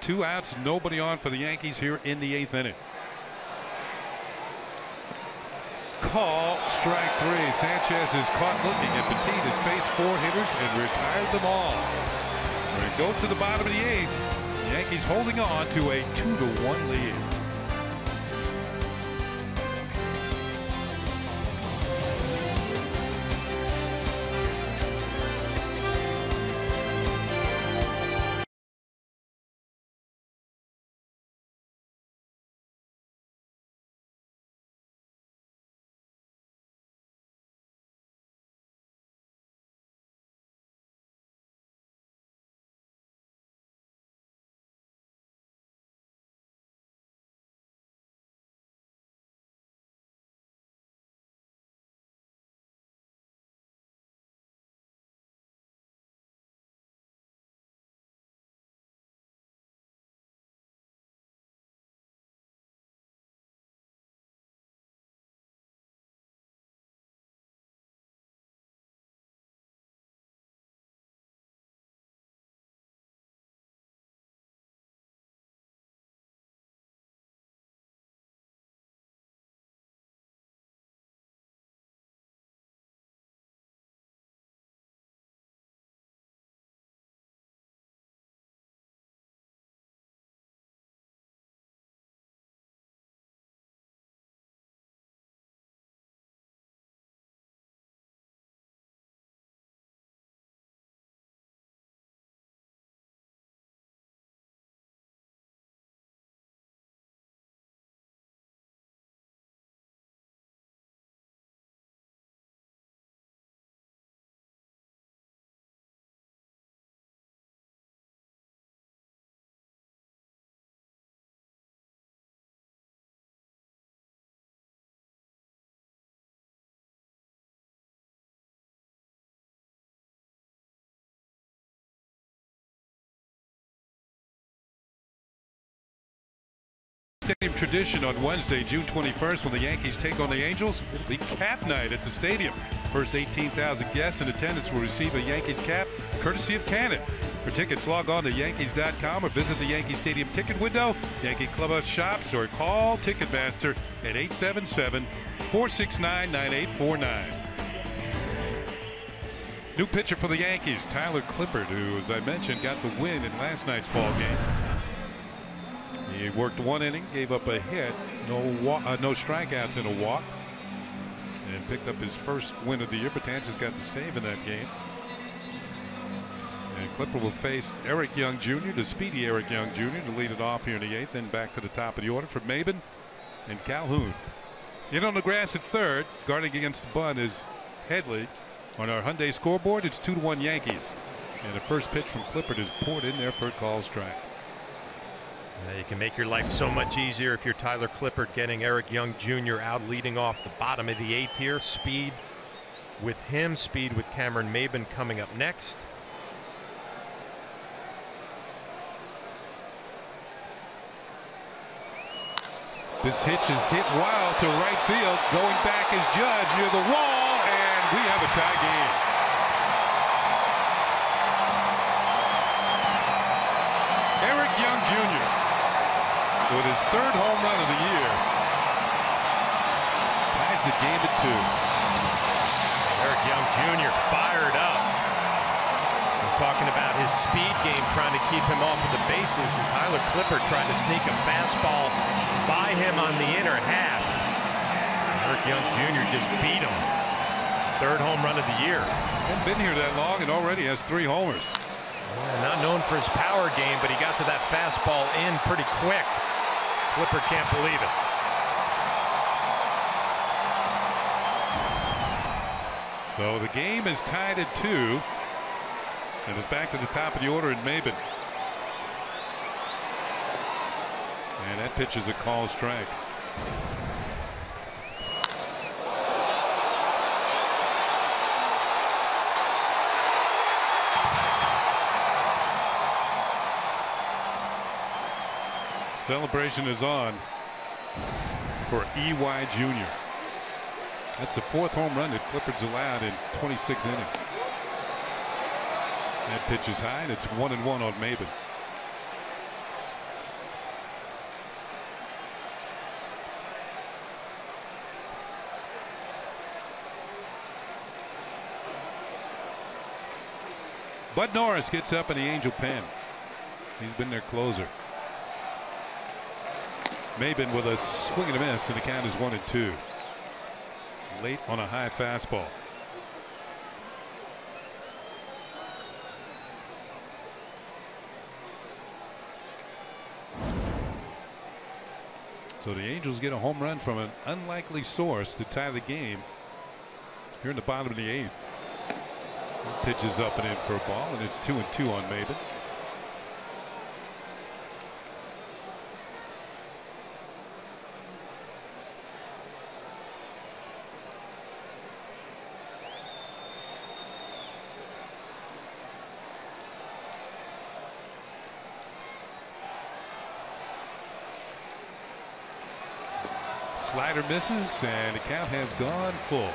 Two outs, nobody on for the Yankees here in the 8th inning. Call strike 3. Sanchez is caught looking at Petit, has faced 4 hitters and retired them all. We go to the bottom of the 8th. The Yankees holding on to a 2-1 lead. Stadium tradition on Wednesday, June 21st, when the Yankees take on the Angels. It'll be cap night at the stadium. First 18,000 guests in attendance will receive a Yankees cap, courtesy of Cannon. For tickets, log on to Yankees.com or visit the Yankee Stadium ticket window, Yankee Clubhouse shops, or call Ticketmaster at 877-469-9849. New pitcher for the Yankees, Tyler Clippard, who, as I mentioned, got the win in last night's ball game. He worked 1 inning, gave up a hit, no strikeouts and a walk, and picked up his first win of the year. Betances got the save in that game. And Clippard will face Eric Young Jr., the speedy Eric Young Jr., to lead it off here in the 8th. Then back to the top of the order for Maben and Calhoun. In on the grass at third, guarding against the bunt is Headley. On our Hyundai scoreboard, it's 2-1 Yankees. And the first pitch from Clippard is poured in there for a call strike. You can make your life so much easier if you're Tyler Clippard, getting Eric Young Jr. out leading off the bottom of the 8th here. Speed with him, speed with Cameron Maybin coming up next. This hitch is hit wild to right field. Going back is Judge near the wall, and we have a tie game. Eric Young Jr. with his 3rd home run of the year ties the game at 2. Eric Young Jr. fired up. We're talking about his speed game, trying to keep him off of the bases, and Tyler Clippard trying to sneak a fastball by him on the inner half. Eric Young Jr. just beat him. 3rd home run of the year. Hasn't been here that long and already has 3 homers. Not known for his power game, but he got to that fastball in pretty quick. Clippard can't believe it. So the game is tied at 2. And it's back to the top of the order in Maybin. And that pitch is a call strike. Celebration is on for EY Jr. That's the 4th home run that Clippard's allowed in 26 innings. That pitch is high, and it's 1-1 on Maybin. Bud Norris gets up in the Angel pen. He's been their closer. Maybin with a swing and a miss, and the count is 1-2. Late on a high fastball. So the Angels get a home run from an unlikely source to tie the game here in the bottom of the 8th. Pitch is up and in for a ball, and it's 2-2 on Maybin. Slider misses, and the count has gone full.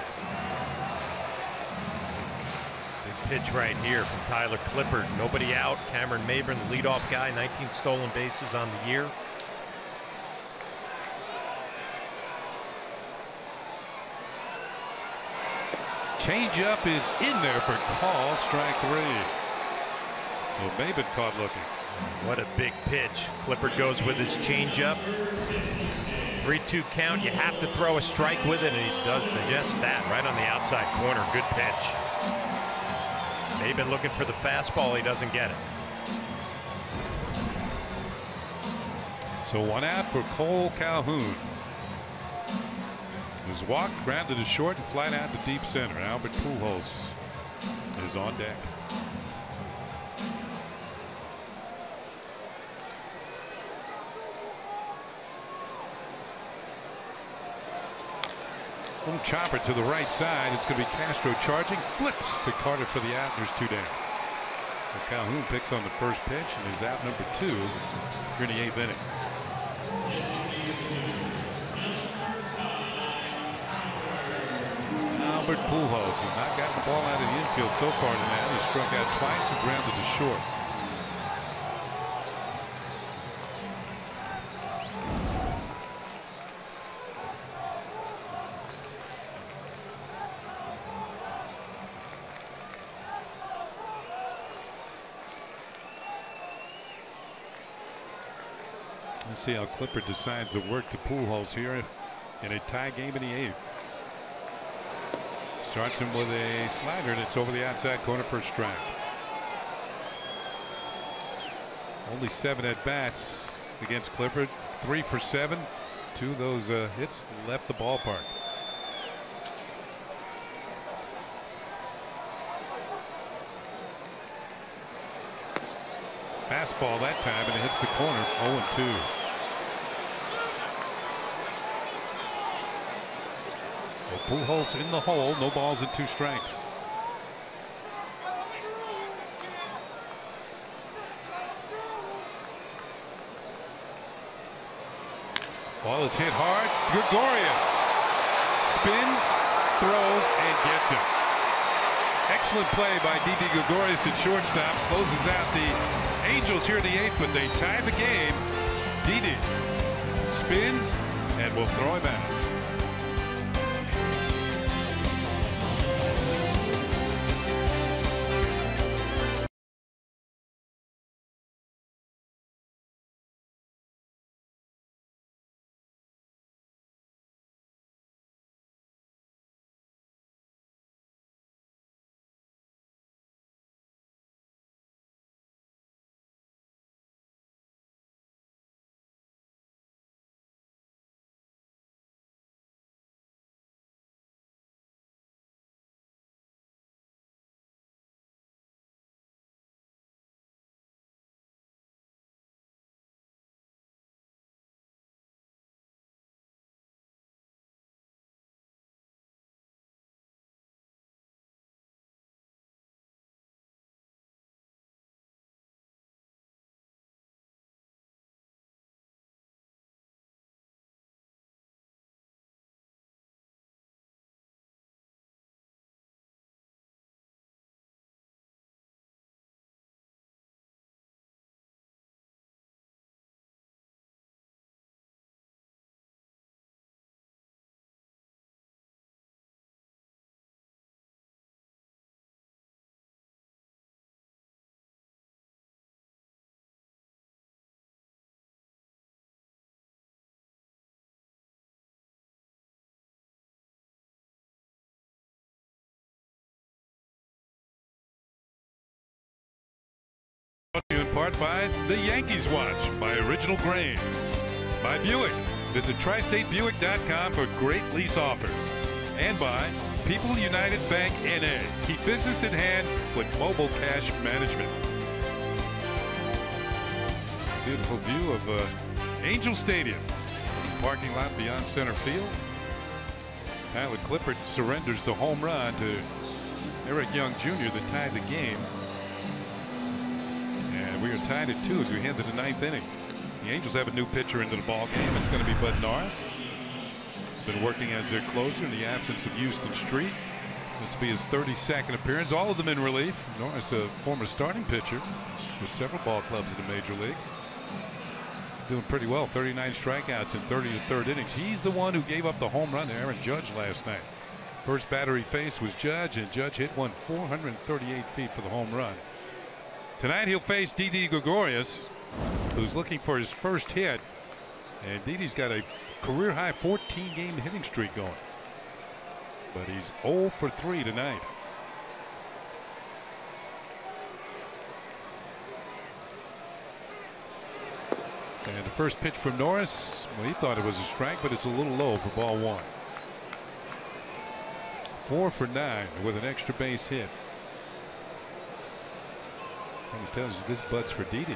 Big pitch right here from Tyler Clippard. Nobody out. Cameron Maybin, the leadoff guy, 19 stolen bases on the year. Changeup is in there for call, strike 3. So Maybin caught looking. What a big pitch. Clippard goes with his changeup. 3-2 count. You have to throw a strike with it, and he does just that right on the outside corner. Good pitch. Maybin looking for the fastball. He doesn't get it. So 1 out for Cole Calhoun. His walk grounded to short and flied out to deep center. Albert Pujols is on deck. Little chopper to the right side. It's going to be Castro charging. Flips to Carter for the out. There's 2 down. Well, Calhoun picks on the first pitch and is out number 2 here in the 8th inning. Albert Pujols has not gotten the ball out of the infield so far tonight. He struck out twice and grounded to short. Let's see how Clippard decides to work to Pujols here in a tie game in the 8th. Starts him with a slider, and it's over the outside corner for a strike. Only 7 at bats against Clippard. 3 for 7. 2 of those hits left the ballpark. Fastball that time, and it hits the corner. 0-2. Well, Pujols in the hole. No balls and 2 strikes. Ball is hit hard. Gregorius spins, throws, and gets it. Excellent play by Didi Gregorius at shortstop. Closes out the Angels here in the 8th, but they tie the game. Didi spins and will throw him out. Brought to you in part by the Yankees Watch, by Original Grain, by Buick. Visit TriStateBuick.com for great lease offers. And by People United Bank NA. Keep business in hand with mobile cash management. Beautiful view of Angel Stadium. Parking lot beyond center field. Tyler Clippard surrenders the home run to Eric Young Jr. that tied the game. We are tied at 2 as we head to the 9th inning. The Angels have a new pitcher into the ball game. It's going to be Bud Norris. He's been working as their closer in the absence of Houston Street. This will be his 32nd appearance, all of them in relief. Norris, a former starting pitcher with several ball clubs in the major leagues. Doing pretty well, 39 strikeouts in 30 to 3rd innings. He's the one who gave up the home run to Aaron Judge last night. First batter he faced was Judge, and Judge hit one 438 feet for the home run. Tonight he'll face Didi Gregorius, who's looking for his first hit. And Didi's got a career-high 14-game hitting streak going. But he's 0 for 3 tonight. And the first pitch from Norris, well, he thought it was a strike, but it's a little low for ball 1. 4 for 9 with an extra base hit. And it tells you this Bud's for Didi.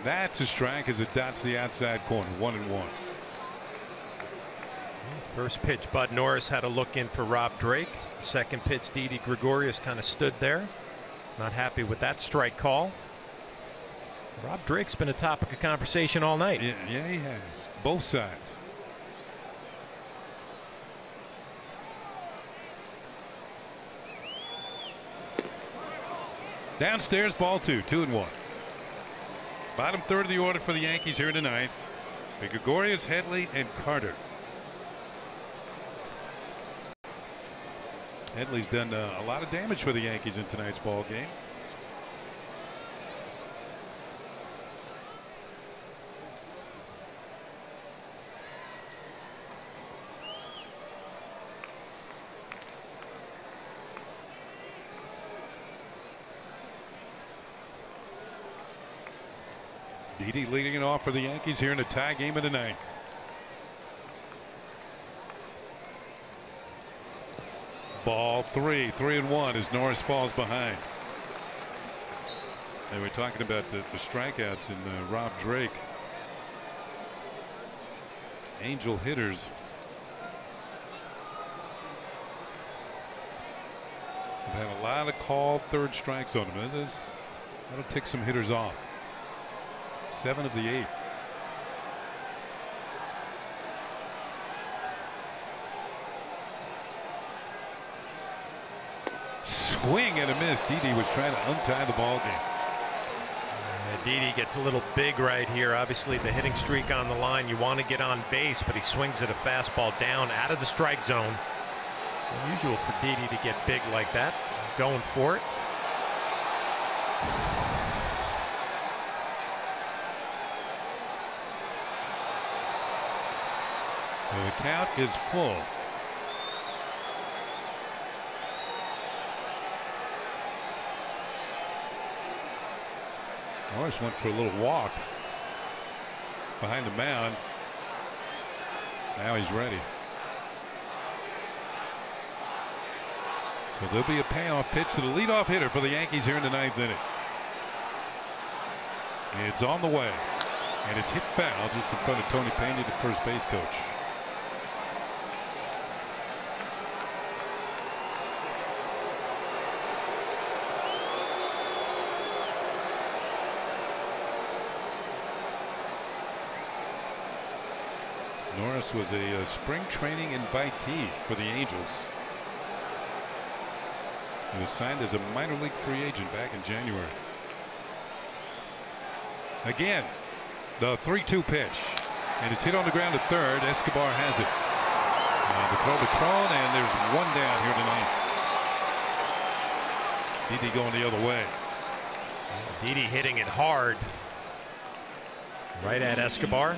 That's a strike as it dots the outside corner. 1-1. First pitch, Bud Norris had a look in for Rob Drake. Second pitch, Didi Gregorius kind of stood there. Not happy with that strike call. Rob Drake's been a topic of conversation all night. Yeah, he has. Both sides. Downstairs, ball 2, 2-1. Bottom third of the order for the Yankees here in the 9th. Gregorius, Headley, and Carter. Headley's done a lot of damage for the Yankees in tonight's ball game. Didi leading it off for the Yankees here in a tie game of the 9th. Ball 3, 3-1 as Norris falls behind. And we're talking about the strikeouts in Rob Drake. Angel hitters have had a lot of called third strikes on them. That'll tick some hitters off. 7 of the 8. Swing and a miss. Didi was trying to untie the ball game. Didi gets a little big right here. Obviously the hitting streak on the line. You want to get on base, but he swings at a fastball down out of the strike zone. Unusual for Didi to get big like that. Going for it. So the count is full. Norris went for a little walk behind the mound. Now he's ready. So there'll be a payoff pitch to the leadoff hitter for the Yankees here in the 9th inning. It's on the way, and it's hit foul just in front of Tony Pena, the first base coach. Norris was a spring training invitee for the Angels. He was signed as a minor league free agent back in January. Again, the 3-2 pitch, and it's hit on the ground to third. Escobar has it. The throw to Cron, and there's one down here tonight. Didi going the other way. Didi hitting it hard right at Escobar.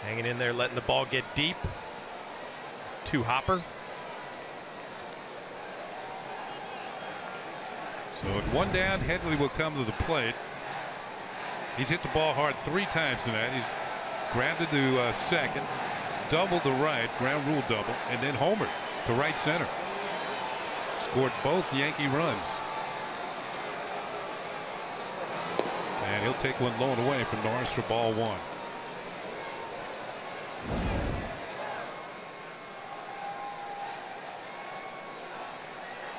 Hanging in there, letting the ball get deep. 2-hopper. So at 1 down, Headley will come to the plate. He's hit the ball hard 3 times tonight. He's grounded to second, doubled to right, ground rule double, and then homered to right center. Scored both Yankee runs. And he'll take one low and away from Norris for ball 1.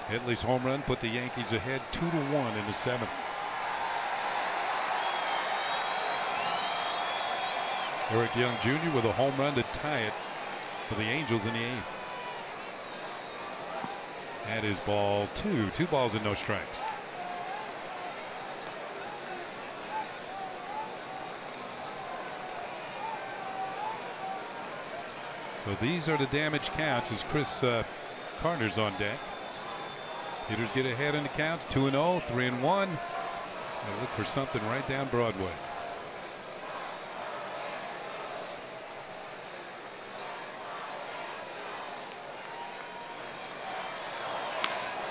Headley's home run put the Yankees ahead 2-1 in the 7th. Eric Young Jr. with a home run to tie it for the Angels in the 8th. That is ball 2. 2 balls and no strikes. So these are the damage counts as Chris Carter's on deck. Hitters get ahead in the counts. 2-0, 3-1. And look for something right down Broadway.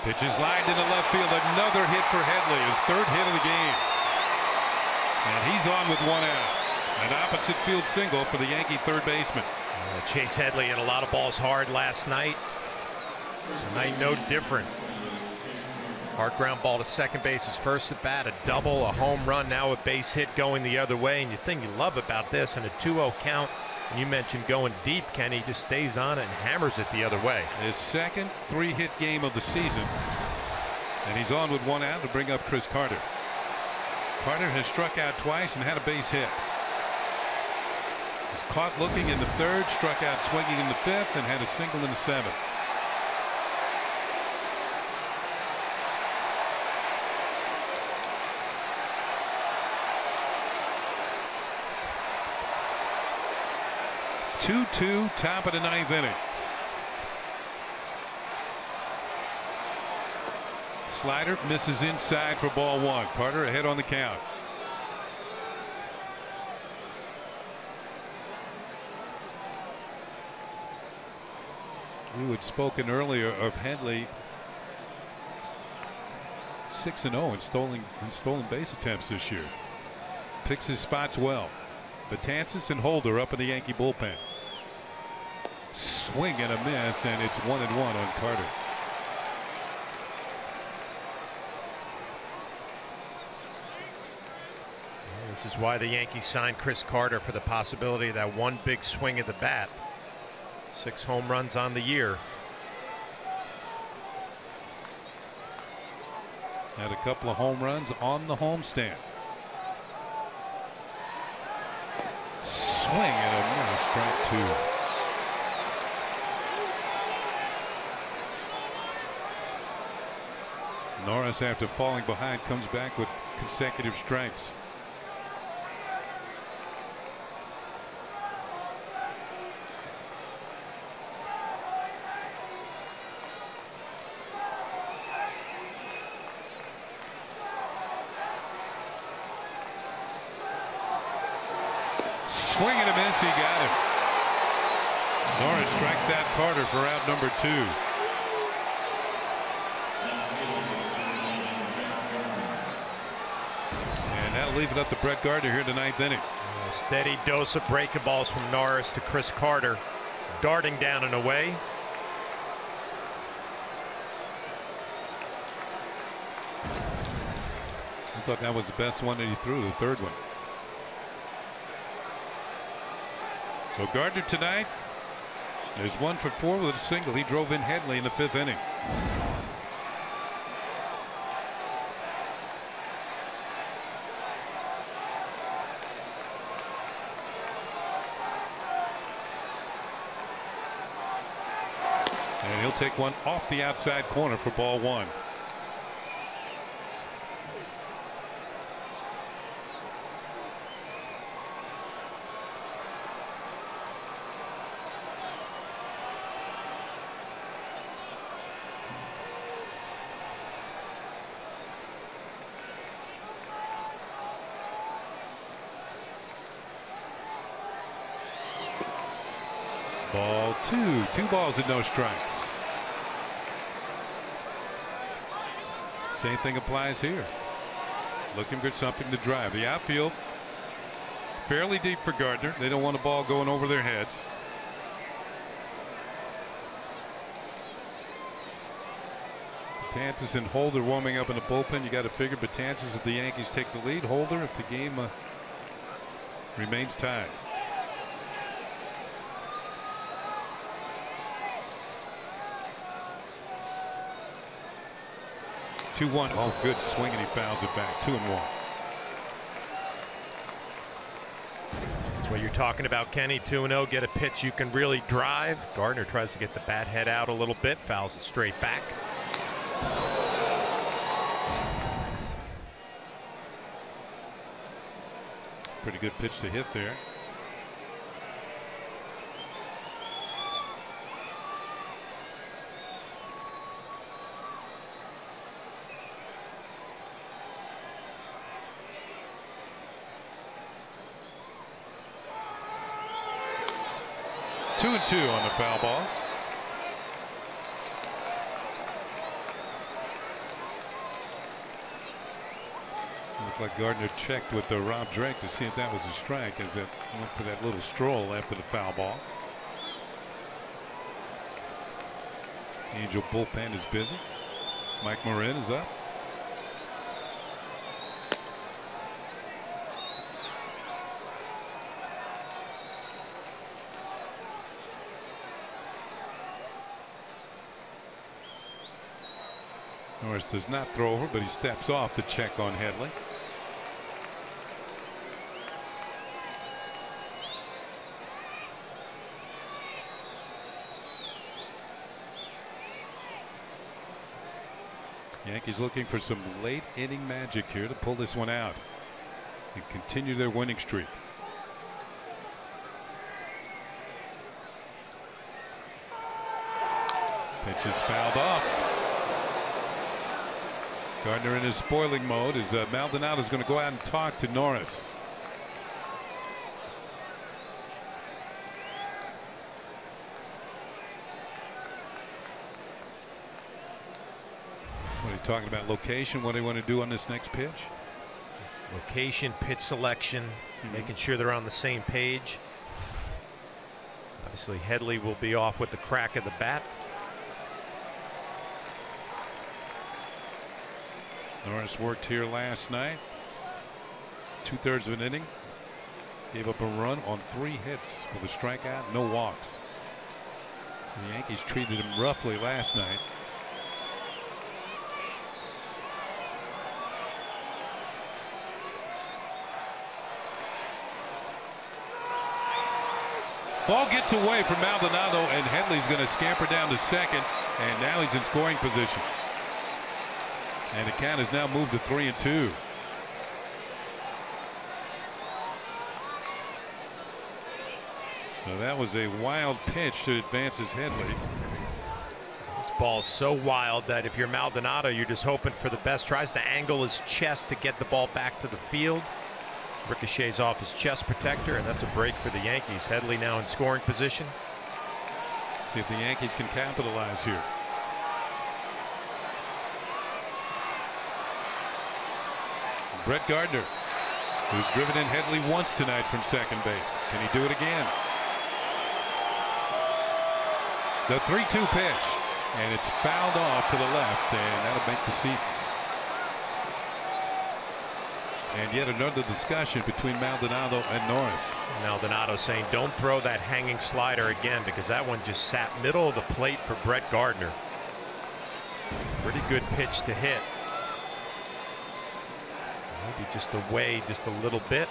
Pitches lined into left field. Another hit for Headley, his 3rd hit of the game. And he's on with 1 out. An opposite field single for the Yankee third baseman. Chase Headley hit a lot of balls hard last night. Tonight no different. Hard ground ball to second base, his first at bat, a double, a home run, now a base hit going the other way. And the thing you love about this, and a 2-0 count, and you mentioned going deep, Kenny, just stays on it and hammers it the other way. His second 3-hit game of the season, and he's on with 1 out to bring up Chris Carter. Carter has struck out twice and had a base hit. Was caught looking in the 3rd, struck out swinging in the 5th, and had a single in the 7th. Two-two, top of the 9th inning. Slider misses inside for ball 1. Carter ahead on the count. We had spoken earlier of Headley 6-0 in stolen base attempts this year. Picks his spots well. Betances and Holder up in the Yankee bullpen. Swing and a miss, and it's 1-1 on Carter. This is why the Yankees signed Chris Carter, for the possibility of that one big swing of the bat. 6 home runs on the year. Had a couple of home runs on the homestand. Swing and a miss, strike 2. Norris, after falling behind, comes back with consecutive strikes. Swing and a miss, he got him. Norris strikes out Carter for out number 2. And that'll leave it up to Brett Gardner here in the 9th inning. A steady dose of breaking balls from Norris to Chris Carter, darting down and away. I thought that was the best one that he threw, the third one. So Gardner tonight is 1 for 4 with a single. He drove in Headley in the 5th inning. And he'll take one off the outside corner for ball 1. Ball 2. 2 balls and no strikes. Same thing applies here. Looking for something to drive. The outfield fairly deep for Gardner. They don't want a ball going over their heads. Betances and Holder warming up in the bullpen. You got to figure Betances if the Yankees take the lead. Holder if the game remains tied. Two-one. Oh, good swing, and he fouls it back. 2-1. That's what you're talking about, Kenny. 2-0. Get a pitch you can really drive. Gardner tries to get the bat head out a little bit, fouls it straight back. Pretty good pitch to hit there. Two and 2 on the foul ball. Looked like Gardner checked with Rob Drake to see if that was a strike as it went for that little stroll after the foul ball. Angel bullpen is busy. Mike Marin is up. Norris does not throw over, but he steps off to check on Headley. Yankees looking for some late inning magic here to pull this one out and continue their winning streak. Pitch is fouled off. Gardner in his spoiling mode as Maldonado is going to go out and talk to Norris. What are you talking about? Location? What do you want to do on this next pitch? Location, pitch selection, making sure they're on the same page. Obviously, Headley will be off with the crack of the bat. Norris worked here last night. 2/3 of an inning. Gave up a run on 3 hits with a strikeout, no walks. The Yankees treated him roughly last night. Ball gets away from Maldonado, and Headley's going to scamper down to second, and now he's in scoring position. And the count has now moved to 3-2. So that was a wild pitch that advances Headley. This ball's so wild that if you're Maldonado, you're just hoping for the best. Tries to angle his chest to get the ball back to the field. Ricochets off his chest protector, and that's a break for the Yankees. Headley now in scoring position. See if the Yankees can capitalize here. Brett Gardner, who's driven in Headley once tonight from second base. Can he do it again? The 3-2 pitch, and it's fouled off to the left, and that'll make the seats. And yet another discussion between Maldonado and Norris. Maldonado saying don't throw that hanging slider again, because that one just sat middle of the plate for Brett Gardner. Pretty good pitch to hit. Maybe just away just a little bit.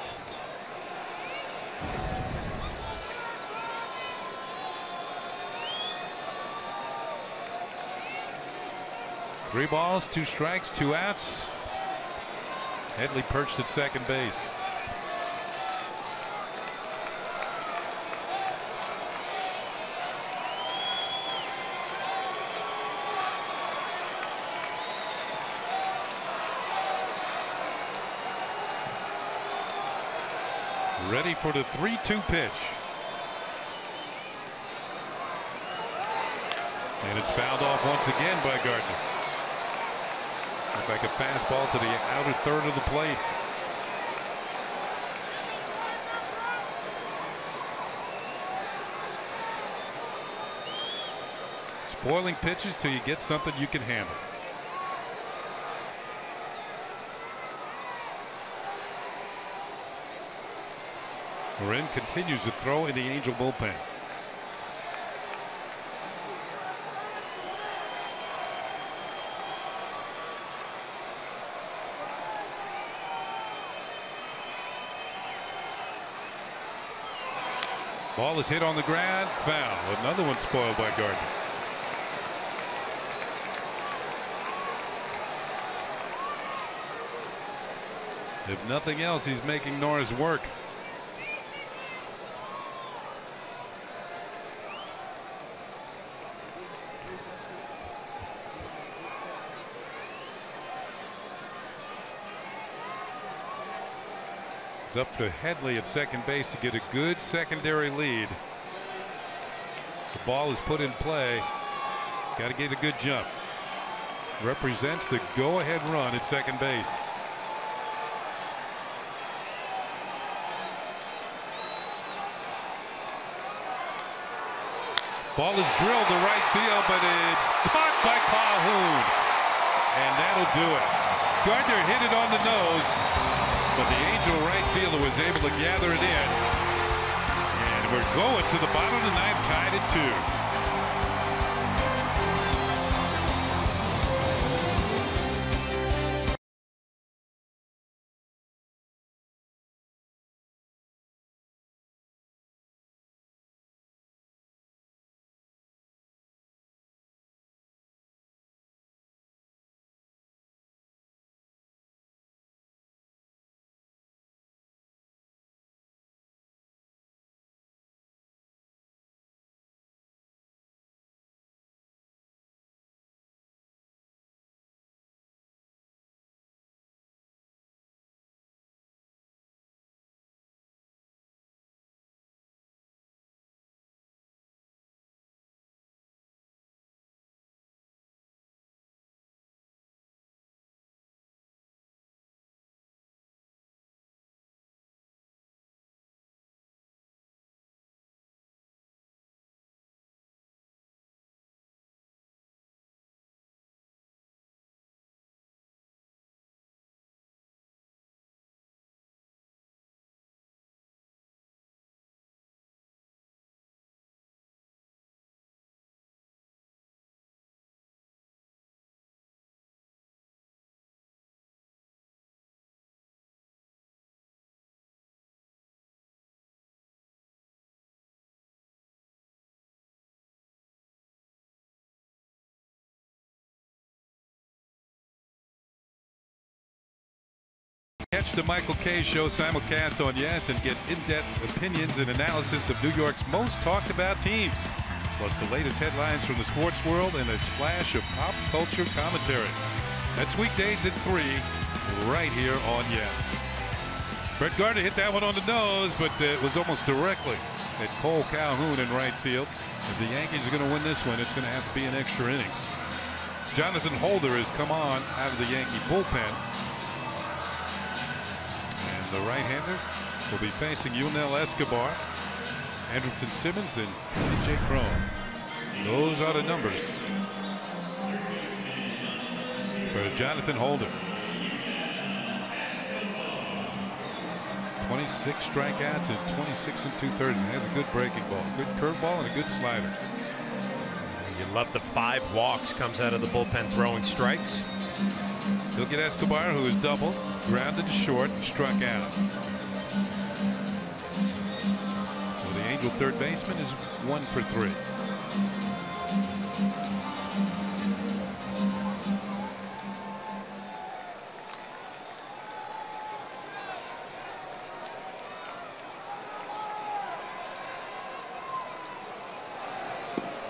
Three balls, 2 strikes, 2 outs. Headley perched at second base. Ready for the 3-2 pitch. And it's fouled off once again by Gardner. Looked like a fastball to the outer third of the plate. Spoiling pitches till you get something you can handle. Marin continues to throw in the Angel bullpen. Ball is hit on the ground, foul. Another one spoiled by Gardner. If nothing else, he's making Norris work. It's up to Headley at second base to get a good secondary lead. The ball is put in play. Got to get a good jump. Represents the go-ahead run at second base. Ball is drilled to right field, but it's caught by Calhoun, and that'll do it. Gardner hit it on the nose, but the Angel right fielder was able to gather it in. And we're going to the bottom of the ninth, tied at 2. Catch the Michael Kay Show simulcast on Yes and get in-depth opinions and analysis of New York's most talked about teams, plus the latest headlines from the sports world and a splash of pop culture commentary. That's weekdays at 3 right here on Yes. Brett Gardner hit that one on the nose, but it was almost directly at Cole Calhoun in right field. If the Yankees are going to win this one, it's going to have to be in extra innings. Jonathan Holder has come on out of the Yankee bullpen. And the right-hander will be facing Yunel Escobar, Andrelton Simmons, and C.J. Cron. Those are the numbers for Jonathan Holder. 26 strikeouts and 26 2/3. He has a good breaking ball, good curveball, and a good slider. You love the 5 walks, comes out of the bullpen throwing strikes. He'll get Escobar, who is doubled, grounded to short, and struck out. So the Angel third baseman is 1 for 3.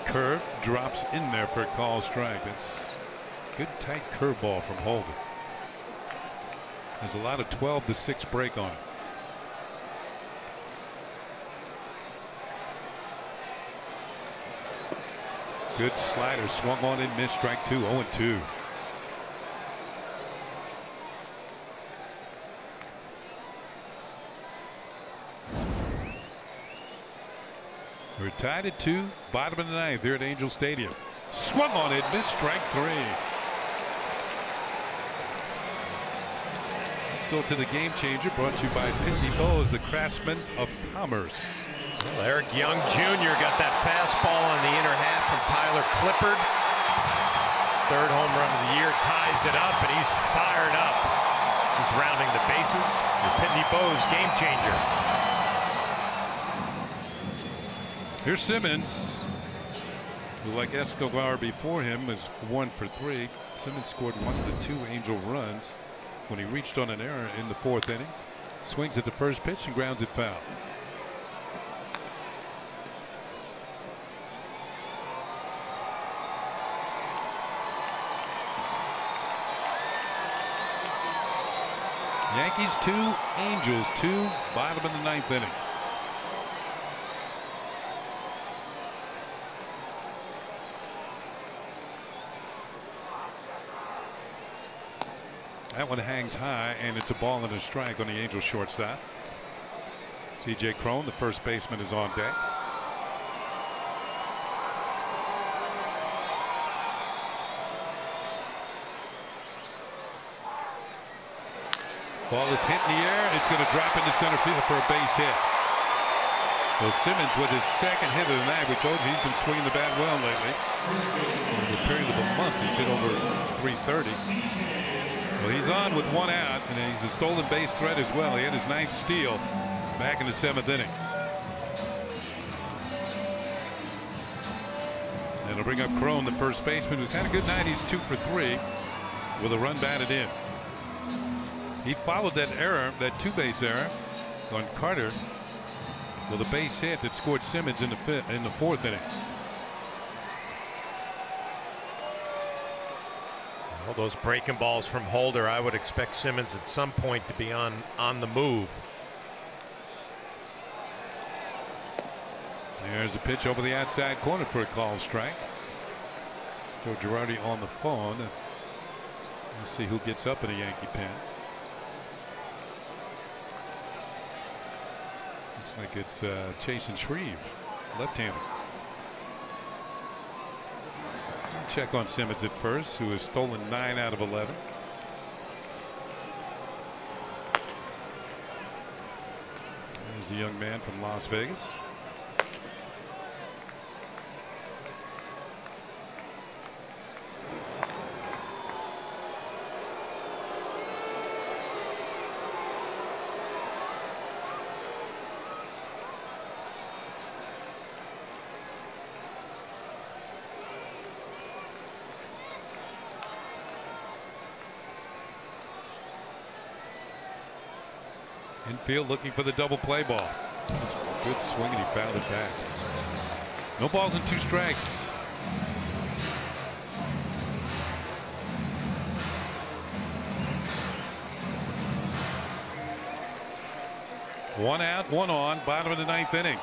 Curve drops in there for a call strike. That's good tight curveball from Holder. There's a lot of 12-6 break on it. Good slider swung on and missed. Strike 2. 0-2. We're tied at 2, bottom of the 9th here at Angel Stadium. Swung on it, missed. Strike 3. Let's go to the game changer, brought to you by Pitney Bowes, the craftsman of commerce. Well, Eric Young Jr. got that fastball on the inner half from Tyler Clippard. 3rd home run of the year, ties it up, and he's fired up. This is rounding the bases. Your Pitney Bowes game changer. Here's Simmons, who, like Escobar before him, is 1 for 3. Simmons scored 1 of the 2 Angel runs when he reached on an error in the 4th inning. Swings at the first pitch and grounds it foul. Yankees 2, Angels 2, bottom of the 9th inning. That one hangs high, and it's a ball and a strike on the Angels shortstop. C.J. Cron, the first baseman, is on deck. Ball is hit in the air. It's going to drop into center field for a base hit. Well, Simmons with his 2nd hit of the night. We told you he's been swinging the bat well lately. In the period of a month, he's hit over 330. Well, he's on with 1 out, and he's a stolen base threat as well. He had his 9th steal back in the 7th inning. And it'll bring up Cron, the first baseman, who's had a good night. He's 2 for 3 with a run batted in. He followed that error, that 2-base error on Carter, with a base hit that scored Simmons in the 4th inning. All those breaking balls from Holder, I would expect Simmons at some point to be on the move. There's a pitch over the outside corner for a call strike. Joe Girardi on the phone. Let's see who gets up in the Yankee pen. Looks like it's Chasen Shreve, left-hander. Check on Simmons at first, who has stolen 9 out of 11. There's a young man from Las Vegas. Infield looking for the double play ball. Good swing, and he fouled it back. No balls and 2 strikes. One out, 1 on, bottom of the 9th inning.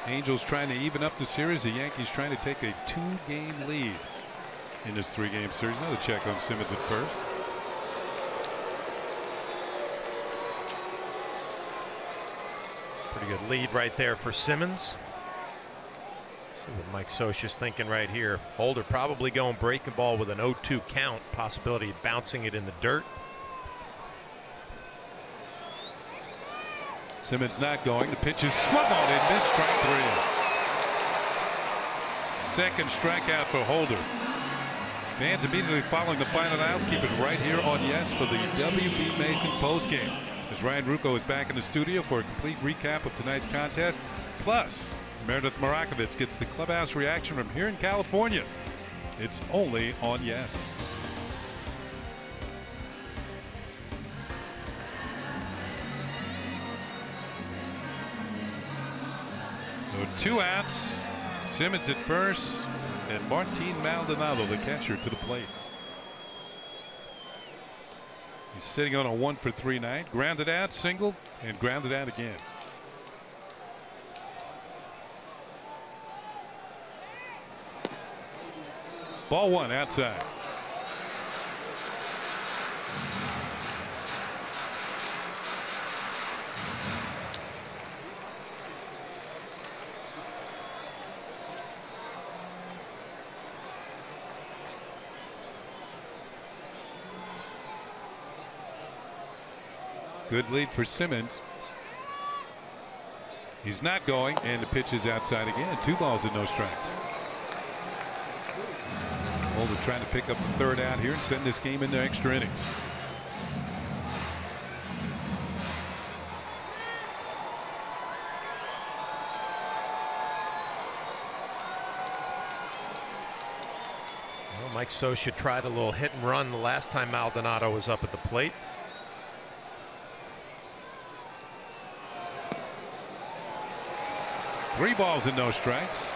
Angels trying to even up the series. The Yankees trying to take a 2-game lead in this 3-game series. Another check on Simmons at first. Pretty good lead right there for Simmons. See what Mike Scioscia's thinking right here. Holder probably going breaking ball with an 0-2 count. Possibility of bouncing it in the dirt. Simmons not going. The pitch is swung on and missed. Strike 3. Second strikeout for Holder. Fans immediately following the final out. Keep it right here on Yes for the WB Mason postgame. As Ryan Ruocco is back in the studio for a complete recap of tonight's contest. Plus, Meredith Marakovitz gets the clubhouse reaction from here in California. It's only on Yes. So 2 outs. Simmons at first, and Martin Maldonado, the catcher, to the plate. He's sitting on a 1-for-3 night. Grounded out, single, and grounded out again. Ball 1 outside. Good lead for Simmons. He's not going, and the pitch is outside again. 2 balls and no strikes. Holder trying to pick up the 3rd out here and send this game into extra innings. Well, Mike Scioscia tried a little hit and run the last time Maldonado was up at the plate. Three balls and no strikes.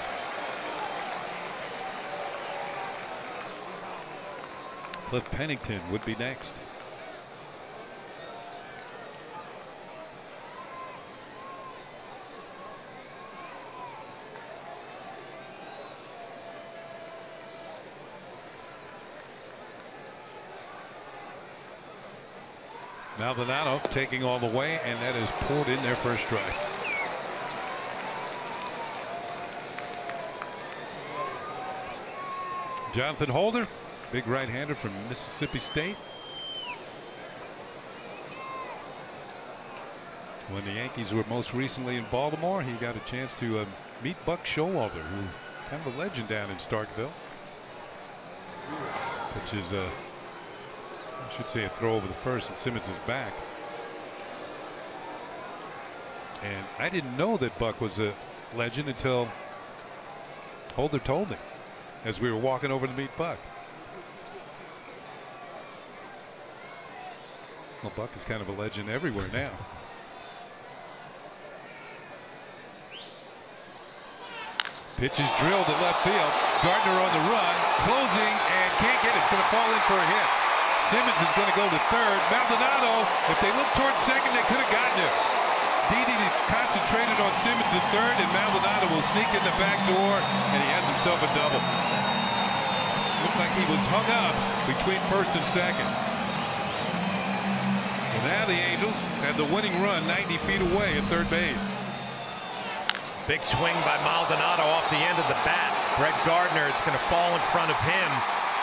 Cliff Pennington would be next. Maldonado taking all the way, and that is pulled in there for a strike. Jonathan Holder, big right-hander from Mississippi State. When the Yankees were most recently in Baltimore, he got a chance to meet Buck Showalter, who kind of a legend down in Starkville. Which is I should say a throw over the first, and Simmons is back. And I didn't know that Buck was a legend until Holder told me as we were walking over to meet Buck. Well, Buck is kind of a legend everywhere now. Pitch is drilled to left field. Gardner on the run, closing, and can't get it. It's going to fall in for a hit. Simmons is going to go to third. Maldonado, if they look towards second, they could have gotten it. Didi concentrated on Simmons at third, and Maldonado will sneak in the back door, and he has himself a double. Looked like he was hung up between first and second. And now the Angels have the winning run 90 feet away at third base. Big swing by Maldonado off the end of the bat. Brett Gardner, it's going to fall in front of him.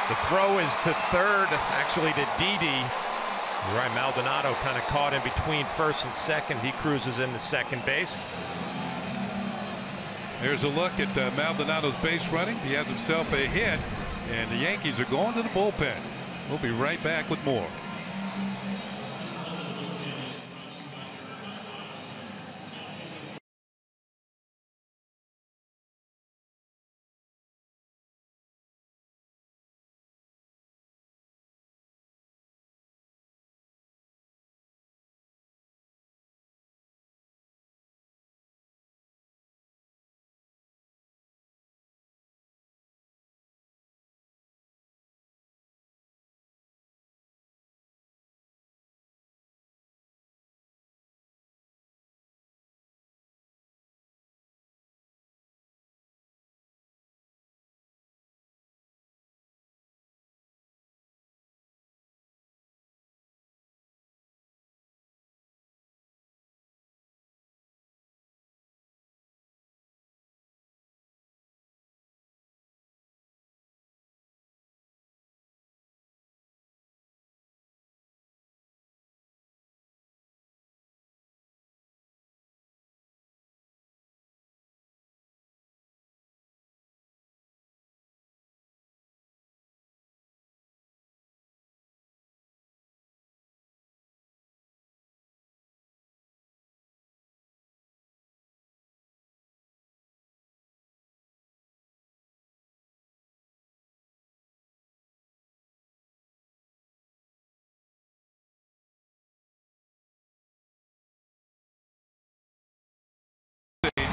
The throw is to third, actually to Didi. You're right, Maldonado kind of caught in between first and second. He cruises into second base. Here's a look at Maldonado's base running. He has himself a hit, and the Yankees are going to the bullpen. We'll be right back with more.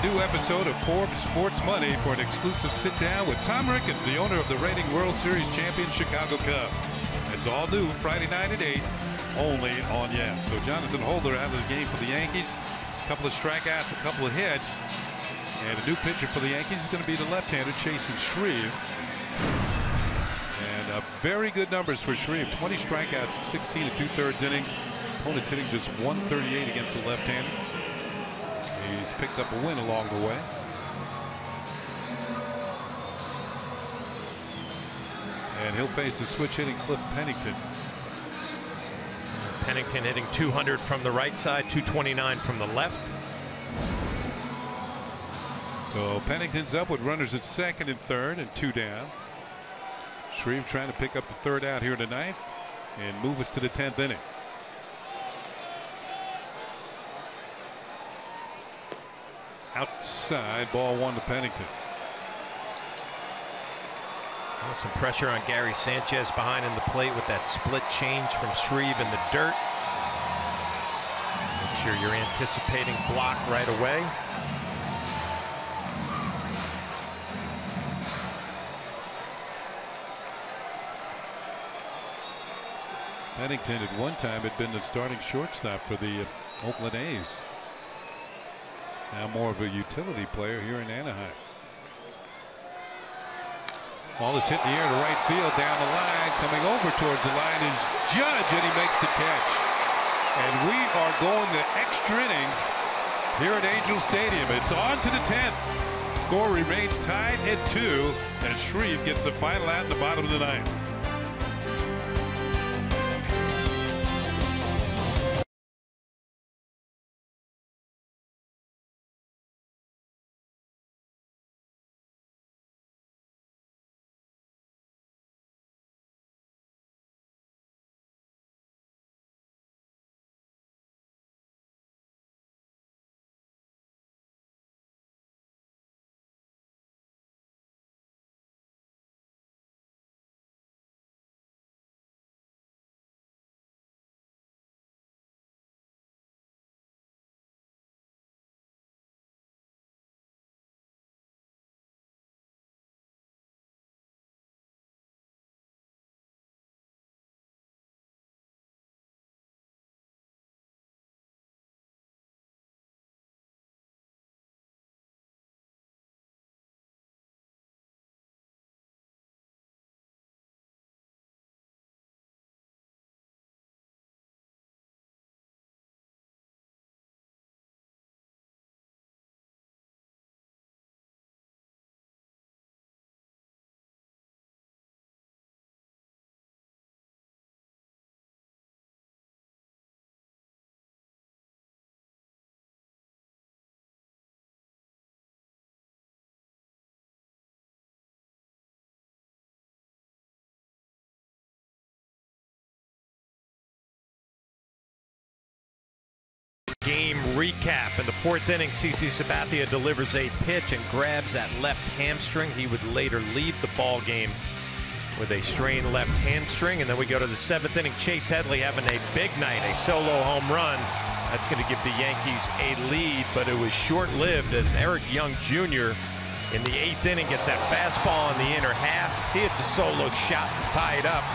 new episode of Forbes Sports Money for an exclusive sit-down with Tom Ricketts, the owner of the reigning World Series champion Chicago Cubs. It's all new Friday night at 8, only on Yes. So Jonathan Holder out of the game for the Yankees. A couple of strikeouts, a couple of hits. And a new pitcher for the Yankees is going to be the left-hander, Chasen Shreve. And very good numbers for Shreve. 20 strikeouts, 16 2/3 innings. Opponents hitting just 138 against the left-hander. He's picked up a win along the way. And he'll face the switch-hitting Cliff Pennington. Pennington hitting 200 from the right side, 229 from the left. So Pennington's up with runners at second and third and 2 down. Shreve trying to pick up the third out here in the ninth and move us to the 10th inning. Outside, ball 1 to Pennington. Well, some pressure on Gary Sanchez behind in the plate with that split change from Shreve in the dirt. Make sure you're anticipating block right away. Pennington at one time had been the starting shortstop for the Oakland A's. Now more of a utility player here in Anaheim. Ball is hit in the air to right field, down the line. Coming over towards the line is Judge, and he makes the catch. And we are going to extra innings here at Angel Stadium. It's on to the 10th. Score remains tied at 2 as Shreve gets the final out in the bottom of the 9th. Game recap. In the 4th inning, CC Sabathia delivers a pitch and grabs that left hamstring. He would later leave the ball game with a strained left hamstring. And then we go to the 7th inning. Chase Headley having a big night, a solo home run. That's going to give the Yankees a lead, but it was short-lived as Eric Young Jr. in the 8th inning gets that fastball in the inner half. He hits a solo shot to tie it up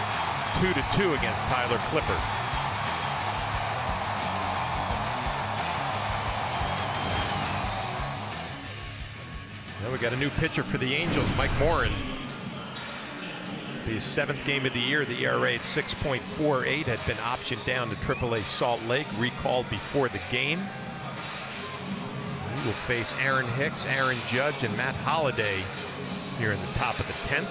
2-2 against Tyler Clippard. We got a new pitcher for the Angels, Mike Morin. His 7th game of the year, the ERA at 6.48, had been optioned down to AAA Salt Lake, recalled before the game. He will face Aaron Hicks, Aaron Judge, and Matt Holliday here in the top of the 10th.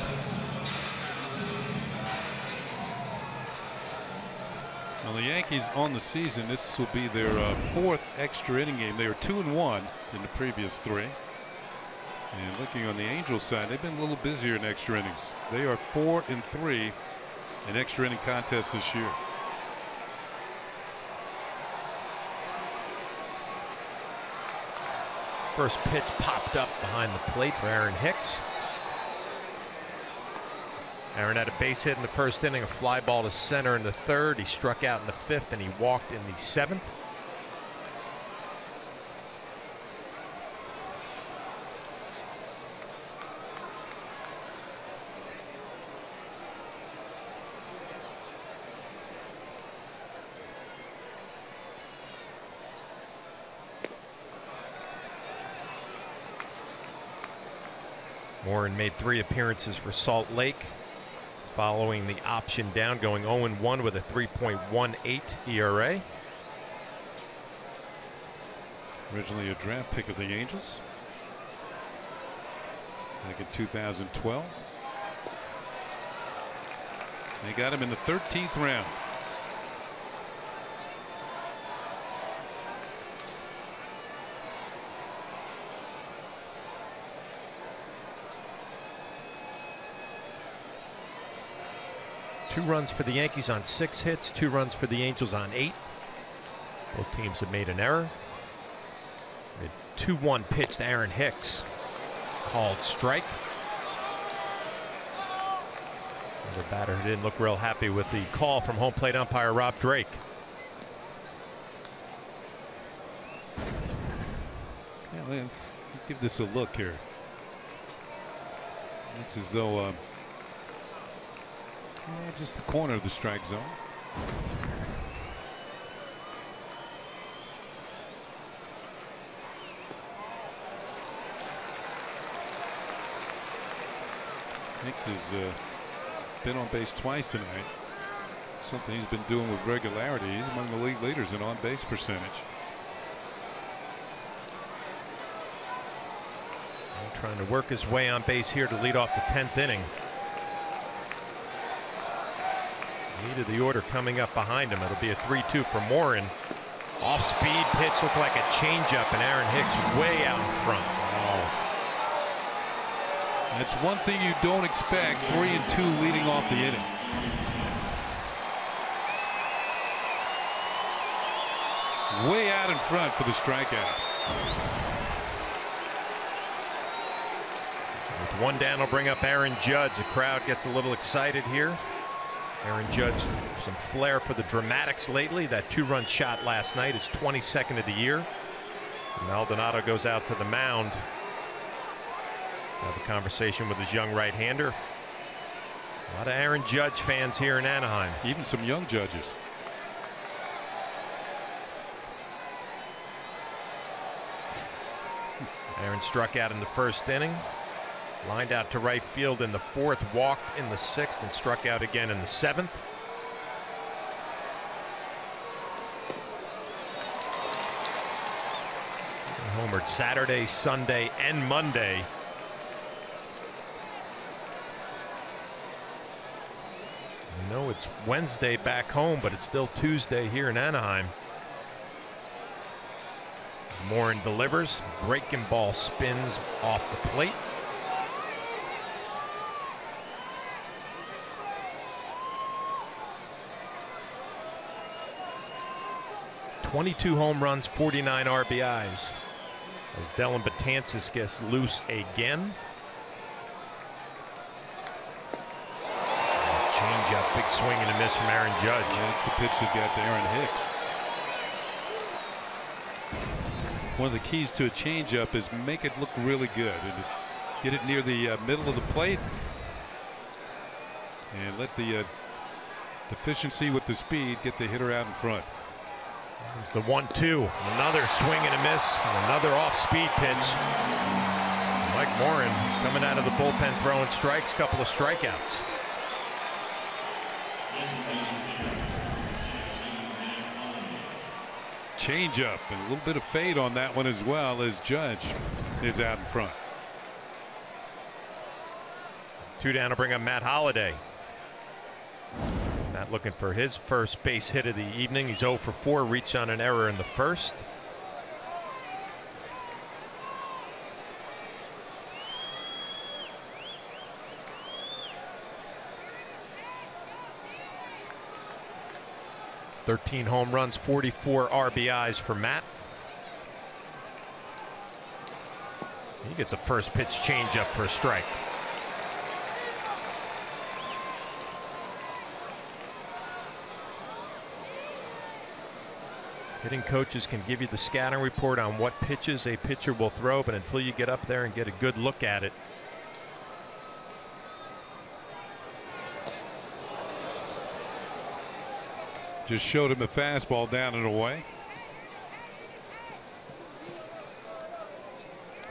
Well, the Yankees on the season, this will be their 4th extra inning game. They were 2-1 in the previous 3. And looking on the Angels side, they've been a little busier in extra innings. They are 4-3 in extra inning contests this year. First pitch popped up behind the plate for Aaron Hicks. Aaron had a base hit in the 1st inning, a fly ball to center in the 3rd. He struck out in the 5th, and he walked in the 7th. Morin made 3 appearances for Salt Lake following the option down, going 0-1 with a 3.18 ERA. Originally a draft pick of the Angels back in 2012. They got him in the 13th round. Two runs for the Yankees on 6 hits, 2 runs for the Angels on 8. Both teams have made an error. A 2-1 pitch to Aaron Hicks, called strike. The batter didn't look real happy with the call from home plate umpire Rob Drake. Yeah, let's give this a look here. Looks as though just the corner of the strike zone. Hicks has been on base twice tonight. Something he's been doing with regularity. He's among the league leaders in on base percentage. Trying to work his way on base here to lead off the 10th inning. Lead of the order coming up behind him. It'll be a 3-2 for Morin. Off speed pitch, looked like a changeup, and Aaron Hicks way out in front. That's one thing you don't expect. 3-2 leading off the inning. Way out in front for the strikeout. With 1 down, will bring up Aaron Judge. The crowd gets a little excited here. Aaron Judge, some flair for the dramatics lately. That 2-run shot last night is 22nd of the year. Maldonado goes out to the mound. Have a conversation with his young right-hander. A lot of Aaron Judge fans here in Anaheim. Even some young Judges. Aaron struck out in the 1st inning. Lined out to right field in the 4th, walked in the 6th, and struck out again in the 7th. Homered Saturday, Sunday, and Monday. I know it's Wednesday back home, but it's still Tuesday here in Anaheim. Morin delivers. Breaking ball spins off the plate. .22 home runs, 49 RBIs. As Dellin Betances gets loose again. Changeup, big swing and a miss from Aaron Judge. That's the pitch that got to Aaron Hicks. One of the keys to a changeup is make it look really good. And get it near the middle of the plate. And let the efficiency with the speed get the hitter out in front. There's the 1-2. Another swing and a miss. And another off-speed pitch. Mike Morin coming out of the bullpen throwing strikes, couple of strikeouts. Change-up and a little bit of fade on that one as well, as Judge is out in front. 2 down to bring up Matt Holliday. Matt looking for his first base hit of the evening. He's 0 for 4, reached on an error in the 1st. .13 home runs, 44 RBIs for Matt. He gets a first pitch changeup for a strike. Hitting coaches can give you the scouting report on what pitches a pitcher will throw, but until you get up there and get a good look at it, just showed him a fastball down and away.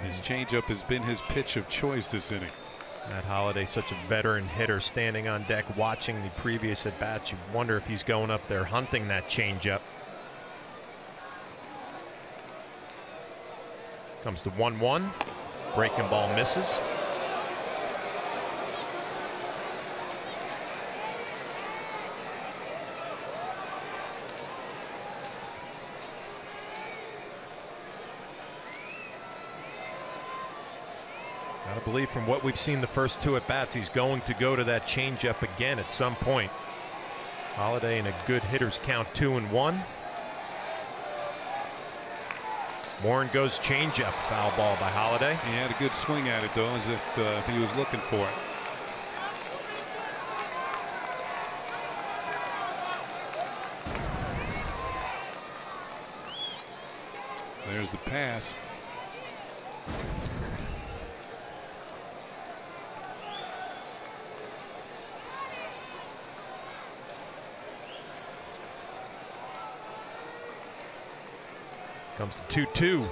His changeup has been his pitch of choice this inning. Matt Holliday, such a veteran hitter, standing on deck watching the previous at bats. You wonder if he's going up there hunting that changeup. Comes to 1-1. Breaking ball misses. I believe from what we've seen the first two at bats, he's going to go to that changeup again at some point. Holliday in a good hitter's count, 2-1. Warren goes changeup, foul ball by Holliday. He had a good swing at it though, as if he was looking for it. There's the pass. Comes to 2-2.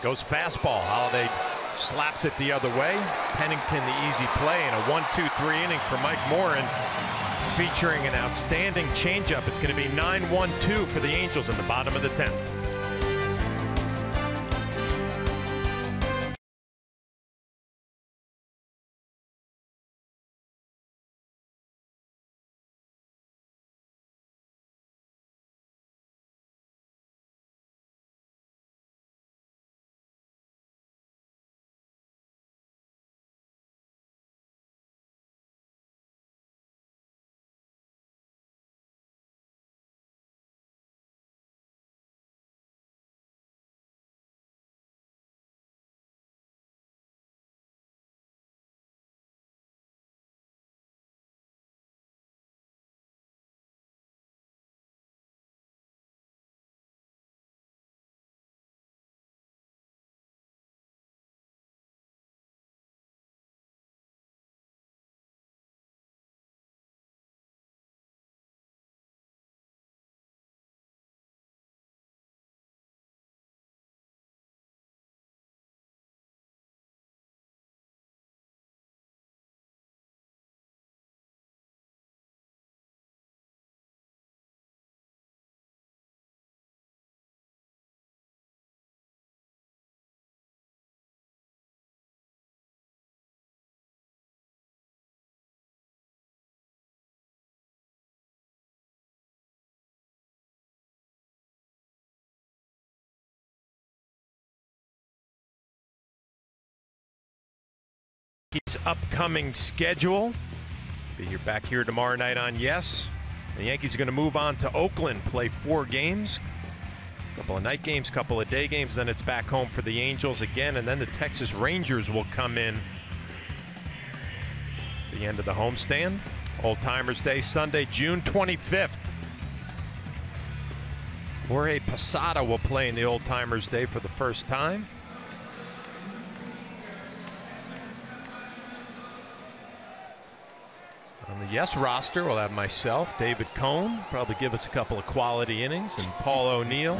Goes fastball. Holliday slaps it the other way. Pennington the easy play, and a 1-2-3 inning for Mike Morin, featuring an outstanding changeup. It's going to be 9-1-2 for the Angels in the bottom of the 10th. Yankees' upcoming schedule. Be here back here tomorrow night on Yes. The Yankees are going to move on to Oakland, play 4 games. A couple of night games, couple of day games, then it's back home for the Angels again, and then the Texas Rangers will come in at the end of the homestand. Old Timers Day, Sunday, June 25th. Jorge Posada will play in the Old Timers Day for the first time. On the Yes roster, we'll have myself, David Cone, probably give us a couple of quality innings, and Paul O'Neill.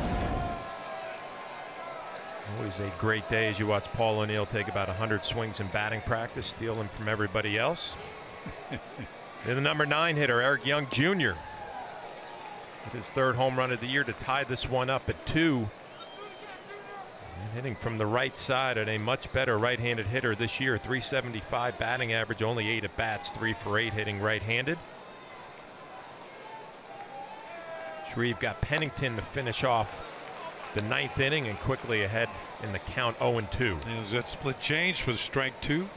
Always a great day as you watch Paul O'Neill take about 100 swings in batting practice, steal them from everybody else. And the number 9 hitter, Eric Young Jr. with his 3rd home run of the year to tie this one up at 2. And hitting from the right side, and a much better right-handed hitter this year. 375 batting average, only 8 at bats, 3 for 8 hitting right-handed. Shreve got Pennington to finish off the 9th inning and quickly ahead in the count, 0-2. There's that split change for the strike 2.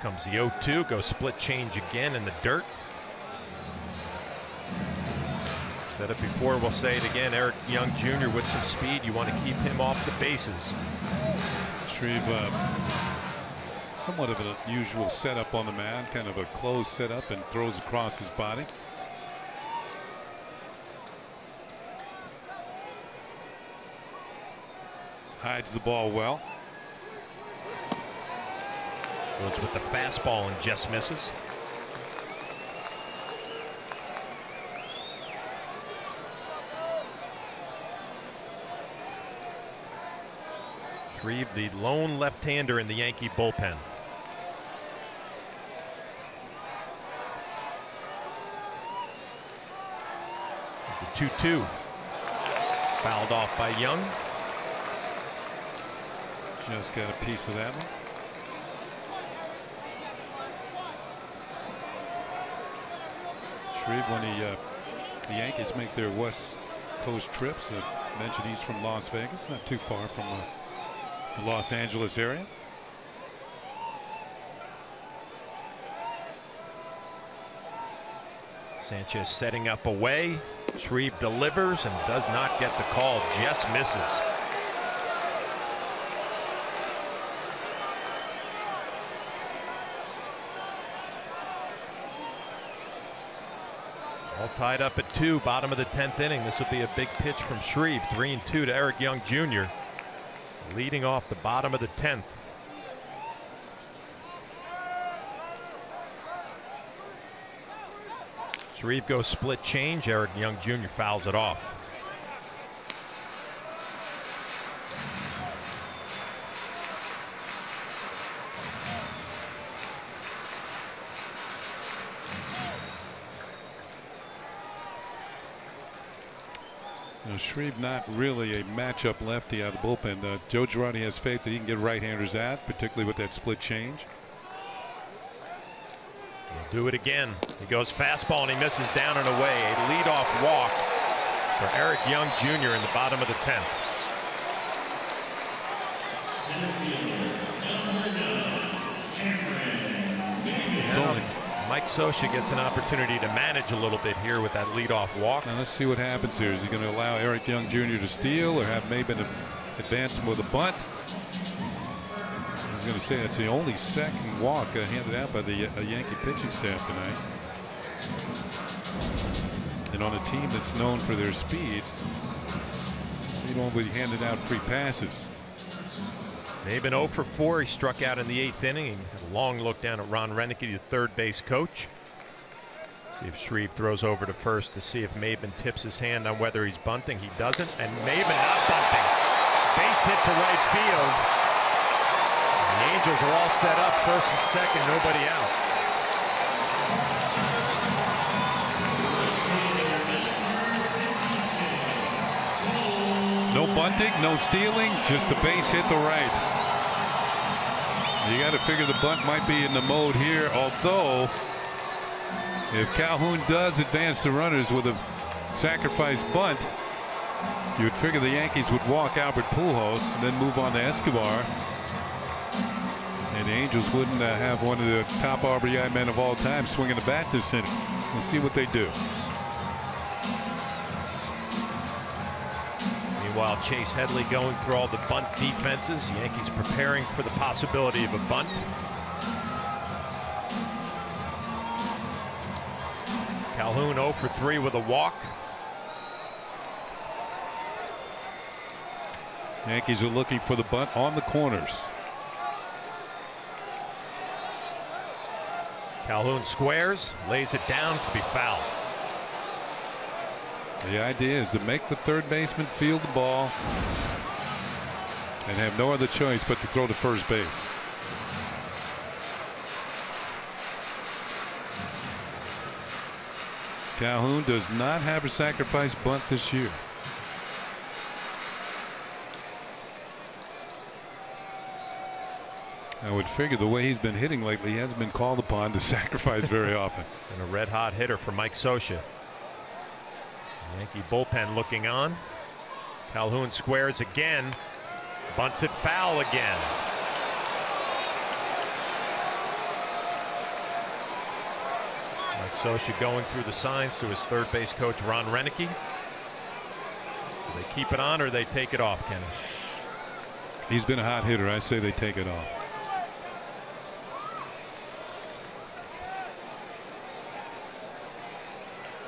Comes the 0-2, goes split change again in the dirt. Said it before, we'll say it again. Eric Young Jr. with some speed. You want to keep him off the bases. Shreve, somewhat of an unusual setup on the mound, kind of a closed setup, and throws across his body. Hides the ball well. Goes with the fastball and just misses. Shreve, the lone left-hander in the Yankee bullpen. It's a 2-2. Fouled off by Young. Just got a piece of that one. Shreve, when the Yankees make their West Coast trips, mentioned he's from Las Vegas, not too far from the Los Angeles area. Sanchez setting up away. Shreve delivers and does not get the call, just misses. All tied up at 2, bottom of the 10th inning. This will be a big pitch from Shreve. 3-2 to Eric Young Jr. leading off the bottom of the 10th. Shreve goes split change. Eric Young Jr. fouls it off. Shreve not really a matchup lefty out of the bullpen. Joe Girardi has faith that he can get right-handers at, particularly with that split change. He'll do it again. He goes fastball and he misses down and away. A leadoff walk for Eric Young Jr. in the bottom of the 10th. Now, Mike Scioscia gets an opportunity to manage a little bit here with that leadoff walk. Now let's see what happens here. Is he going to allow Eric Young Jr. to steal or have Maben advance him with a bunt? I was going to say it's the only second walk handed out by the Yankee pitching staff tonight. And on a team that's known for their speed, they don't be handing out free passes. Maben 0 for 4. He struck out in the 8th inning. He had a long look down at Ron Renicky, the third base coach. See if Shreve throws over to first to see if Maben tips his hand on whether he's bunting. He doesn't, and Maben not bunting. Base hit to right field. And the Angels are all set up, first and second, nobody out. No bunting, no stealing, just a base hit to right. You got to figure the bunt might be in the mode here, although if Calhoun does advance the runners with a sacrifice bunt, you would figure the Yankees would walk Albert Pujols and then move on to Escobar. And the Angels wouldn't have one of the top RBI men of all time swinging the bat this inning. We'll see what they do. Meanwhile, Chase Headley going through all the bunt defenses. Yankees preparing for the possibility of a bunt. Calhoun 0 for 3 with a walk. Yankees are looking for the bunt on the corners. Calhoun squares, lays it down to be fouled. The idea is to make the third baseman field the ball and have no other choice but to throw to first base. Calhoun does not have a sacrifice bunt this year. I would figure the way he's been hitting lately, he hasn't been called upon to sacrifice very often. And a red hot hitter for Mike Scioscia. Yankee bullpen looking on. Calhoun squares again, bunts it foul again. Mike Scioscia going through the signs to his third base coach Ron Renicky. Do they keep it on or they take it off, Kenny? He's been a hot hitter. I say they take it off.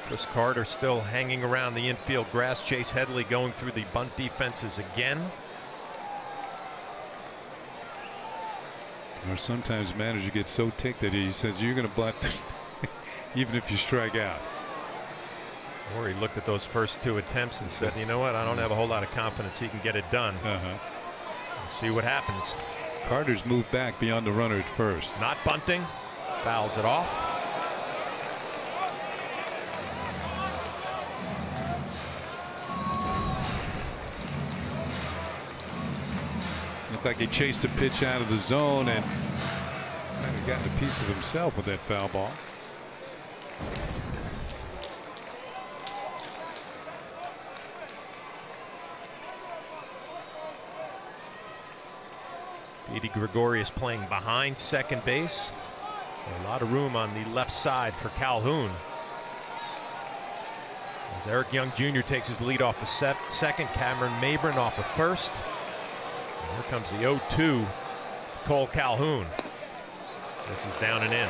Chris Carter still hanging around the infield grass. Chase Headley going through the bunt defenses again. Or sometimes manager gets so ticked that he says you're going to bunt even if you strike out. Or he looked at those first 2 attempts and said, you know what, I don't have a whole lot of confidence he can get it done. See what happens. Carter's moved back beyond the runner at first. Not bunting. Fouls it off. Looked like he chased a pitch out of the zone and might have gotten a piece of himself with that foul ball. Didi Gregorius playing behind second base. A lot of room on the left side for Calhoun. As Eric Young Jr. takes his lead off of second, Cameron Mabrin off of first. And here comes the 0-2, Cole Calhoun. This is down and in.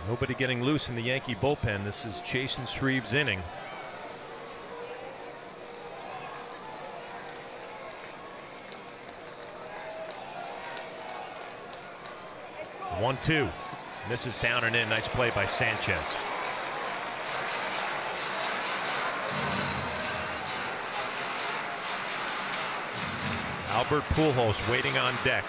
Nobody getting loose in the Yankee bullpen. This is Chasen Shreve's inning. The 1-2. This is down and in. Nice play by Sanchez. Albert Pujols waiting on deck.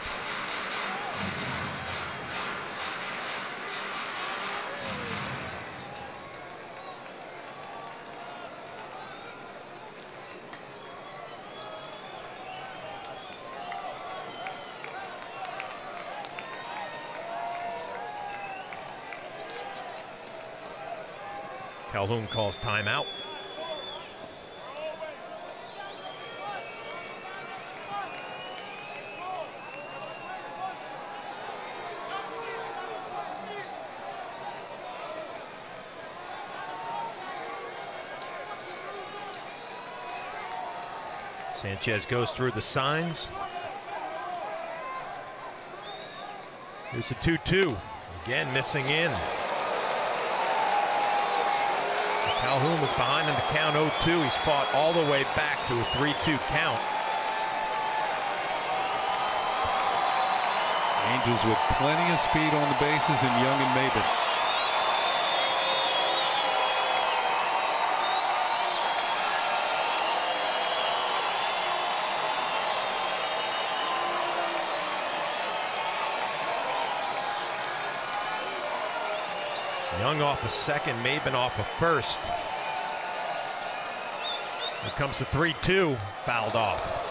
Calhoun calls timeout. Sanchez goes through the signs. Here's a 2-2. Again missing in. Calhoun was behind in the count 0-2. He's fought all the way back to a 3-2 count. Angels with plenty of speed on the bases and Young and Mabin. Young off a second, Mabin off a first. Here comes the 3-2, fouled off.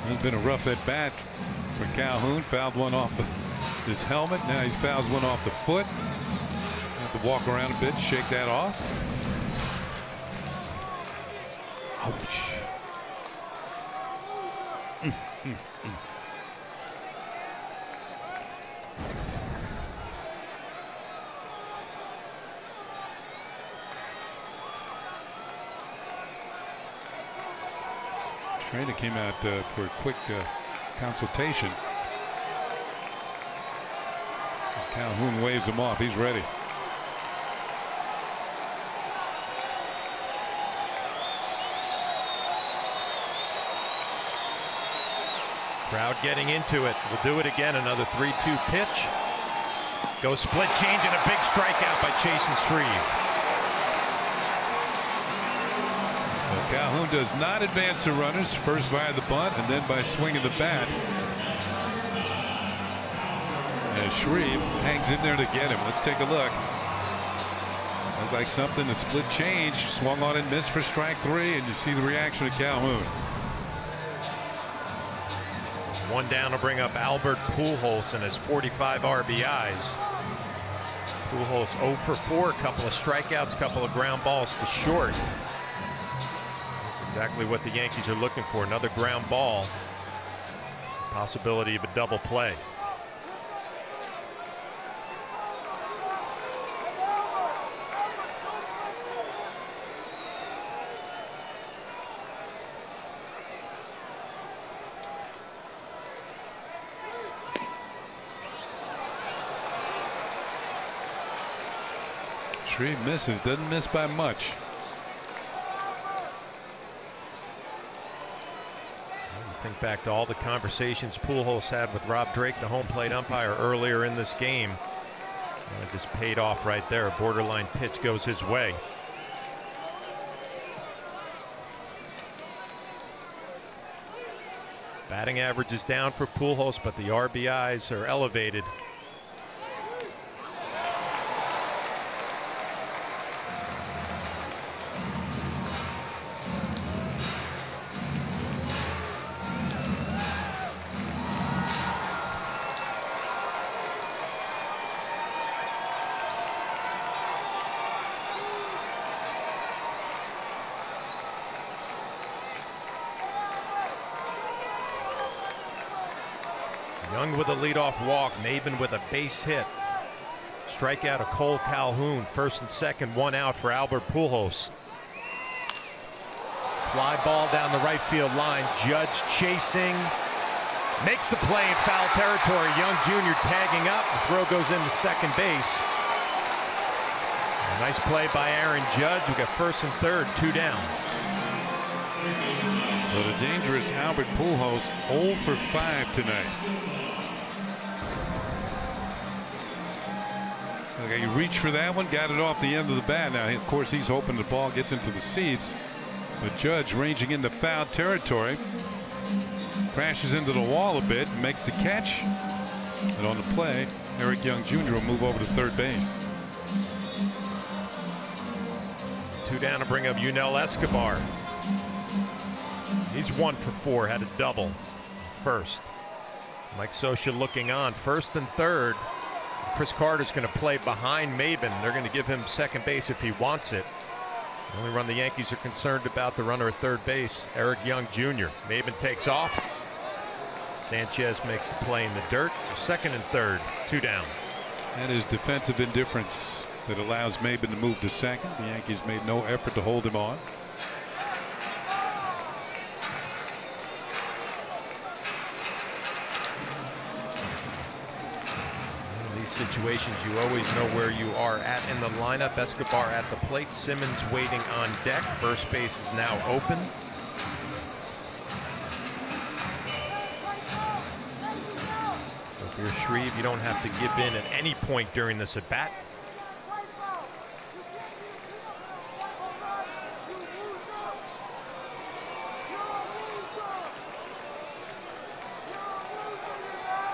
It's been a rough at bat for Calhoun. Fouled one off his helmet. Now he fouls one off the foot. Have to walk around a bit, shake that off. Ouch. Trainer came out for a quick consultation. Calhoun waves him off. He's ready. Crowd getting into it. We'll do it again. Another 3-2 pitch. Goes split change and a big strikeout by Chasen Shreve. Calhoun does not advance the runners, first via the bunt and then by swinging the bat. As Shreve hangs in there to get him. Let's take a look. Looked like something, a split change, swung on and missed for strike 3, and you see the reaction of Calhoun. One down to bring up Albert Pujols and his 45 RBIs. Pujols 0 for 4, a couple of strikeouts, a couple of ground balls to short. Exactly what the Yankees are looking for. Another ground ball. Possibility of a double play. Shreve misses, doesn't miss by much. Think back to all the conversations Pujols had with Rob Drake, the home plate umpire, earlier in this game. And it just paid off right there. A borderline pitch goes his way. Batting average is down for Pujols, but the RBIs are elevated. Young with a leadoff walk, Maben with a base hit. Strikeout of Cole Calhoun, first and second, one out for Albert Pujols. Fly ball down the right field line, Judge chasing, makes the play in foul territory. Young Jr. tagging up, the throw goes into second base. A nice play by Aaron Judge. We got first and third, two down. So the dangerous Albert Pujols 0 for 5 tonight. Okay, he reached for that one, got it off the end of the bat. Now, of course, he's hoping the ball gets into the seats. But Judge ranging into foul territory. Crashes into the wall a bit, makes the catch. And on the play, Eric Young Jr. will move over to third base. Two down to bring up Yunel Escobar. He's 1 for 4, had a double first. Mike Scioscia looking on, first and third. Chris Carter's going to play behind Maben. They're going to give him second base if he wants it. The only run the Yankees are concerned about, the runner at third base, Eric Young Jr. Maben takes off. Sanchez makes the play in the dirt. So second and third, two down. That is defensive indifference that allows Maben to move to second. The Yankees made no effort to hold him on. Situations you always know where you are at in the lineup. Escobar at the plate, Simmons waiting on deck. First base is now open. If you're Shreve, you don't have to give in at any point during this at bat.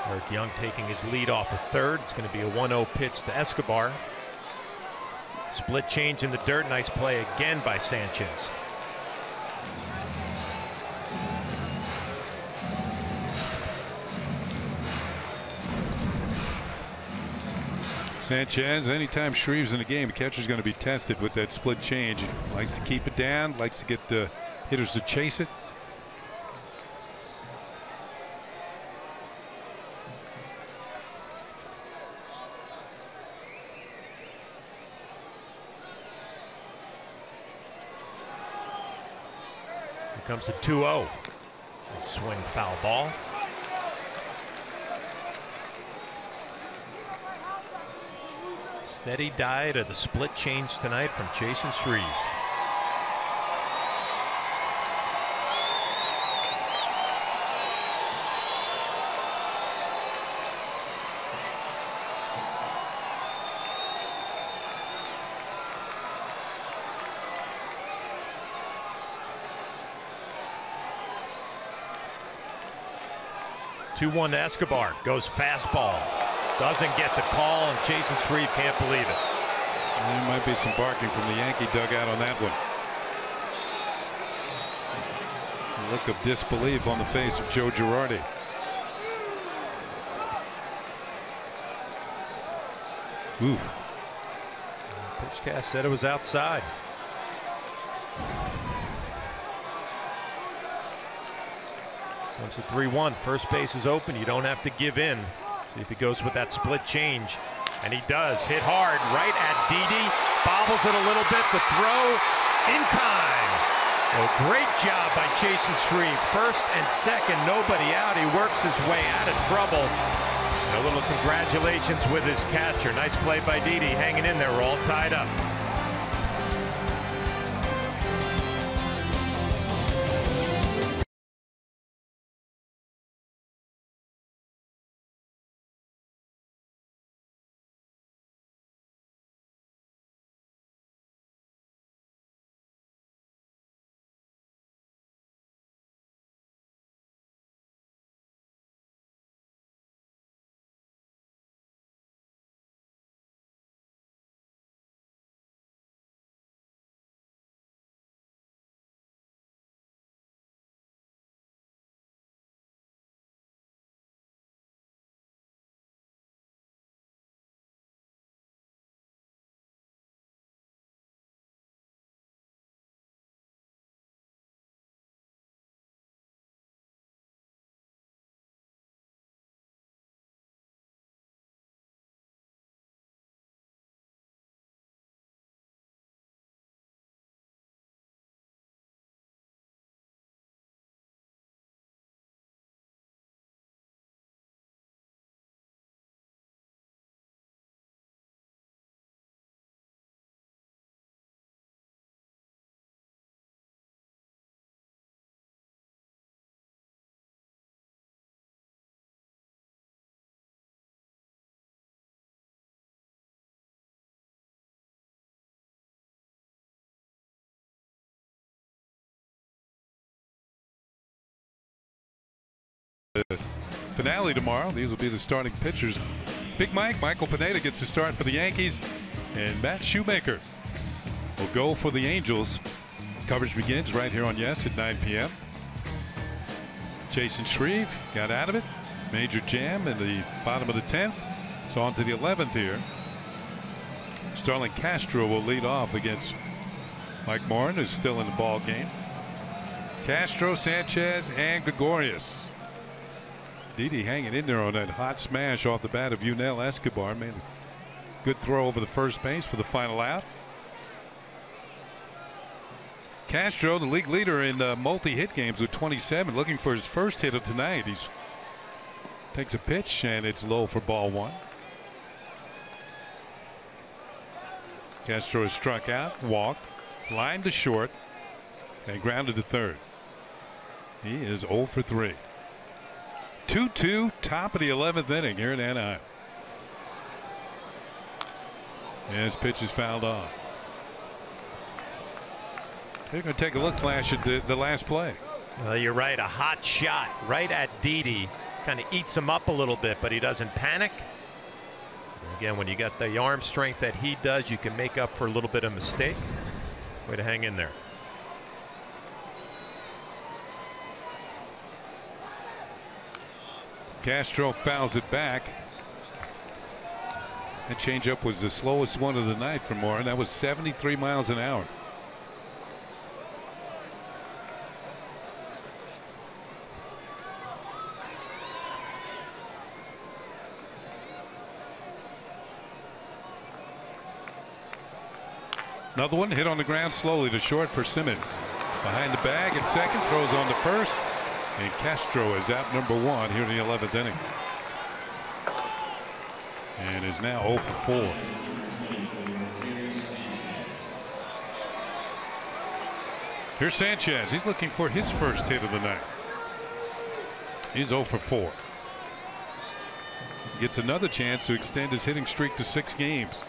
Eric Young taking his lead off at third. It's going to be a 1-0 pitch to Escobar. Split change in the dirt. Nice play again by Sanchez. Sanchez, anytime Shreve's in the game, the catcher's going to be tested with that split change. He likes to keep it down, likes to get the hitters to chase it. Comes a 2-0. Swing foul ball. Steady diet of the split change tonight from Jason Shreve. Two-1 to Escobar. Goes fastball. Doesn't get the call, and Jason Shreve can't believe it. There might be some barking from the Yankee dugout on that one. A look of disbelief on the face of Joe Girardi. Ooh. Pitchcast said it was outside. Comes to 3-1. First base is open. You don't have to give in. See if he goes with that split change. And he does. Hit hard right at Didi. Bobbles it a little bit. The throw in time. A great job by Jason Shreve. First and second, nobody out. He works his way out of trouble. A little congratulations with his catcher. Nice play by Didi, hanging in there. We're all tied up. Finale tomorrow. These will be the starting pitchers. Big Mike, Michael Pineda gets the start for the Yankees, and Matt Shoemaker will go for the Angels. Coverage begins right here on Yes at 9 p.m. Jason Shreve got out of it. Major jam in the bottom of the 10th. So on to the 11th here. Starlin Castro will lead off against Mike Morin, who's still in the ball game. Castro, Sanchez, and Gregorius. Didi hanging in there on that hot smash off the bat of Yunel Escobar. Made a good throw over the first base for the final out. Castro, the league leader in multi-hit games with 27, looking for his first hit of tonight. He's takes a pitch and it's low for ball one. Castro is struck out, walked, lined to short, and grounded to third. He is 0 for 3. 2-2, top of the 11th inning here in Anaheim. And his pitch is fouled off. They're going to take a look, Flash, at the last play. Well, you're right. A hot shot right at Didi. Kind of eats him up a little bit, but he doesn't panic. And again, when you got the arm strength that he does, you can make up for a little bit of mistake. Way to hang in there. Castro fouls it back. That changeup was the slowest one of the night for Morin. That was 73 miles an hour. Another one hit on the ground slowly to short for Simmons. Behind the bag at second, throws on to first. And Castro is out number 1 here in the 11th inning. And is now 0 for 4. Here's Sanchez. He's looking for his first hit of the night. He's 0 for 4. Gets another chance to extend his hitting streak to 6 games.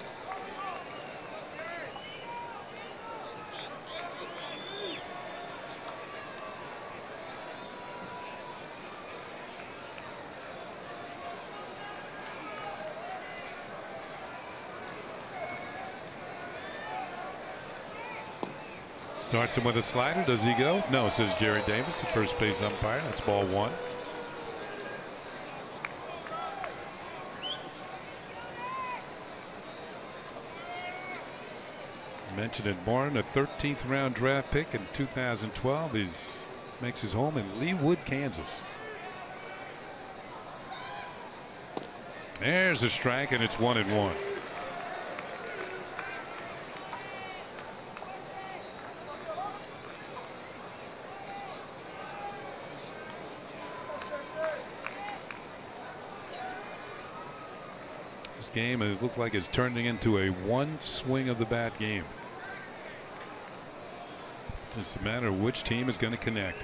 Starts him with a slider. Does he go? No, says Jerry Davis, the first base umpire. That's ball 1. Mentioned it, Morin, a 13th round draft pick in 2012. He makes his home in Leawood, Kansas. There's a strike, and it's 1-1. This game has looked like it's turning into a one swing of the bat game. It's a matter of which team is going to connect.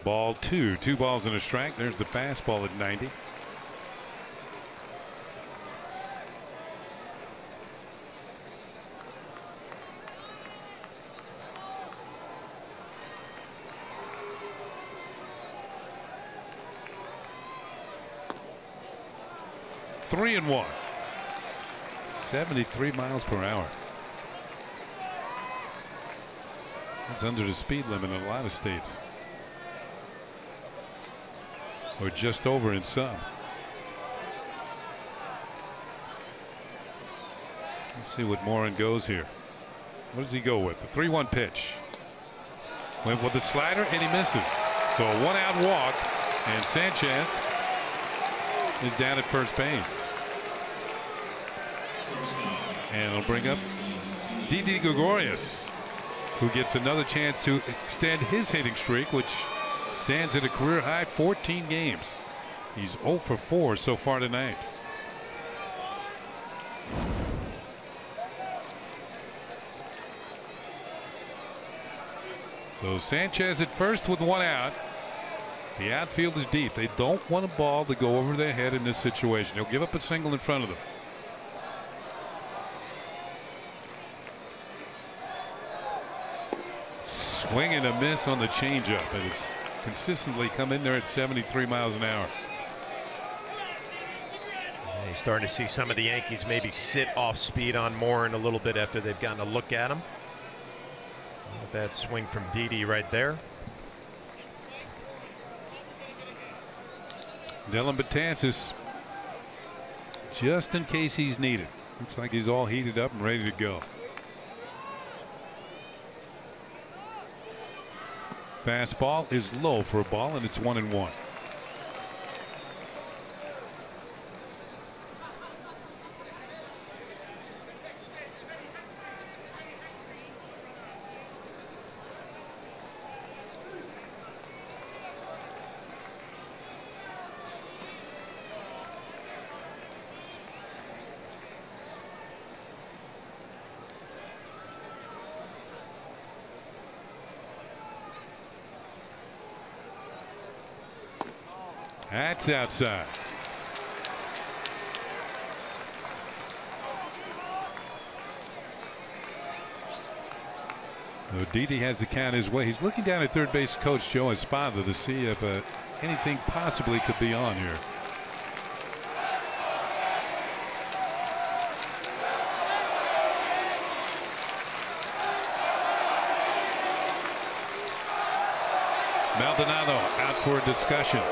Ball two. 2 balls and a strike. There's the fastball at 90. Three and 1. 73 miles per hour. That's under the speed limit in a lot of states. Or just over in some. Let's see what Morin goes here. What does he go with? The 3-1 pitch. Went with the slider and he misses. So a 1-out walk, and Sanchez is down at first base. And it'll bring up Didi Gregorius, who gets another chance to extend his hitting streak, which stands at a career high 14 games. He's 0 for 4 so far tonight. So Sanchez at first with 1 out. The outfield is deep. They don't want a ball to go over their head in this situation. They'll give up a single in front of them. Swing and a miss on the changeup, and it's consistently come in there at 73 miles an hour. You're starting to see some of the Yankees maybe sit off speed on Morin a little bit after they've gotten a look at him. Not a bad swing from Didi right there. Dylan Betances, just in case he's needed. Looks like he's all heated up and ready to go. Fastball is low for a ball, and it's 1-1. That's outside. Didi has the count his way. He's looking down at third base coach Joe Espada to see if anything possibly could be on here. Maldonado out for a discussion.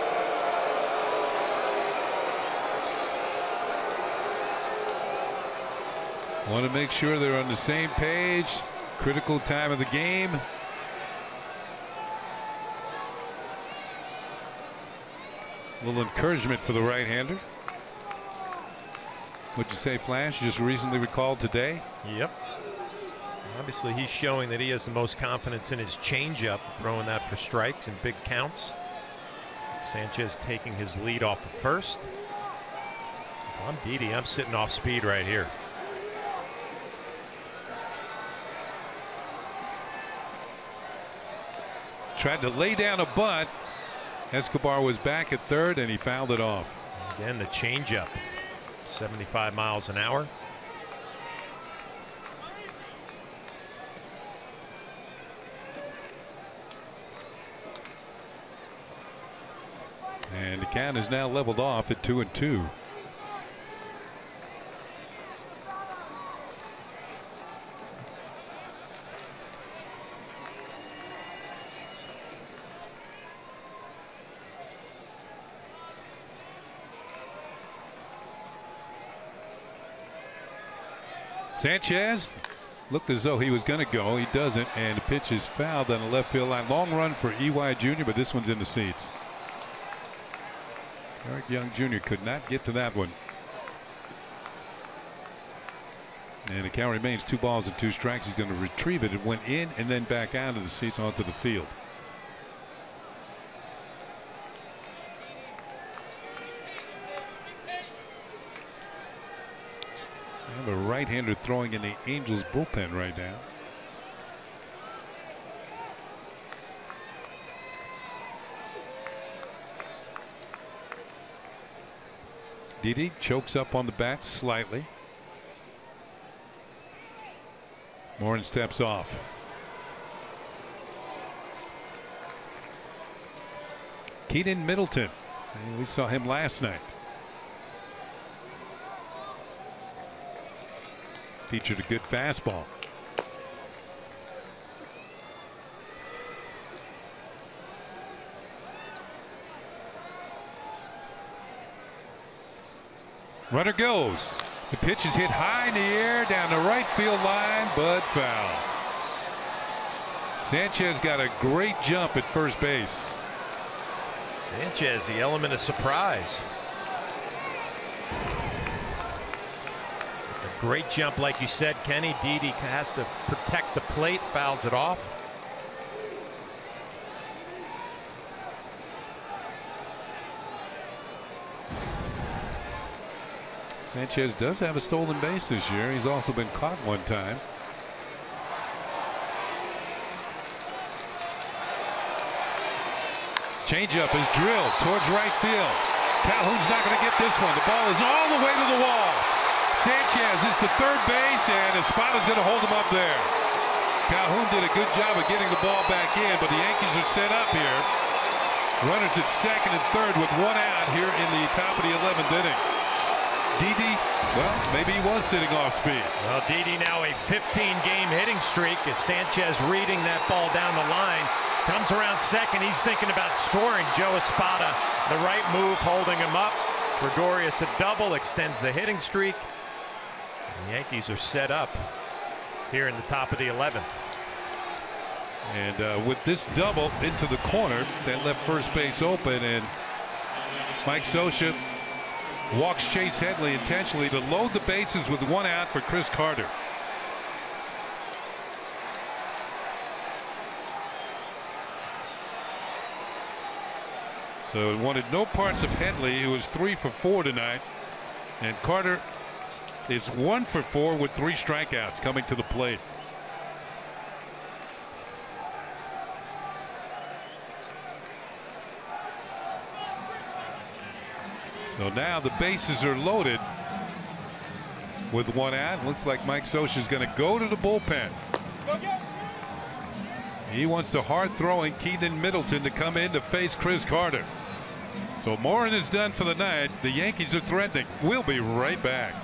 Want to make sure they're on the same page. Critical time of the game. A little encouragement for the right-hander. What'd you say, Flash? Just recently recalled today? Yep. Obviously, he's showing that he has the most confidence in his changeup, throwing that for strikes and big counts. Sanchez taking his lead off of first. If I'm Didi, I'm sitting off speed right here. Tried to lay down a bunt. Escobar was back at third, and he fouled it off. Again, the changeup, 75 miles an hour. And the count is now leveled off at 2-2. Sanchez looked as though he was going to go. He doesn't, and the pitch is fouled on the left field line. Long run for EY Jr., but this one's in the seats. Eric Young Jr. could not get to that one. And the count remains 2 balls and 2 strikes. He's going to retrieve it. It went in and then back out of the seats onto the field. I have a right-hander throwing in the Angels bullpen right now. Didi chokes up on the bat slightly. Morin steps off. Keenan Middleton. We saw him last night. Featured a good fastball. Runner goes. The pitch is hit high in the air down the right field line, but foul. Sanchez got a great jump at first base. Sanchez, the element of surprise. It's a great jump, like you said, Kenny. Didi has to protect the plate, fouls it off. Sanchez does have a stolen base this year. He's also been caught one time. Changeup is drilled towards right field. Calhoun's not going to get this one. The ball is all the way to the wall. Sanchez is to third base, and Espada's going to hold him up there. Calhoun did a good job of getting the ball back in, but the Yankees are set up here. Runners at second and third with 1 out here in the top of the 11th inning. Didi, well, maybe he was sitting off speed. Well, Didi now a 15-game hitting streak as Sanchez reading that ball down the line. Comes around second. He's thinking about scoring. Joe Espada, the right move, holding him up. Gregorius a double, extends the hitting streak. The Yankees are set up here in the top of the 11th. And with this double into the corner, that left first base open, and Mike Scioscia walks Chase Headley intentionally to load the bases with 1 out for Chris Carter. So it wanted no parts of Headley, who was 3 for 4 tonight, and Carter is 1 for 4 with 3 strikeouts coming to the plate. So now the bases are loaded with 1 out. Looks like Mike Scioscia is going to go to the bullpen. He wants the hard-throwing Keenan Middleton to come in to face Chris Carter. So Morin is done for the night. The Yankees are threatening. We'll be right back.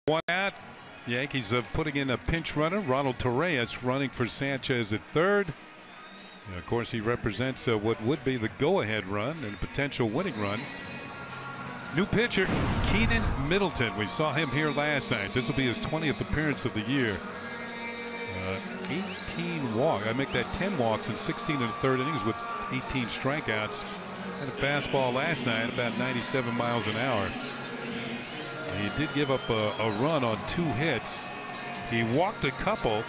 One out. Yankees are putting in a pinch runner. Ronald Torreyes running for Sanchez at third. And of course, he represents what would be the go-ahead run and a potential winning run. New pitcher, Keenan Middleton. We saw him here last night. This will be his 20th appearance of the year. 18 walks. I make that 10 walks in 16 and a third innings with 18 strikeouts. Had a fastball last night, about 97 miles an hour. He did give up a run on 2 hits. He walked a couple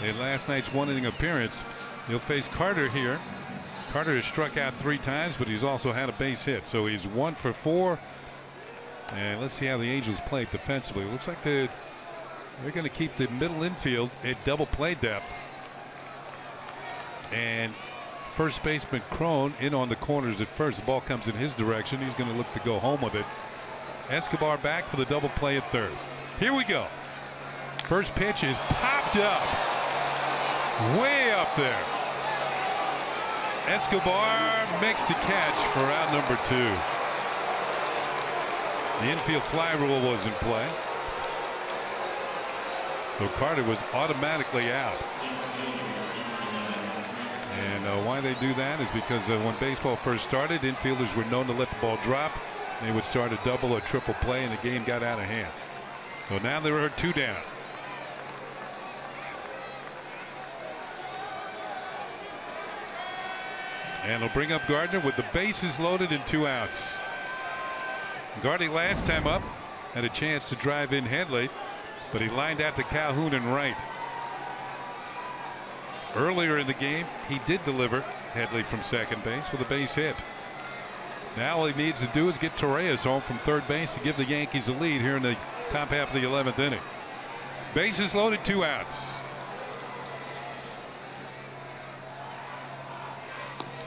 in last night's 1 inning appearance. He'll face Carter here. Carter has struck out 3 times, but he's also had a base hit, so he's 1 for 4. And let's see how the Angels play defensively. It looks like they're going to keep the middle infield at double play depth. And first baseman Crone in on the corners at first. The ball comes in his direction. He's going to look to go home with it. Escobar back for the double play at third. Here we go. First pitch is popped up. Way up there. Escobar makes the catch for out number 2. The infield fly rule was in play. So Carter was automatically out. And why they do that is because when baseball first started, infielders were known to let the ball drop. They would start a double or triple play, and the game got out of hand. So now there are 2 down. And he'll bring up Gardner with the bases loaded and 2 outs. Gardy last time up had a chance to drive in Headley, but he lined out to Calhoun and right. Earlier in the game, he did deliver Headley from second base with a base hit. Now all he needs to do is get Torreyes home from third base to give the Yankees a lead here in the top half of the 11th inning. Bases loaded, 2 outs.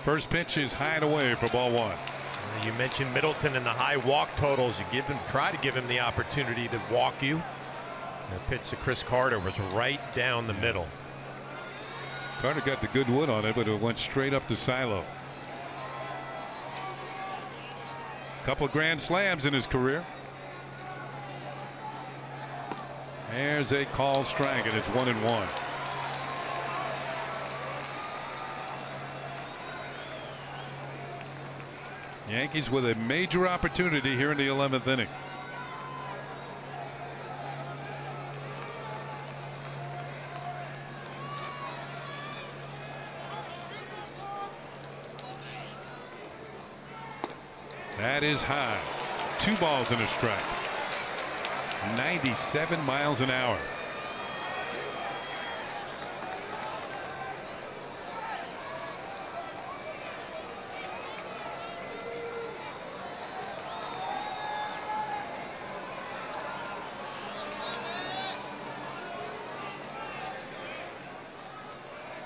First pitch is high and away for ball 1. You mentioned Middleton and the high walk totals. You try to give him the opportunity to walk you. The pitch to Chris Carter was right down the middle. Carter got the good wood on it, but it went straight up to Silo. Couple of grand slams in his career. There's a called strike, and it's 1-1. Yankees with a major opportunity here in the 11th inning. That is high. 2 balls and a strike. 97 miles an hour.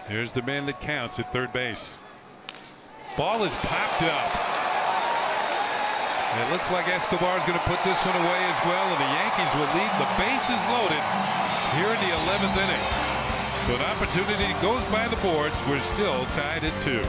Here's the man that counts at third base. Ball is popped up. And it looks like Escobar is going to put this one away as well, and the Yankees will leave the bases loaded here in the 11th inning. So an opportunity goes by the boards. We're still tied at 2.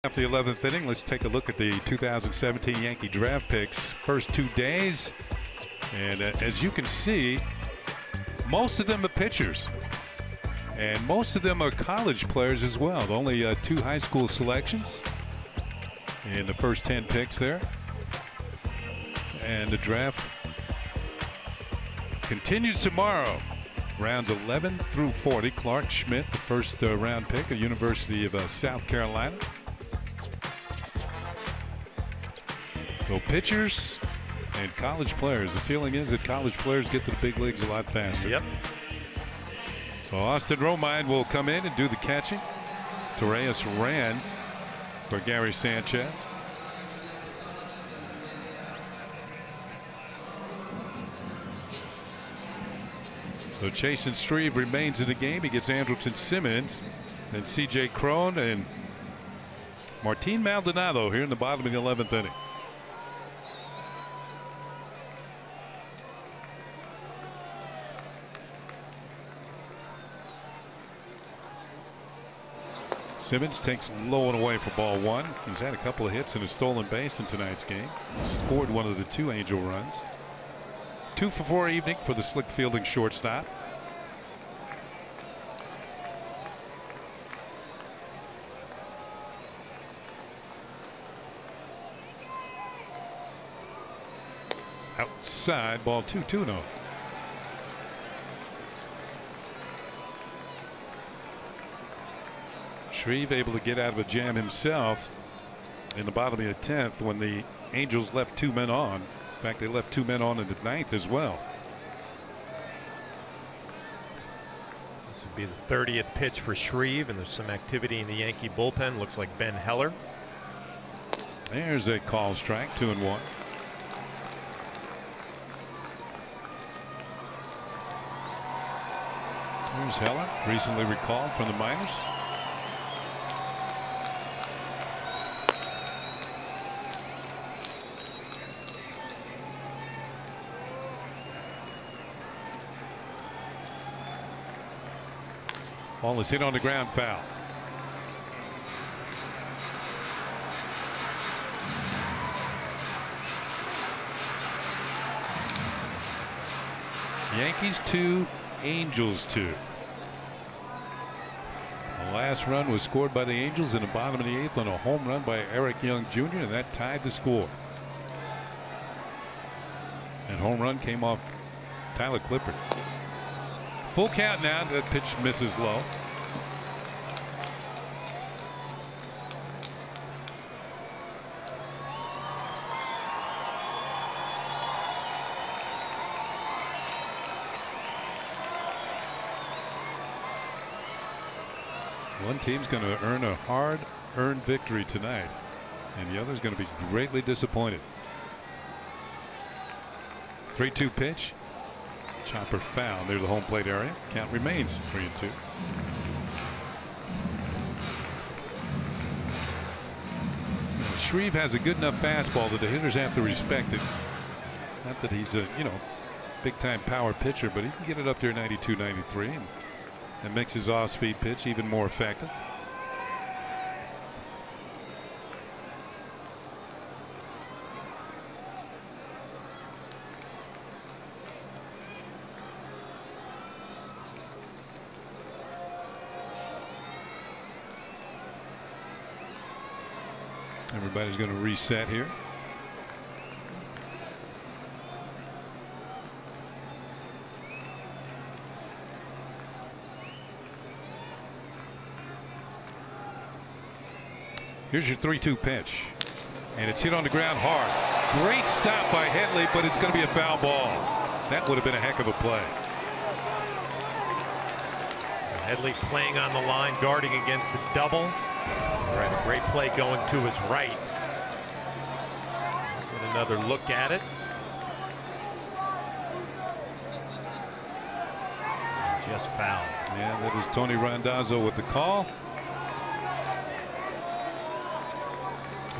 half of the 11th inning. Let's take a look at the 2017 Yankee draft picks. First 2 days. And as you can see, most of them are pitchers. And most of them are college players as well. Only 2 high school selections in the first 10 picks there. And the draft continues tomorrow. Rounds 11 through 40. Clark Schmidt, the first round pick, a University of South Carolina. So pitchers and college players. The feeling is that college players get to the big leagues a lot faster. Yep. So Austin Romine will come in and do the catching. Torreyes ran for Gary Sanchez. So Chasen Shreve remains in the game. He gets Andrelton Simmons and C.J. Cron and Martin Maldonado here in the bottom of the 11th inning. Simmons takes low and away for ball 1. He's had a couple of hits and a stolen base in tonight's game. Scored one of the 2 Angel runs. 2 for 4 evening for the slick fielding shortstop. Outside, ball 2-2-0. Shreve able to get out of a jam himself in the bottom of the 10th when the Angels left 2 men on. In fact, they left 2 men on in the 9th as well. This would be the 30th pitch for Shreve, and there's some activity in the Yankee bullpen. Looks like Ben Heller. There's a call strike, 2-1. There's Heller, recently recalled from the minors. Ball is hit on the ground, foul. Yankees 2, Angels 2. The last run was scored by the Angels in the bottom of the 8th on a home run by Eric Young Jr., and that tied the score. And home run came off Tyler Clippard. Full count now. That pitch misses low. One team's going to earn a hard-earned victory tonight, and the other's going to be greatly disappointed. 3-2 pitch. Chopper foul near the home plate area. Count remains 3-2. Shreve has a good enough fastball that the hitters have to respect it. Not that he's a big time power pitcher, but he can get it up there 92, 93, and makes his off-speed pitch even more effective. Everybody's going to reset here. Here's your 3-2 pitch, and it's hit on the ground hard. Great stop by Headley, but it's going to be a foul ball. That would have been a heck of a play. Headley playing on the line, guarding against the double. All right, a great play going to his right. Get another look at it. Just foul. Yeah, that is Tony Randazzo with the call.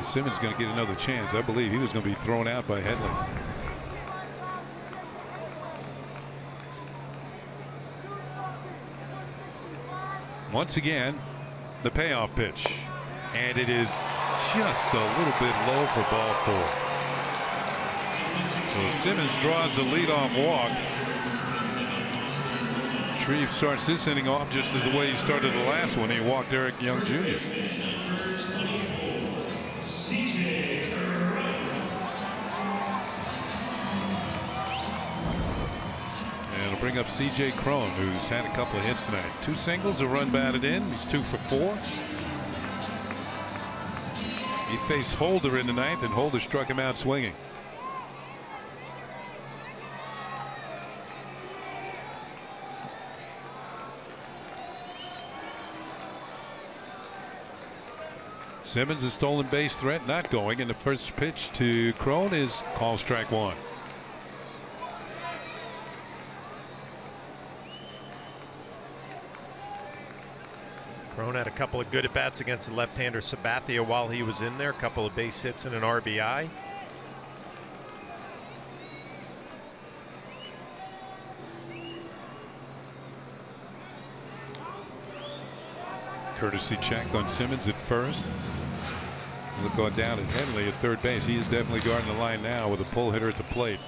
Simmons going to get another chance. I believe he was going to be thrown out by Headley. Once again, the payoff pitch. and it is just a little bit low for ball 4. So Simmons draws the leadoff walk. Shreve starts this inning off just as the way he started the last one. He walked Eric Young Jr. And it'll bring up C.J. Cron, who's had a couple of hits tonight. 2 singles, a run batted in. He's 2 for 4. He faced Holder in the 9th, and Holder struck him out swinging. Simmons, a stolen base threat, not going, and the first pitch to Cron is call strike 1. Cron had a couple of good at bats against the left-hander Sabathia while he was in there. A couple of base hits and an RBI. Courtesy check on Simmons at first. Look going down at Henley at third base. He is definitely guarding the line now with a pull hitter at the plate.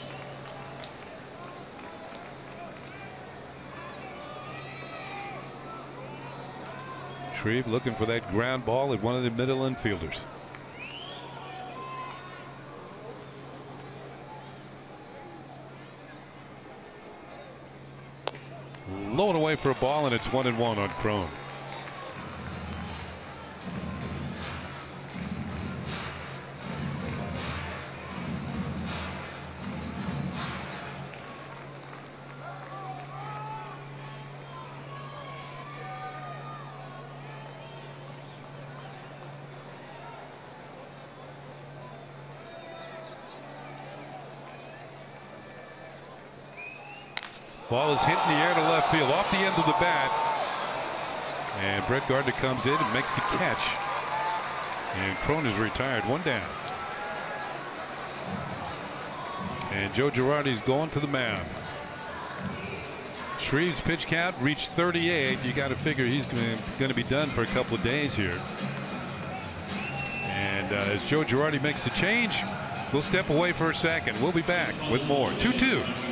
Shreve looking for that ground ball at one of the middle infielders. Low and away for a ball, and it's 1-1 on Cron. Ball is hit in the air to left field off the end of the bat, and Brett Gardner comes in and makes the catch, and Cron is retired. 1 down, and Joe Girardi's going to the mound. Shreve's pitch count reached 38. You got to figure he's going to be done for a couple of days here, and as Joe Girardi makes the change, we'll step away for a second. We'll be back with more. 2-2.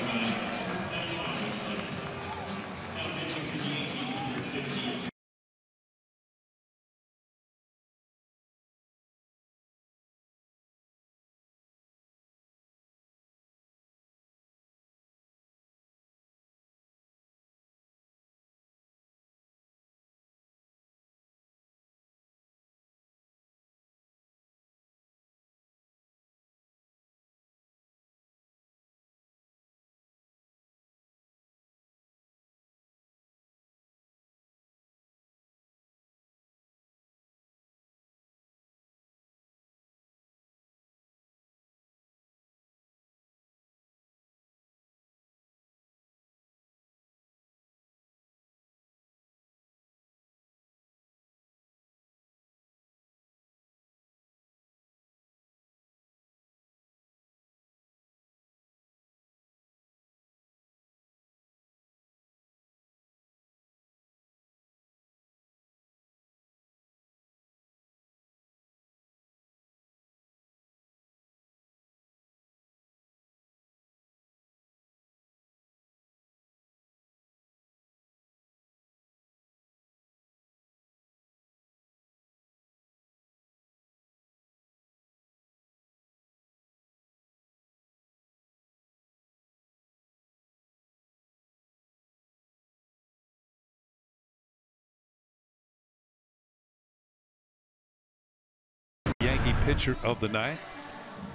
Yankee pitcher of the night.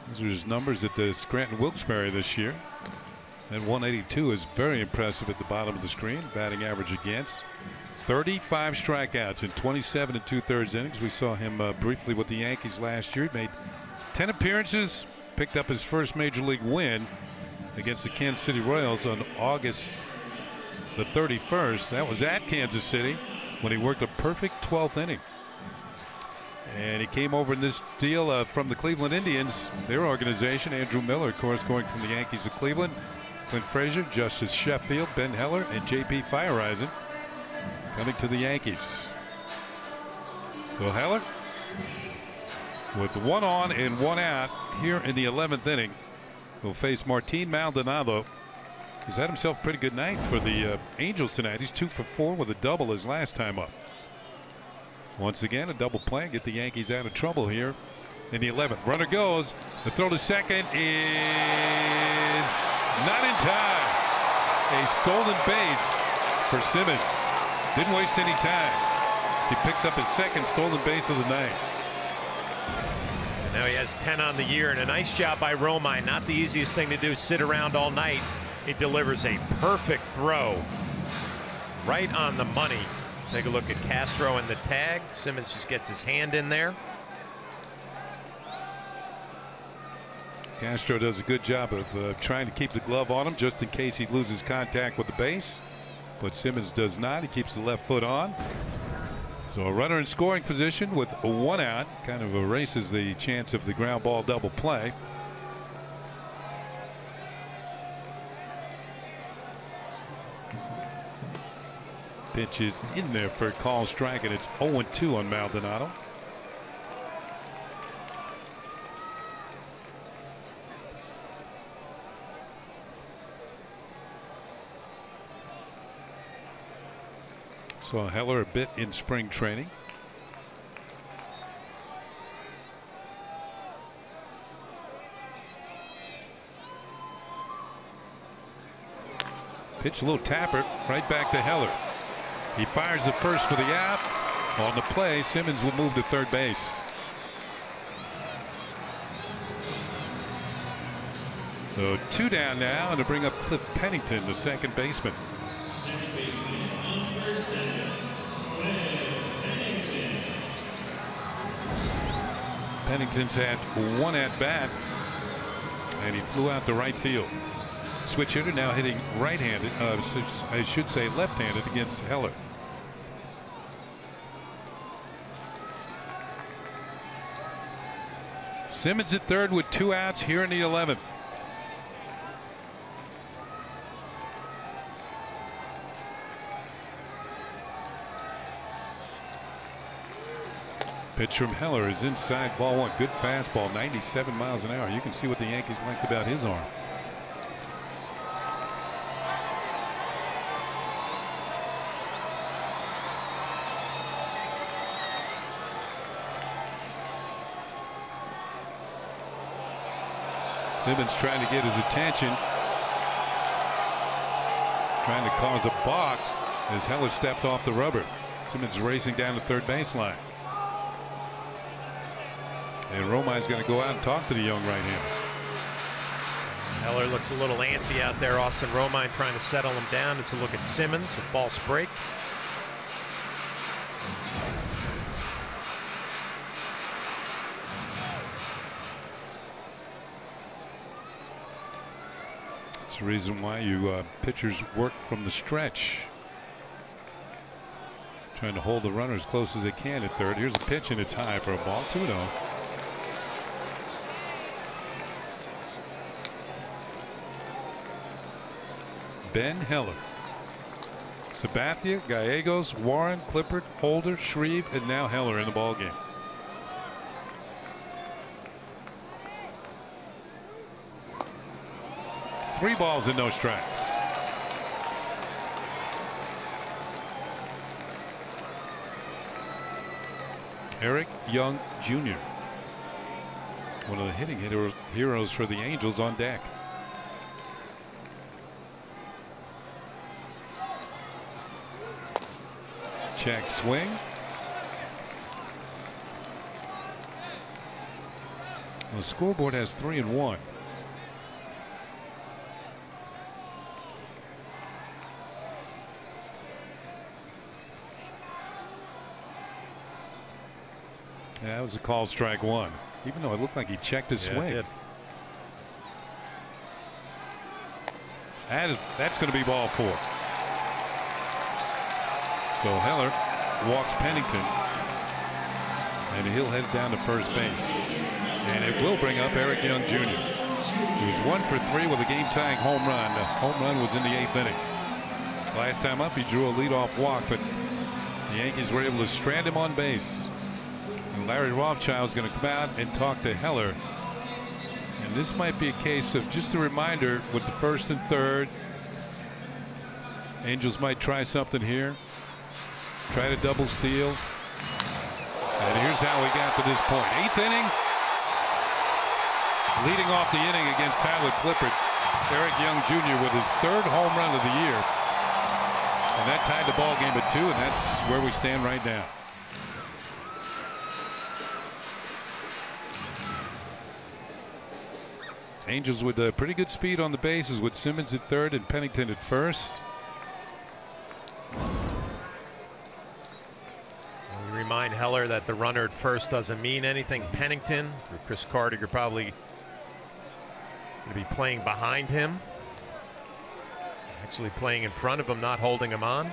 Those are his numbers at the Scranton Wilkes-Barre this year. And 182 is very impressive at the bottom of the screen. Batting average against 35 strikeouts in 27 2/3 innings. We saw him briefly with the Yankees last year. He made 10 appearances, picked up his first major league win against the Kansas City Royals on August the 31st. That was at Kansas City when he worked a perfect 12th inning. And he came over in this deal from the Cleveland Indians, their organization. Andrew Miller, of course, going from the Yankees to Cleveland. Clint Frazier, Justice Sheffield, Ben Heller, and J.P. Feyereisen coming to the Yankees. So Heller With 1 on and 1 out here in the 11th inning, will face Martin Maldonado. He's had himself a pretty good night for the Angels tonight. He's 2 for 4 with a double his last time up. Once again, a double play, get the Yankees out of trouble here in the 11th. Runner goes. The throw to second is not in time. A stolen base for Simmons. Didn't waste any time as he picks up his second stolen base of the night. And now he has 10 on the year, and a nice job by Romine. Not the easiest thing to do, sit around all night. He delivers a perfect throw right on the money. Take a look at Castro and the tag. Simmons just gets his hand in there. Castro does a good job of trying to keep the glove on him just in case he loses contact with the base. But Simmons does not. He keeps the left foot on. So a runner in scoring position with a 1 out kind of erases the chance of the ground ball double play. Pitch is in there for a call strike, and it's 0-2 on Maldonado. Saw Heller a bit in spring training. Pitch a little tapper right back to Heller. He fires the first for the out. On the play, Simmons will move to third base. So 2 down now, and to bring up Cliff Pennington, the second baseman. Pennington's had 1 at bat, and he flew out to right field. Switch hitter now hitting right-handed, I should say left-handed against Heller. Simmons at third with 2 outs here in the 11th. Pitch from Heller is inside, ball 1. Good fastball, 97 miles an hour. You can see what the Yankees liked about his arm. Simmons trying to get his attention, trying to cause a balk as Heller stepped off the rubber. Simmons racing down the third baseline. And Romine's going to go out and talk to the young right-hander. Heller looks a little antsy out there. Austin Romine trying to settle him down. It's a look at Simmons, a false break. It's the reason why you pitchers work from the stretch. Trying to hold the runner as close as they can at third. Here's a pitch, and it's high for a ball. 2-0. Ben Heller, Sabathia, Gallegos, Warren, Clippard, Holder, Shreve, and now Heller in the ballgame. Three balls and no strikes. Eric Young Jr., one of the hitting heroes for the Angels, on deck. Check swing. Well, the scoreboard has 3-1. Yeah, that was a call, strike 1, even though it looked like he checked his swing. It did. That's going to be ball 4. So Heller walks Pennington, and he'll head down to first base. And it will bring up Eric Young Jr., who's 1 for 3 with a game-tying home run. The home run was in the 8th inning. Last time up, he drew a leadoff walk, but the Yankees were able to strand him on base. And Larry Rothschild's going to come out and talk to Heller. And this might be a case of just a reminder with the first and third. Angels might try something here. Try to double steal. And here's how we got to this point. 8th inning. Leading off the inning against Tyler Clippard, Eric Young Jr. with his 3rd home run of the year. And that tied the ball game at 2, and that's where we stand right now. Angels with pretty good speed on the bases with Simmons at 3rd and Pennington at 1st. We remind Heller that the runner at 1st doesn't mean anything. Pennington, for Chris Carter, you're probably going to be playing behind him. Actually playing in front of him, not holding him on.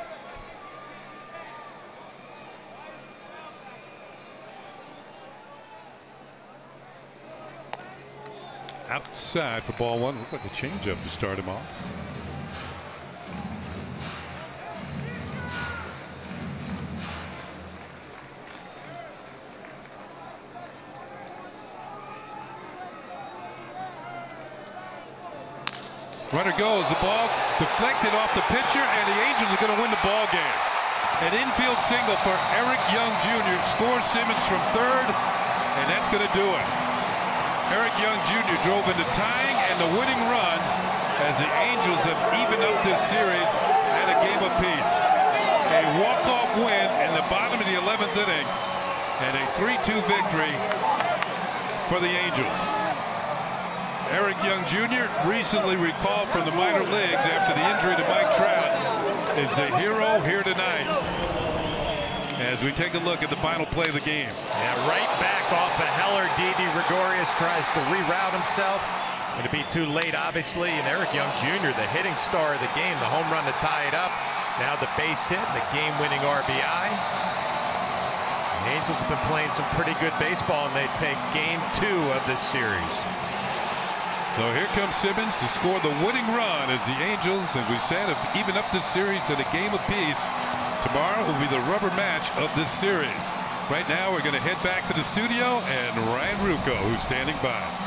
Outside for ball 1. Looked like a changeup to start him off. Runner goes, the ball deflected off the pitcher, and the Angels are going to win the ball game. An infield single for Eric Young Jr. scores Simmons from 3rd, and that's going to do it. Eric Young Jr. drove into tying and the winning runs as the Angels have evened up this series at a game apiece. A walk-off win in the bottom of the 11th inning and a 3-2 victory for the Angels. Eric Young Jr., recently recalled from the minor leagues after the injury to Mike Trout, is the hero here tonight. As we take a look at the final play of the game. Yeah, right back off of Heller. Didi Gregorius tries to reroute himself. Going to be too late, obviously. And Eric Young Jr., the hitting star of the game, the home run to tie it up. Now the base hit, the game-winning RBI. The Angels have been playing some pretty good baseball, and they take game 2 of this series. So here comes Simmons to score the winning run as the Angels, as we said, have evened up this series at a game apiece. Tomorrow will be the rubber match of this series. Right now, we're going to head back to the studio, and Ryan Ruocco, who's standing by.